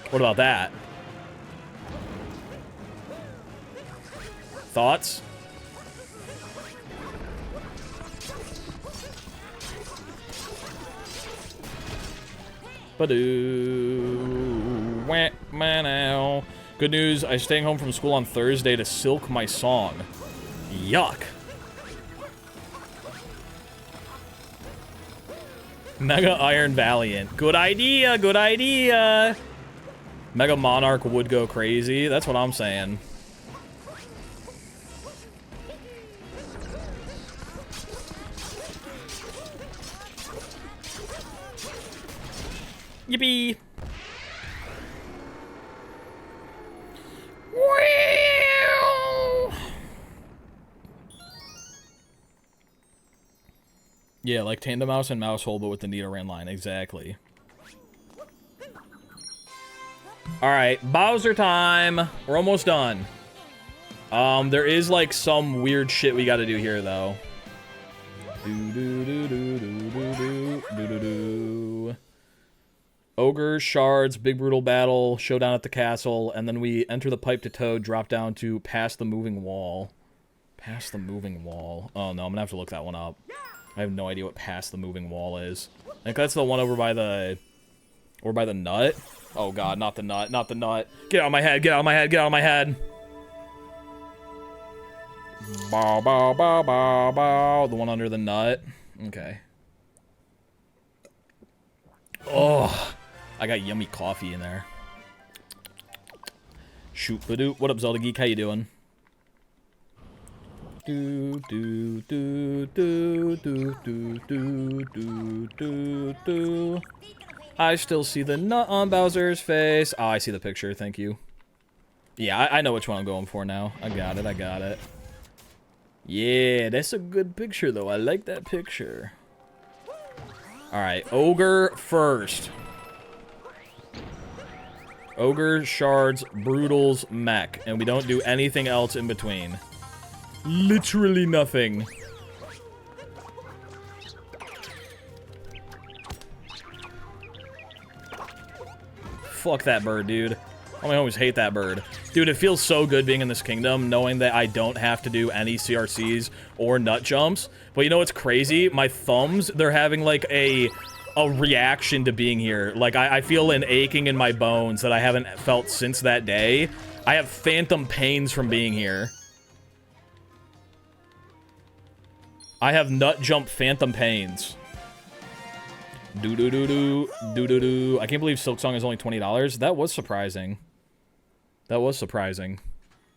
What about that? Thoughts? Ba-doo. Wah, man-ow. Good news, I'm staying home from school on Thursday to silk my song. Yuck. Mega Iron Valiant. Good idea, good idea. Mega Monarch would go crazy. That's what I'm saying. Yippee! Yeah, like Tandem Mouse and Mousehole, but with the Nidoran line. Exactly. Alright, Bowser time! We're almost done. There is, like, some weird shit we gotta do here, though. Do-do-do-do-do-do-do-do-do-do. Ogre, shards, big brutal battle, showdown at the castle, and then we enter the pipe to Toad, drop down to past the moving wall. Past the moving wall. Oh, no, I'm gonna have to look that one up. I have no idea what past the moving wall is. I think that's the one over by the... Or by the nut? Oh god, not the nut, not the nut. Get out of my head, get out of my head, get out of my head! Bow, bow, bow, bow, bow. The one under the nut. Okay. Oh, I got yummy coffee in there. Shoot-ba-doot. What up, Zelda Geek? How you doing? Do do do do do do do do do do. I still see the nut on Bowser's face. Oh, I see the picture. Thank you. Yeah, I know which one I'm going for now. I got it. I got it. Yeah, that's a good picture, though. I like that picture. All right, Ogre first. Ogre, shards, brutals, mech, and we don't do anything else in between. Literally nothing. Fuck that bird, dude. All my homies hate that bird. Dude, it feels so good being in this kingdom, knowing that I don't have to do any CRCs or nut jumps. But you know what's crazy? My thumbs, they're having, like, a reaction to being here. Like, I feel an aching in my bones that I haven't felt since that day. I have phantom pains from being here. I have nut jump phantom pains. Do-do-do-do. Do-do-do. I can't believe Silksong is only $20. That was surprising. That was surprising.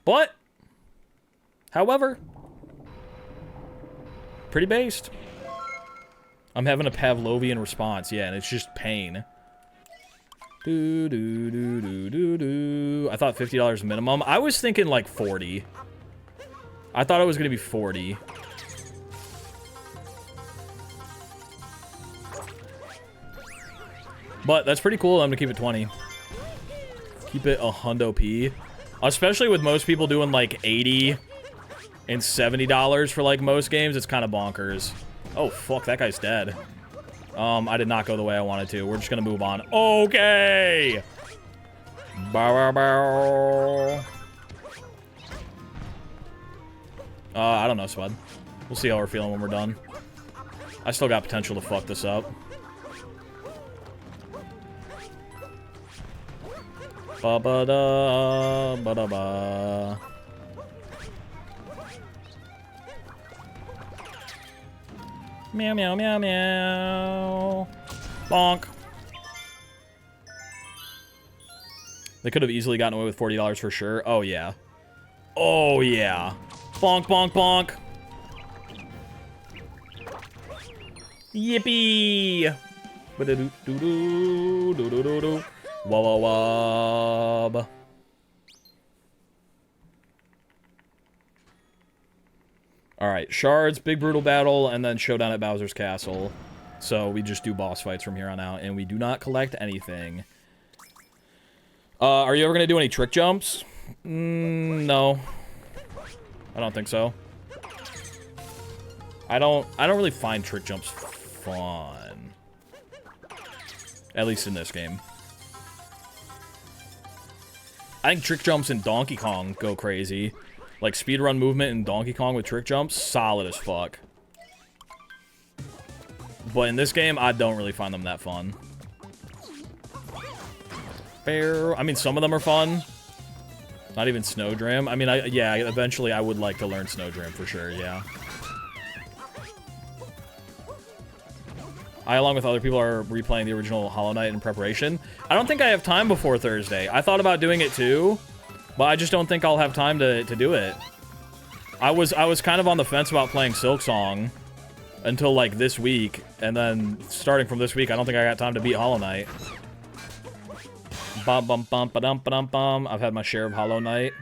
But, however, pretty based. I'm having a Pavlovian response, yeah, and it's just pain. Do do do do do do. I thought $50 minimum. I was thinking like 40. I thought it was gonna be 40. But that's pretty cool. I'm gonna keep it 20. Keep it a hundo P. Especially with most people doing like $80 and $70 for like most games, it's kind of bonkers. Oh fuck, that guy's dead. I did not go the way I wanted to. We're just gonna move on. Okay. Bow, bow, bow. I don't know, Spud. We'll see how we're feeling when we're done. I still got potential to fuck this up. Ba ba da ba da ba. Meow meow meow meow. Bonk. They could have easily gotten away with $40 for sure. Oh yeah. Oh yeah. Bonk bonk bonk. Yippee. Ba-da-doo-doo-doo-doo-doo-doo-doo. Wah wah wah. Alright, shards, big brutal battle, and then showdown at Bowser's Castle. So we just do boss fights from here on out, and we do not collect anything. Are you ever gonna do any trick jumps? No. I don't think so. I don't really find trick jumps fun. At least in this game. I think trick jumps in Donkey Kong go crazy. Like, speedrun movement in Donkey Kong with trick jumps, solid as fuck. But in this game, I don't really find them that fun. I mean, some of them are fun. Not even Snowdrim. I mean, yeah, eventually I would like to learn Snowdrim for sure, yeah. I, along with other people, are replaying the original Hollow Knight in preparation. I don't think I have time before Thursday. I thought about doing it too. But I just don't think I'll have time to do it. I was kind of on the fence about playing Silksong until like this week, and then starting from this week, I don't think I got time to beat Hollow Knight. Bum bum bum ba dum ba dum bum. I've had my share of Hollow Knight.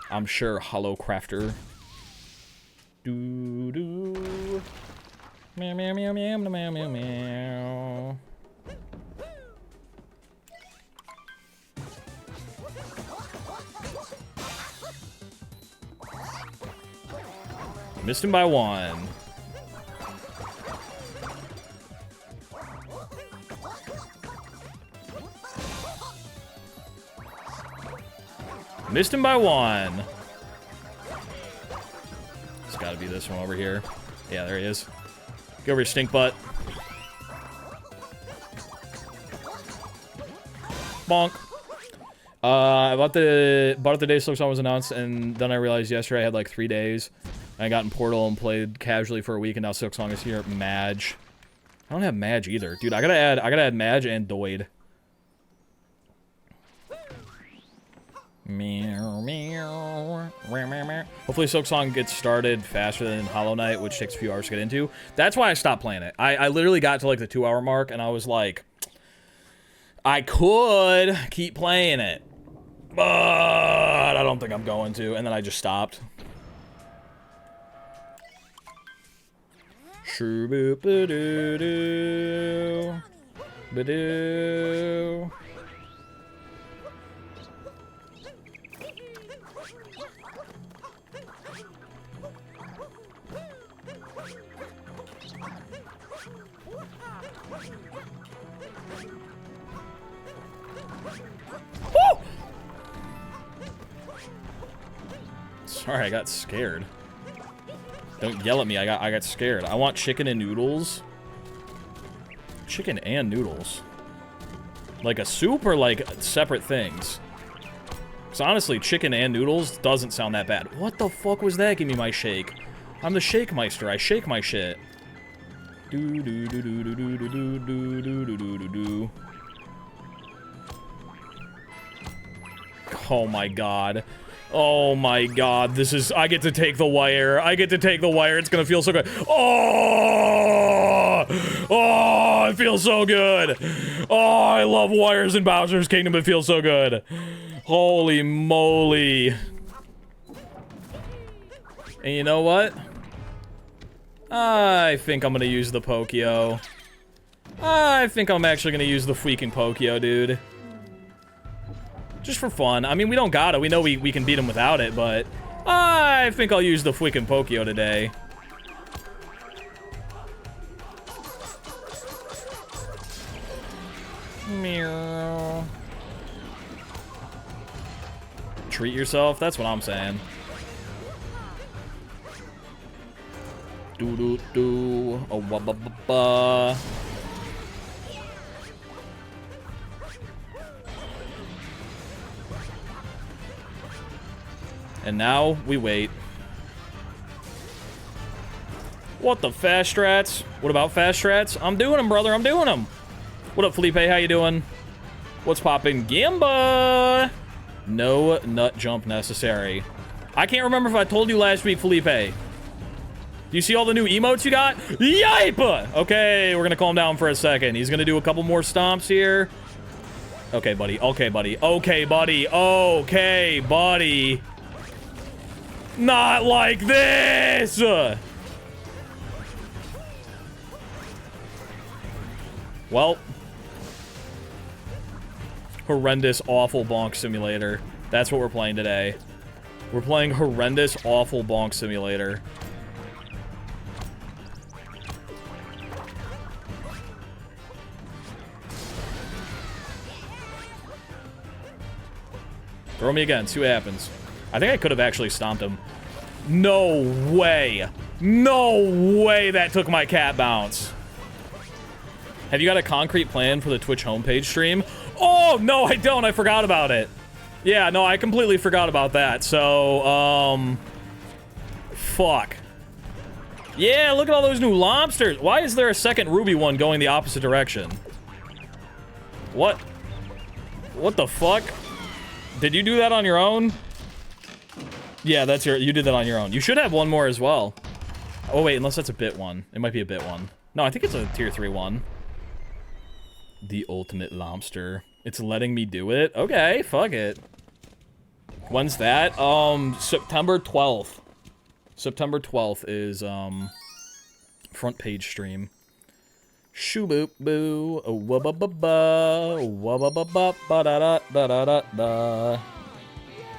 I'm sure Hollow Crafter. Doo doo. Meow meow meow meow meow meow meow. Missed him by one. Missed him by one. It's gotta be this one over here. Yeah, there he is. Get over your stink butt. Bonk. I bought it the day Silksong was announced, and then I realized yesterday I had like 3 days. I got in Portal and played casually for a week, and now Silksong is here. Madge. I don't have Madge either. Dude, I gotta add Madge and Doid. Meow, meow. Hopefully Silksong gets started faster than Hollow Knight, which takes a few hours to get into. That's why I stopped playing it. I literally got to like the 2-hour mark, and I was like, I could keep playing it, but I don't think I'm going to, and then I just stopped. Shoo boop ba doo doo ba doo. Woo! Sorry, I got scared. Don't yell at me, I got scared. I want chicken and noodles. Chicken and noodles. Like a soup or like separate things? Because honestly, chicken and noodles doesn't sound that bad. What the fuck was that? Give me my shake. I'm the Shake Meister. I shake my shit. Do do do do do do do do do do do do do. Oh my god. Oh my god, this is- I get to take the wire. I get to take the wire. It's gonna feel so good. Oh! Oh, it feels so good. Oh, I love wires in Bowser's Kingdom. It feels so good. Holy moly. And you know what? I think I'm gonna use the Pokio. I think I'm actually gonna use the freaking Pokio, dude. Just for fun. I mean, we don't gotta. We know we can beat him without it, but I think I'll use the freaking Pokio today. Meow. Treat yourself? That's what I'm saying. Do do do. Oh, ba ba ba ba. And now we wait. What the fast strats? What about fast strats? I'm doing them, brother. I'm doing them. What up, Felipe? How you doing? What's poppin'? Gimba! No nut jump necessary. I can't remember if I told you last week, Felipe. Do you see all the new emotes you got? Yipe! Okay, we're gonna calm down for a second. He's gonna do a couple more stomps here. Okay, buddy. Okay, buddy. Okay, buddy. Okay, buddy. Not like this! Well. Horrendous, awful bonk simulator. That's what we're playing today. We're playing horrendous, awful bonk simulator. Throw me again, see what happens. I think I could have actually stomped him. No way. No way that took my cat bounce. Have you got a concrete plan for the Twitch homepage stream? Oh, no, I don't. I forgot about it. Yeah, no, I completely forgot about that. So, fuck. Yeah, look at all those new lobsters. Why is there a second ruby one going the opposite direction? What? What the fuck? Did you do that on your own? Yeah, that's you did that on your own. You should have one more as well. Oh, wait, unless that's a bit one. It might be a bit one. No, I think it's a tier 3 one. The ultimate lobster. It's letting me do it? Okay, fuck it. When's that? September 12th. September 12th is, front page stream. Shoo boop boo. Oh, wah ba ba ba. Wah ba ba ba ba da da da da da da.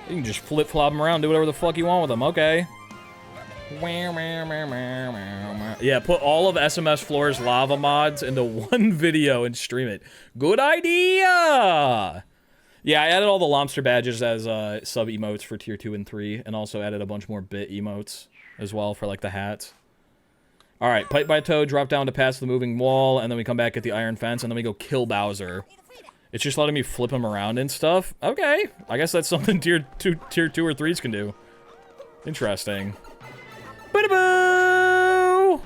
You can just flip flop them around, do whatever the fuck you want with them. Okay. Yeah, put all of SMS Floor's lava mods into one video and stream it. Good idea! Yeah, I added all the lobster badges as sub emotes for tier 2 and 3, and also added a bunch more bit emotes as well for like the hats. Alright, pipe by toe, drop down to pass the moving wall, and then we come back at the iron fence, and then we go kill Bowser. It's just letting me flip him around and stuff. Okay, I guess that's something tier 2 or 3s can do. Interesting. Boo!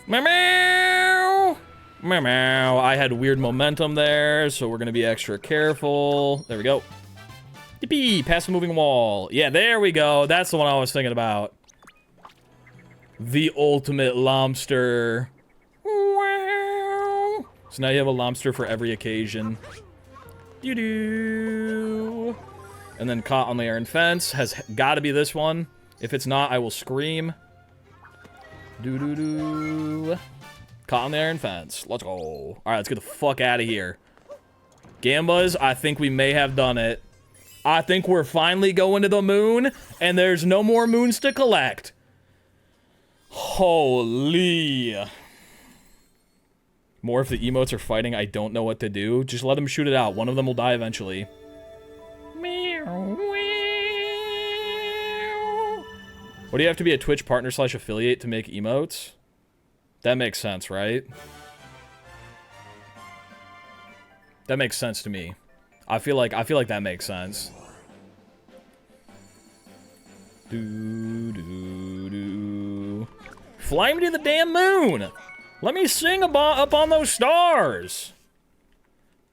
Meow! Meow! I had weird momentum there, so we're gonna be extra careful. There we go. Yippee! Past the moving wall. Yeah, there we go. That's the one I was thinking about. The ultimate lobster. Wow! So now you have a lobster for every occasion. Doo-doo! And then caught on the iron fence has got to be this one. If it's not, I will scream. Doo-doo-doo. Caught on the iron fence. Let's go. All right, let's get the fuck out of here. Gambas, I think we may have done it. I think we're finally going to the moon, and there's no more moons to collect. Holy. More if the emotes are fighting, I don't know what to do. Just let them shoot it out. One of them will die eventually. What do you have to be a Twitch partner / affiliate to make emotes? That makes sense, right? That makes sense to me. I feel like that makes sense. Fly me to the damn moon! Let me sing up on those stars.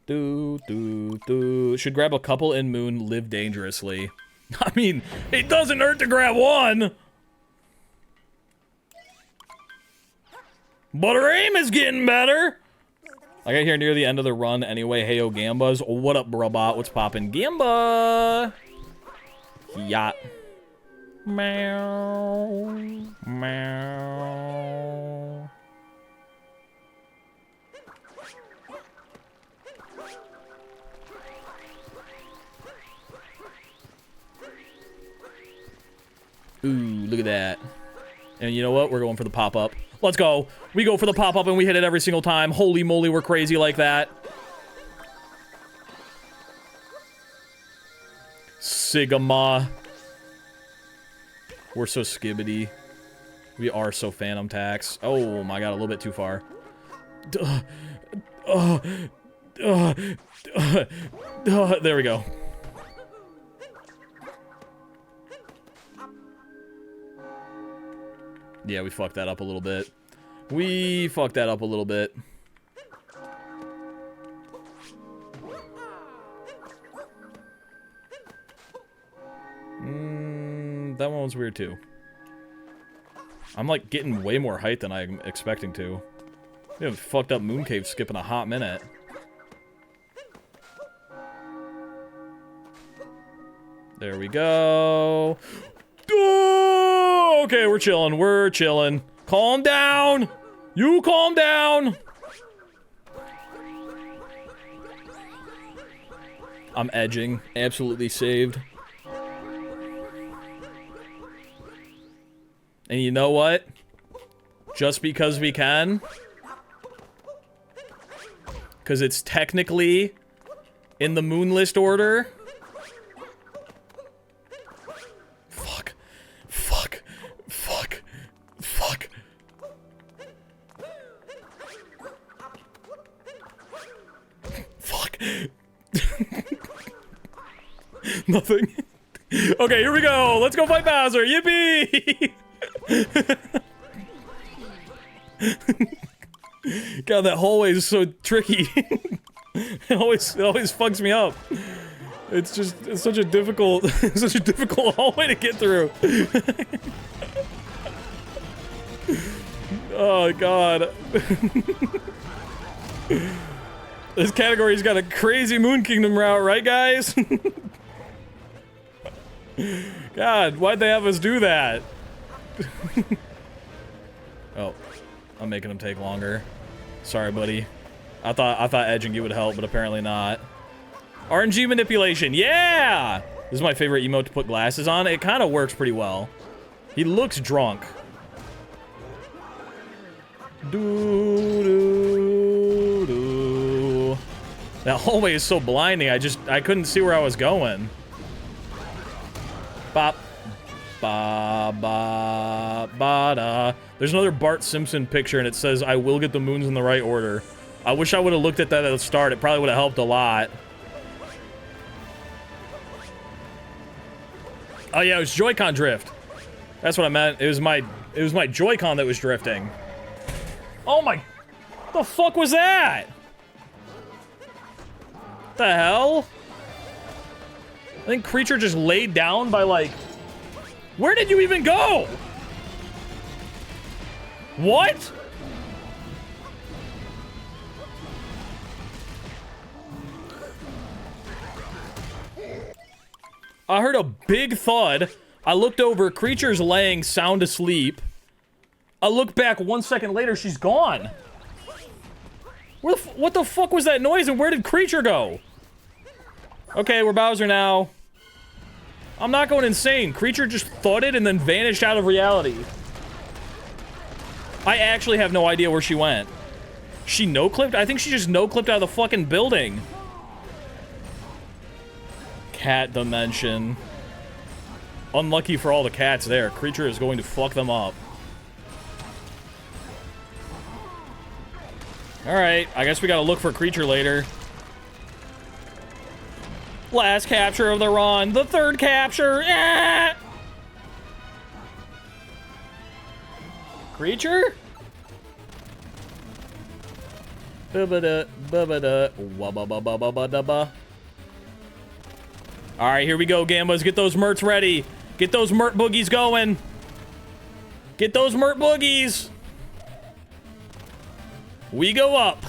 Do, do, do. Should grab a couple in moon, live dangerously. I mean, it doesn't hurt to grab one. But her aim is getting better. I got here near the end of the run anyway. Hey, yo, Gambas. What up, brobot? What's poppin'? Gamba! Yacht. Meow. Meow. Ooh, look at that. And you know what? We're going for the pop-up. Let's go. We go for the pop-up and we hit it every single time. Holy moly, we're crazy like that. Sigma. We're so skibbity. We are so Phantom Tax. Oh my god, a little bit too far. There we go. Yeah, we fucked that up a little bit. We fucked that up a little bit. That one was weird too. I'm like getting way more height than I'm expecting to. We have fucked up moon cave skipping a hot minute. There we go. Oh, okay, we're chilling. We're chilling. Calm down. You calm down. I'm edging. Absolutely saved. And you know what? Just because we can. Because it's technically in the moon list order. Fuck. Fuck. Fuck. Fuck. Fuck. Nothing. Okay, here we go. Let's go fight Bowser. Yippee! God, that hallway is so tricky. it always fucks me up. It's such a difficult hallway to get through. Oh god. This category's got a crazy Moon Kingdom route, right guys? God, why'd they have us do that? Oh, I'm making him take longer. Sorry, buddy. I thought edging you would help, but apparently not. RNG manipulation, yeah! This is my favorite emote to put glasses on. It kind of works pretty well. He looks drunk. Doo. That hallway is so blinding. I couldn't see where I was going. Bop. Ba ba ba da. There's another Bart Simpson picture and it says, I will get the moons in the right order. I wish I would have looked at that at the start. It probably would have helped a lot. Oh yeah, it was Joy-Con drift. That's what I meant. It was my Joy-Con that was drifting. Oh my, the fuck was that? What the hell? I think Creature just laid down by like, where did you even go? What? I heard a big thud. I looked over, Creature's laying sound asleep. I look back 1 second later, she's gone. What the fuck was that noise and where did Creature go? Okay, we're Bowser now. I'm not going insane. Creature just thudded and then vanished out of reality. I actually have no idea where she went. She no-clipped? I think she just no-clipped out of the fucking building. Cat dimension. Unlucky for all the cats there. Creature is going to fuck them up. Alright, I guess we gotta look for Creature later. Last capture of the run. The third capture. Ah! Creature? Ba-ba-da, ba-ba-da, wa-ba-ba-ba-ba-ba-da-ba. Alright, here we go, Gambas. Get those merts ready. Get those mert boogies going. Get those mert boogies. We go up.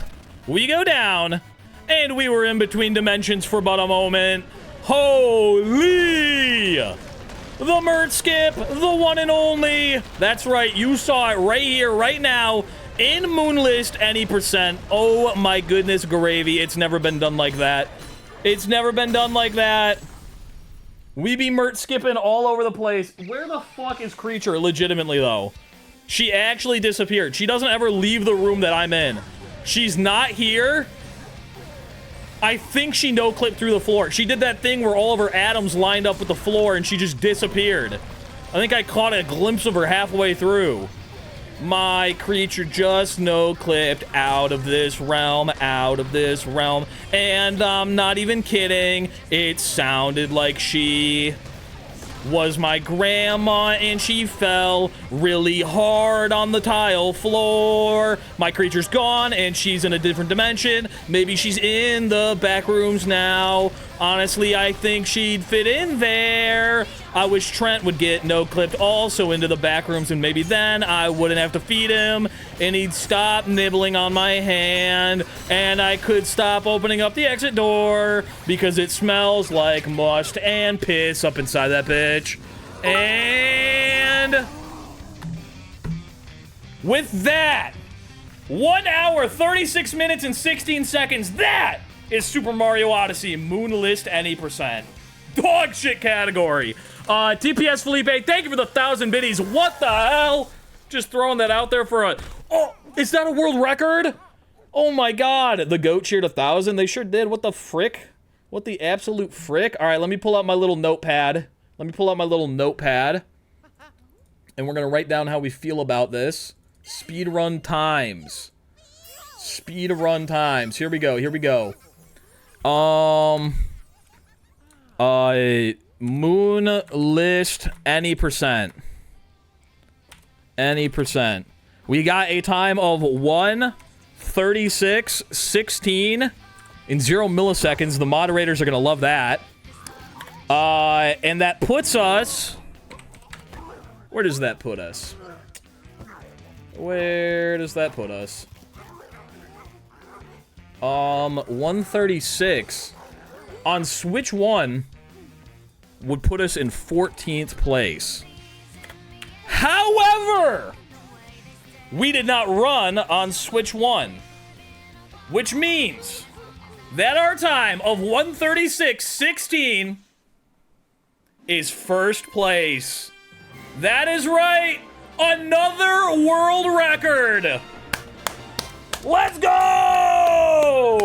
We go down. And we were in between dimensions for but a moment. Holy! The mert skip, the one and only. That's right, you saw it right here, right now, in Moonlist any percent. Oh my goodness, gravy. It's never been done like that. It's never been done like that. We be mert skipping all over the place. Where the fuck is Creature, legitimately, though? She actually disappeared. She doesn't ever leave the room that I'm in. She's not here. I think she no-clipped through the floor. She did that thing where all of her atoms lined up with the floor and she just disappeared. I think I caught a glimpse of her halfway through. My Creature just no-clipped out of this realm, out of this realm. And I'm not even kidding. It sounded like she was my grandma and she fell really hard on the tile floor. My Creature's gone and she's in a different dimension. Maybe she's in the back rooms now. Honestly, I think she'd fit in there. I wish Trent would get no-clipped also into the back rooms, and maybe then I wouldn't have to feed him and he'd stop nibbling on my hand and I could stop opening up the exit door because it smells like must and piss up inside that bitch. And with that, 1 hour, 36 minutes, and 16 seconds, that is Super Mario Odyssey Moonlist any percent. Dog shit category. TPS Felipe, thank you for the 1,000 biddies. What the hell? Just throwing that out there for a... Oh, is that a world record? Oh my god. The goat cheered 1,000. They sure did. What the frick? What the absolute frick? All right, let me pull out my little notepad. And we're going to write down how we feel about this. Speedrun times. Here we go. Moon list any percent. We got a time of 1:36:16 in 0 milliseconds. The moderators are gonna love that. And that puts us... Where does that put us? 136 on Switch 1 would put us in 14th place. However, we did not run on Switch 1, which means that our time of 1:36:16 is first place. That is right, another world record. Let's go!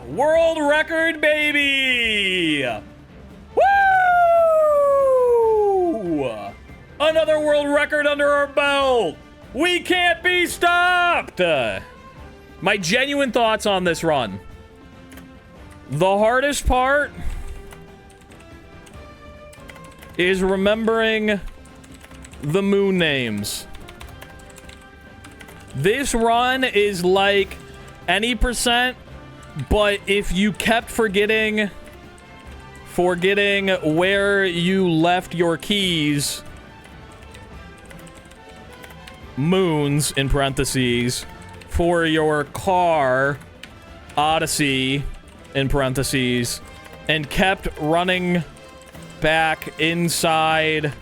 World record, baby! Woo! Another world record under our belt! We can't be stopped! My genuine thoughts on this run. The hardest part is remembering the moon names. This run is like any percent, but if you kept forgetting where you left your keys, moons in parentheses, for your car, Odyssey in parentheses, and kept running back inside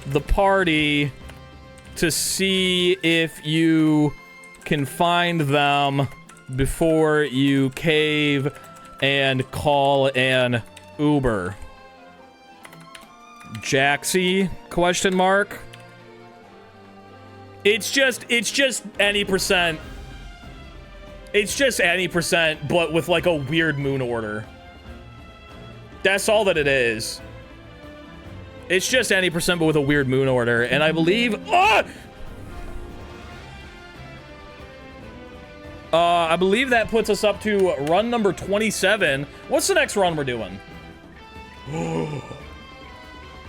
the party to see if you can find them before you cave and call an Uber. Jaxie? Question mark. It's just any percent. It's just any percent, but with like a weird moon order. That's all that it is. It's just any percent, but with a weird moon order. And I believe... I believe that puts us up to run number 27. What's the next run we're doing?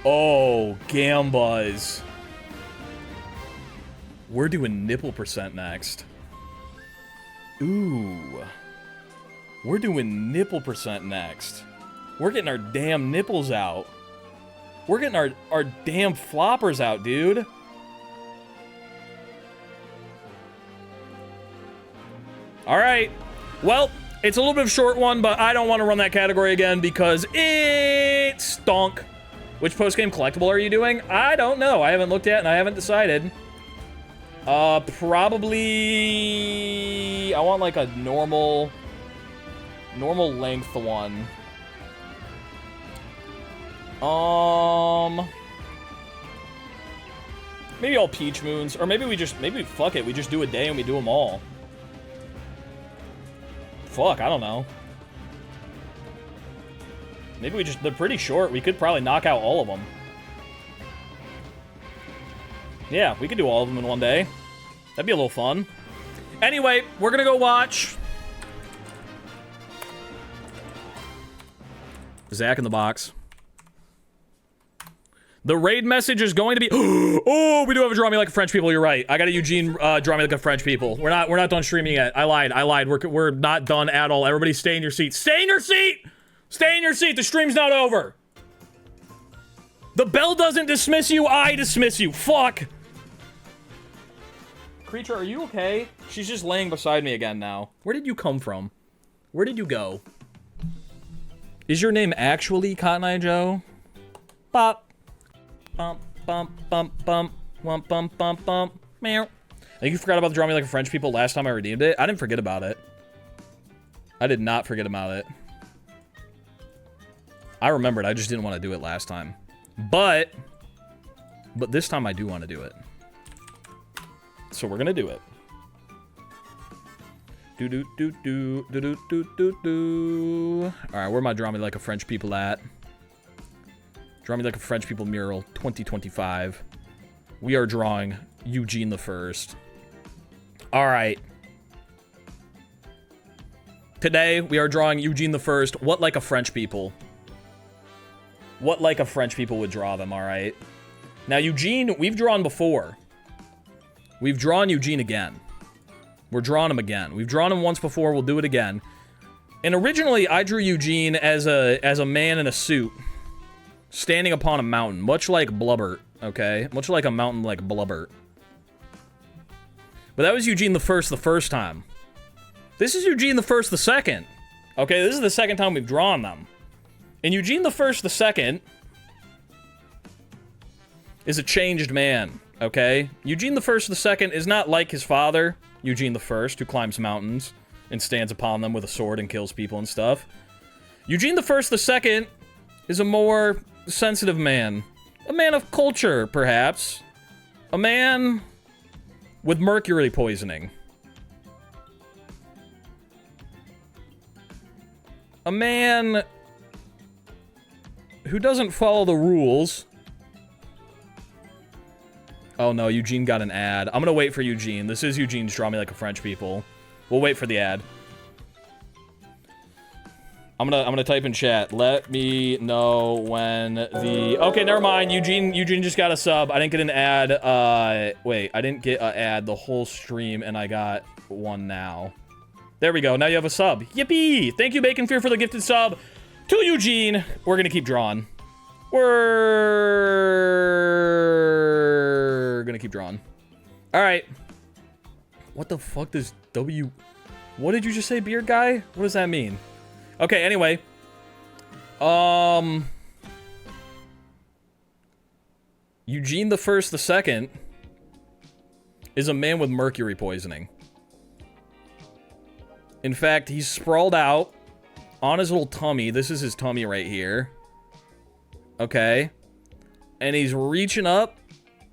Oh, Gambas. We're doing nipple percent next. Ooh. We're doing nipple percent next. We're getting our damn nipples out. We're getting our damn floppers out, dude. Alright. Well, it's a little bit of a short one, but I don't want to run that category again because it stunk. Which post-game collectible are you doing? I don't know. I haven't looked yet and I haven't decided. Probably... I want like a normal length one. Maybe all Peach Moons. Or maybe fuck it, we just do a day and we do them all. Fuck, I don't know. Maybe they're pretty short. We could probably knock out all of them. Yeah, we could do all of them in one day. That'd be a little fun. Anyway, we're gonna go watch Zach in the box. The raid message is going to be... Oh, we do have a Draw Me Like a French People. You're right. I got a Eugene Draw Me Like a French People. We're not done streaming yet. I lied. We're not done at all. Everybody stay in your seat. Stay in your seat! Stay in your seat. The stream's not over. The bell doesn't dismiss you. I dismiss you. Fuck. Creature, are you okay? She's just laying beside me again now. Where did you come from? Where did you go? Is your name actually Cotton Eye Joe? Bop. Bump, bump, bump, bump. Wump, bump, bump, bump. Meow. I think you forgot about the Draw Me Like a French People last time I redeemed it. I didn't forget about it. I did not forget about it. I remembered. I just didn't want to do it last time. But this time I do want to do it. So we're gonna do it. Do do do do do do do do do. All right, where my Draw Me Like a French People at? Draw Me Like a French People mural 2025. We are drawing Eugene the First. All right. Today we are drawing Eugene the First. What like a French people? What like a French people would draw them? All right. Now Eugene, we've drawn before. We've drawn Eugene again. We're drawing him again. We've drawn him once before. We'll do it again. And originally, I drew Eugene as a man in a suit, standing upon a mountain, much like Blubbert. Okay, much like a mountain like Blubbert. But that was Eugene the first time. This is Eugene the second. Okay, this is the second time we've drawn them. And Eugene the second is a changed man. Okay? Eugene the second is not like his father, Eugene the First, who climbs mountains and stands upon them with a sword and kills people and stuff. Eugene the second is a more sensitive man. A man of culture, perhaps. A man with mercury poisoning. A man who doesn't follow the rules. Oh no, Eugene got an ad. I'm gonna wait for Eugene. This is Eugene's Draw Me Like a French People. We'll wait for the ad. I'm gonna type in chat. Let me know when the... Okay, never mind. Eugene just got a sub. I didn't get an ad. Wait, I didn't get an ad the whole stream, and I got one now. There we go. Now you have a sub. Yippee! Thank you, Bacon Fear, for the gifted sub to Eugene. We're gonna keep drawing. We're gonna keep drawing. All right. What the fuck does W... What did you just say, beard guy? What does that mean? Okay, anyway. Eugene the second is a man with mercury poisoning. In fact, he's sprawled out on his little tummy. This is his tummy right here. Okay. And he's reaching up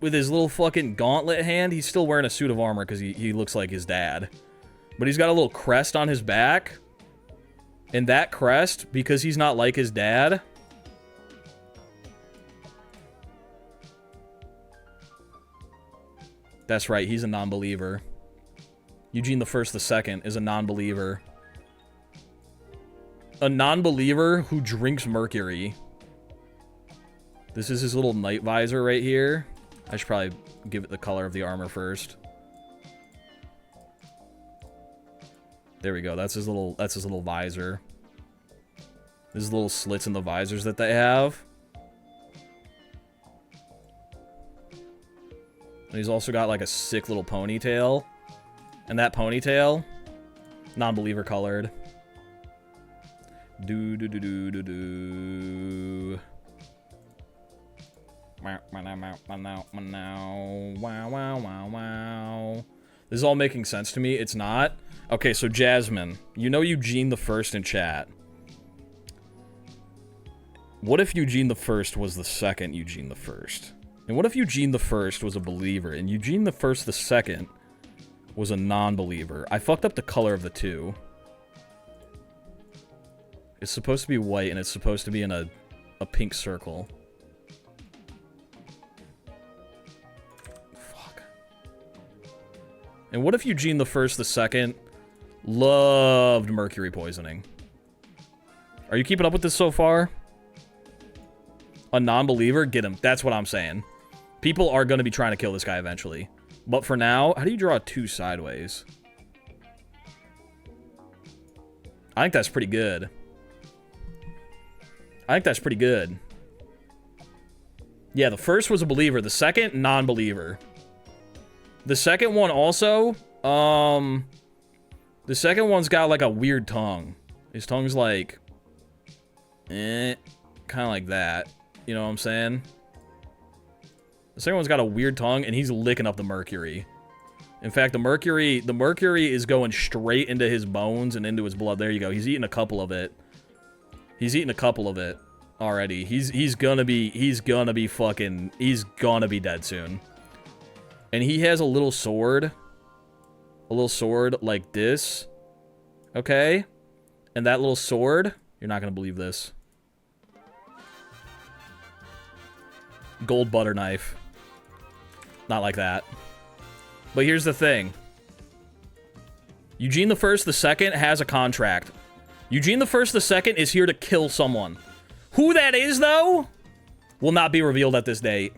with his little fucking gauntlet hand. He's still wearing a suit of armor because he looks like his dad. But he's got a little crest on his back. And that crest, because he's not like his dad... That's right, he's a non-believer. Eugene the second is a non-believer. A non-believer who drinks mercury. This is his little night visor right here. I should probably give it the color of the armor first. There we go. That's his little visor. There's little slits in the visors that they have. And he's also got like a sick little ponytail. And that ponytail, non-believer colored. Do do do do do do. Wow wow wow wow. This is all making sense to me. It's not. Okay, so Jasmine, you know Eugene the First in chat. What if Eugene the First was the second Eugene the First? And what if Eugene the First was a believer and Eugene the First the second was a non-believer? I fucked up the color of the two. It's supposed to be white and it's supposed to be in a pink circle. Fuck. And what if Eugene the First the second loved mercury poisoning? Are you keeping up with this so far? A non-believer? Get him. That's what I'm saying. People are going to be trying to kill this guy eventually. But for now, how do you draw two sideways? I think that's pretty good. I think that's pretty good. Yeah, the first was a believer. The second, non-believer. The second one also, the second one's got like a weird tongue. His tongue's like, kind of like that. You know what I'm saying? The second one's got a weird tongue, and he's licking up the mercury. In fact, the mercury is going straight into his bones and into his blood. There you go. He's eating a couple of it. He's eating a couple of it already. He's gonna be dead soon. And he has a little sword like this. Okay? And that little sword, you're not gonna believe this. Gold butter knife. Not like that. But here's the thing. Eugene the First the Second has a contract. Eugene the First the Second is here to kill someone. Who that is, though, will not be revealed at this date.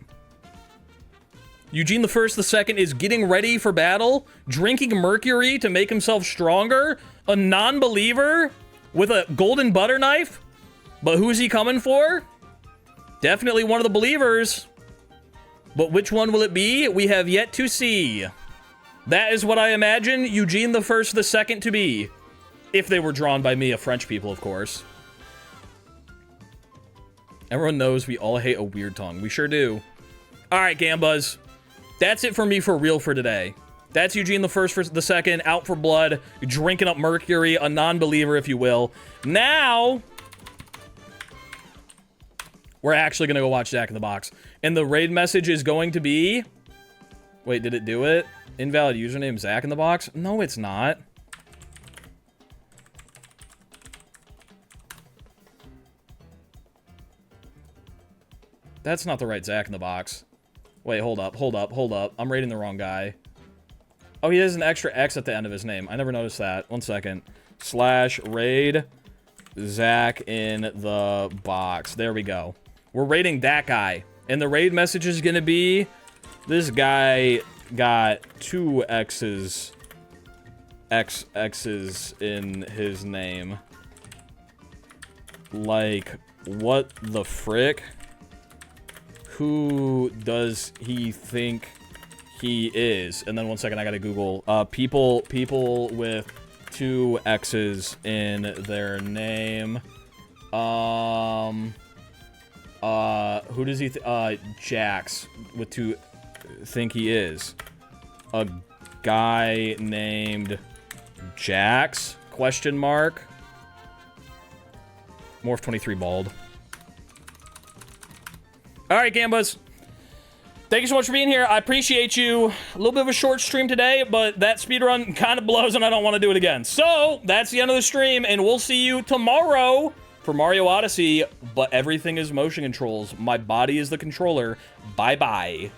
Eugene the First the Second is getting ready for battle, drinking mercury to make himself stronger, a non-believer with a golden butter knife. But who is he coming for? Definitely one of the believers. But which one will it be? We have yet to see. That is what I imagine Eugene the First the Second to be. If they were drawn by me, a French people, of course. Everyone knows we all hate a weird tongue. We sure do. Alright, Gambas. That's it for me for real for today. That's Eugene the First for the Second, out for blood, drinking up mercury, a non-believer, if you will. Now, we're actually going to go watch Jack in the Box. And the raid message is going to be... Wait, did it do it? Invalid username, Zach in the Box? No, it's not. That's not the right Zach in the Box. Wait, hold up. I'm raiding the wrong guy. Oh, he has an extra X at the end of his name. I never noticed that. 1 second. /raid Zach in the Box. There we go. We're raiding that guy. And the raid message is going to be... This guy got 2 X's. X's in his name. Like, what the frick? Who does he think he is? And then 1 second, I gotta Google. People with 2 X's in their name. Who does he Jax with 2 think he is? A guy named Jax? Question mark. Morph 23 bald. Alright, Gambas. Thank you so much for being here. I appreciate you. A little bit of a short stream today, but that speedrun kind of blows and I don't want to do it again. So, that's the end of the stream, and we'll see you tomorrow for Mario Odyssey. But everything is motion controls. My body is the controller. Bye-bye.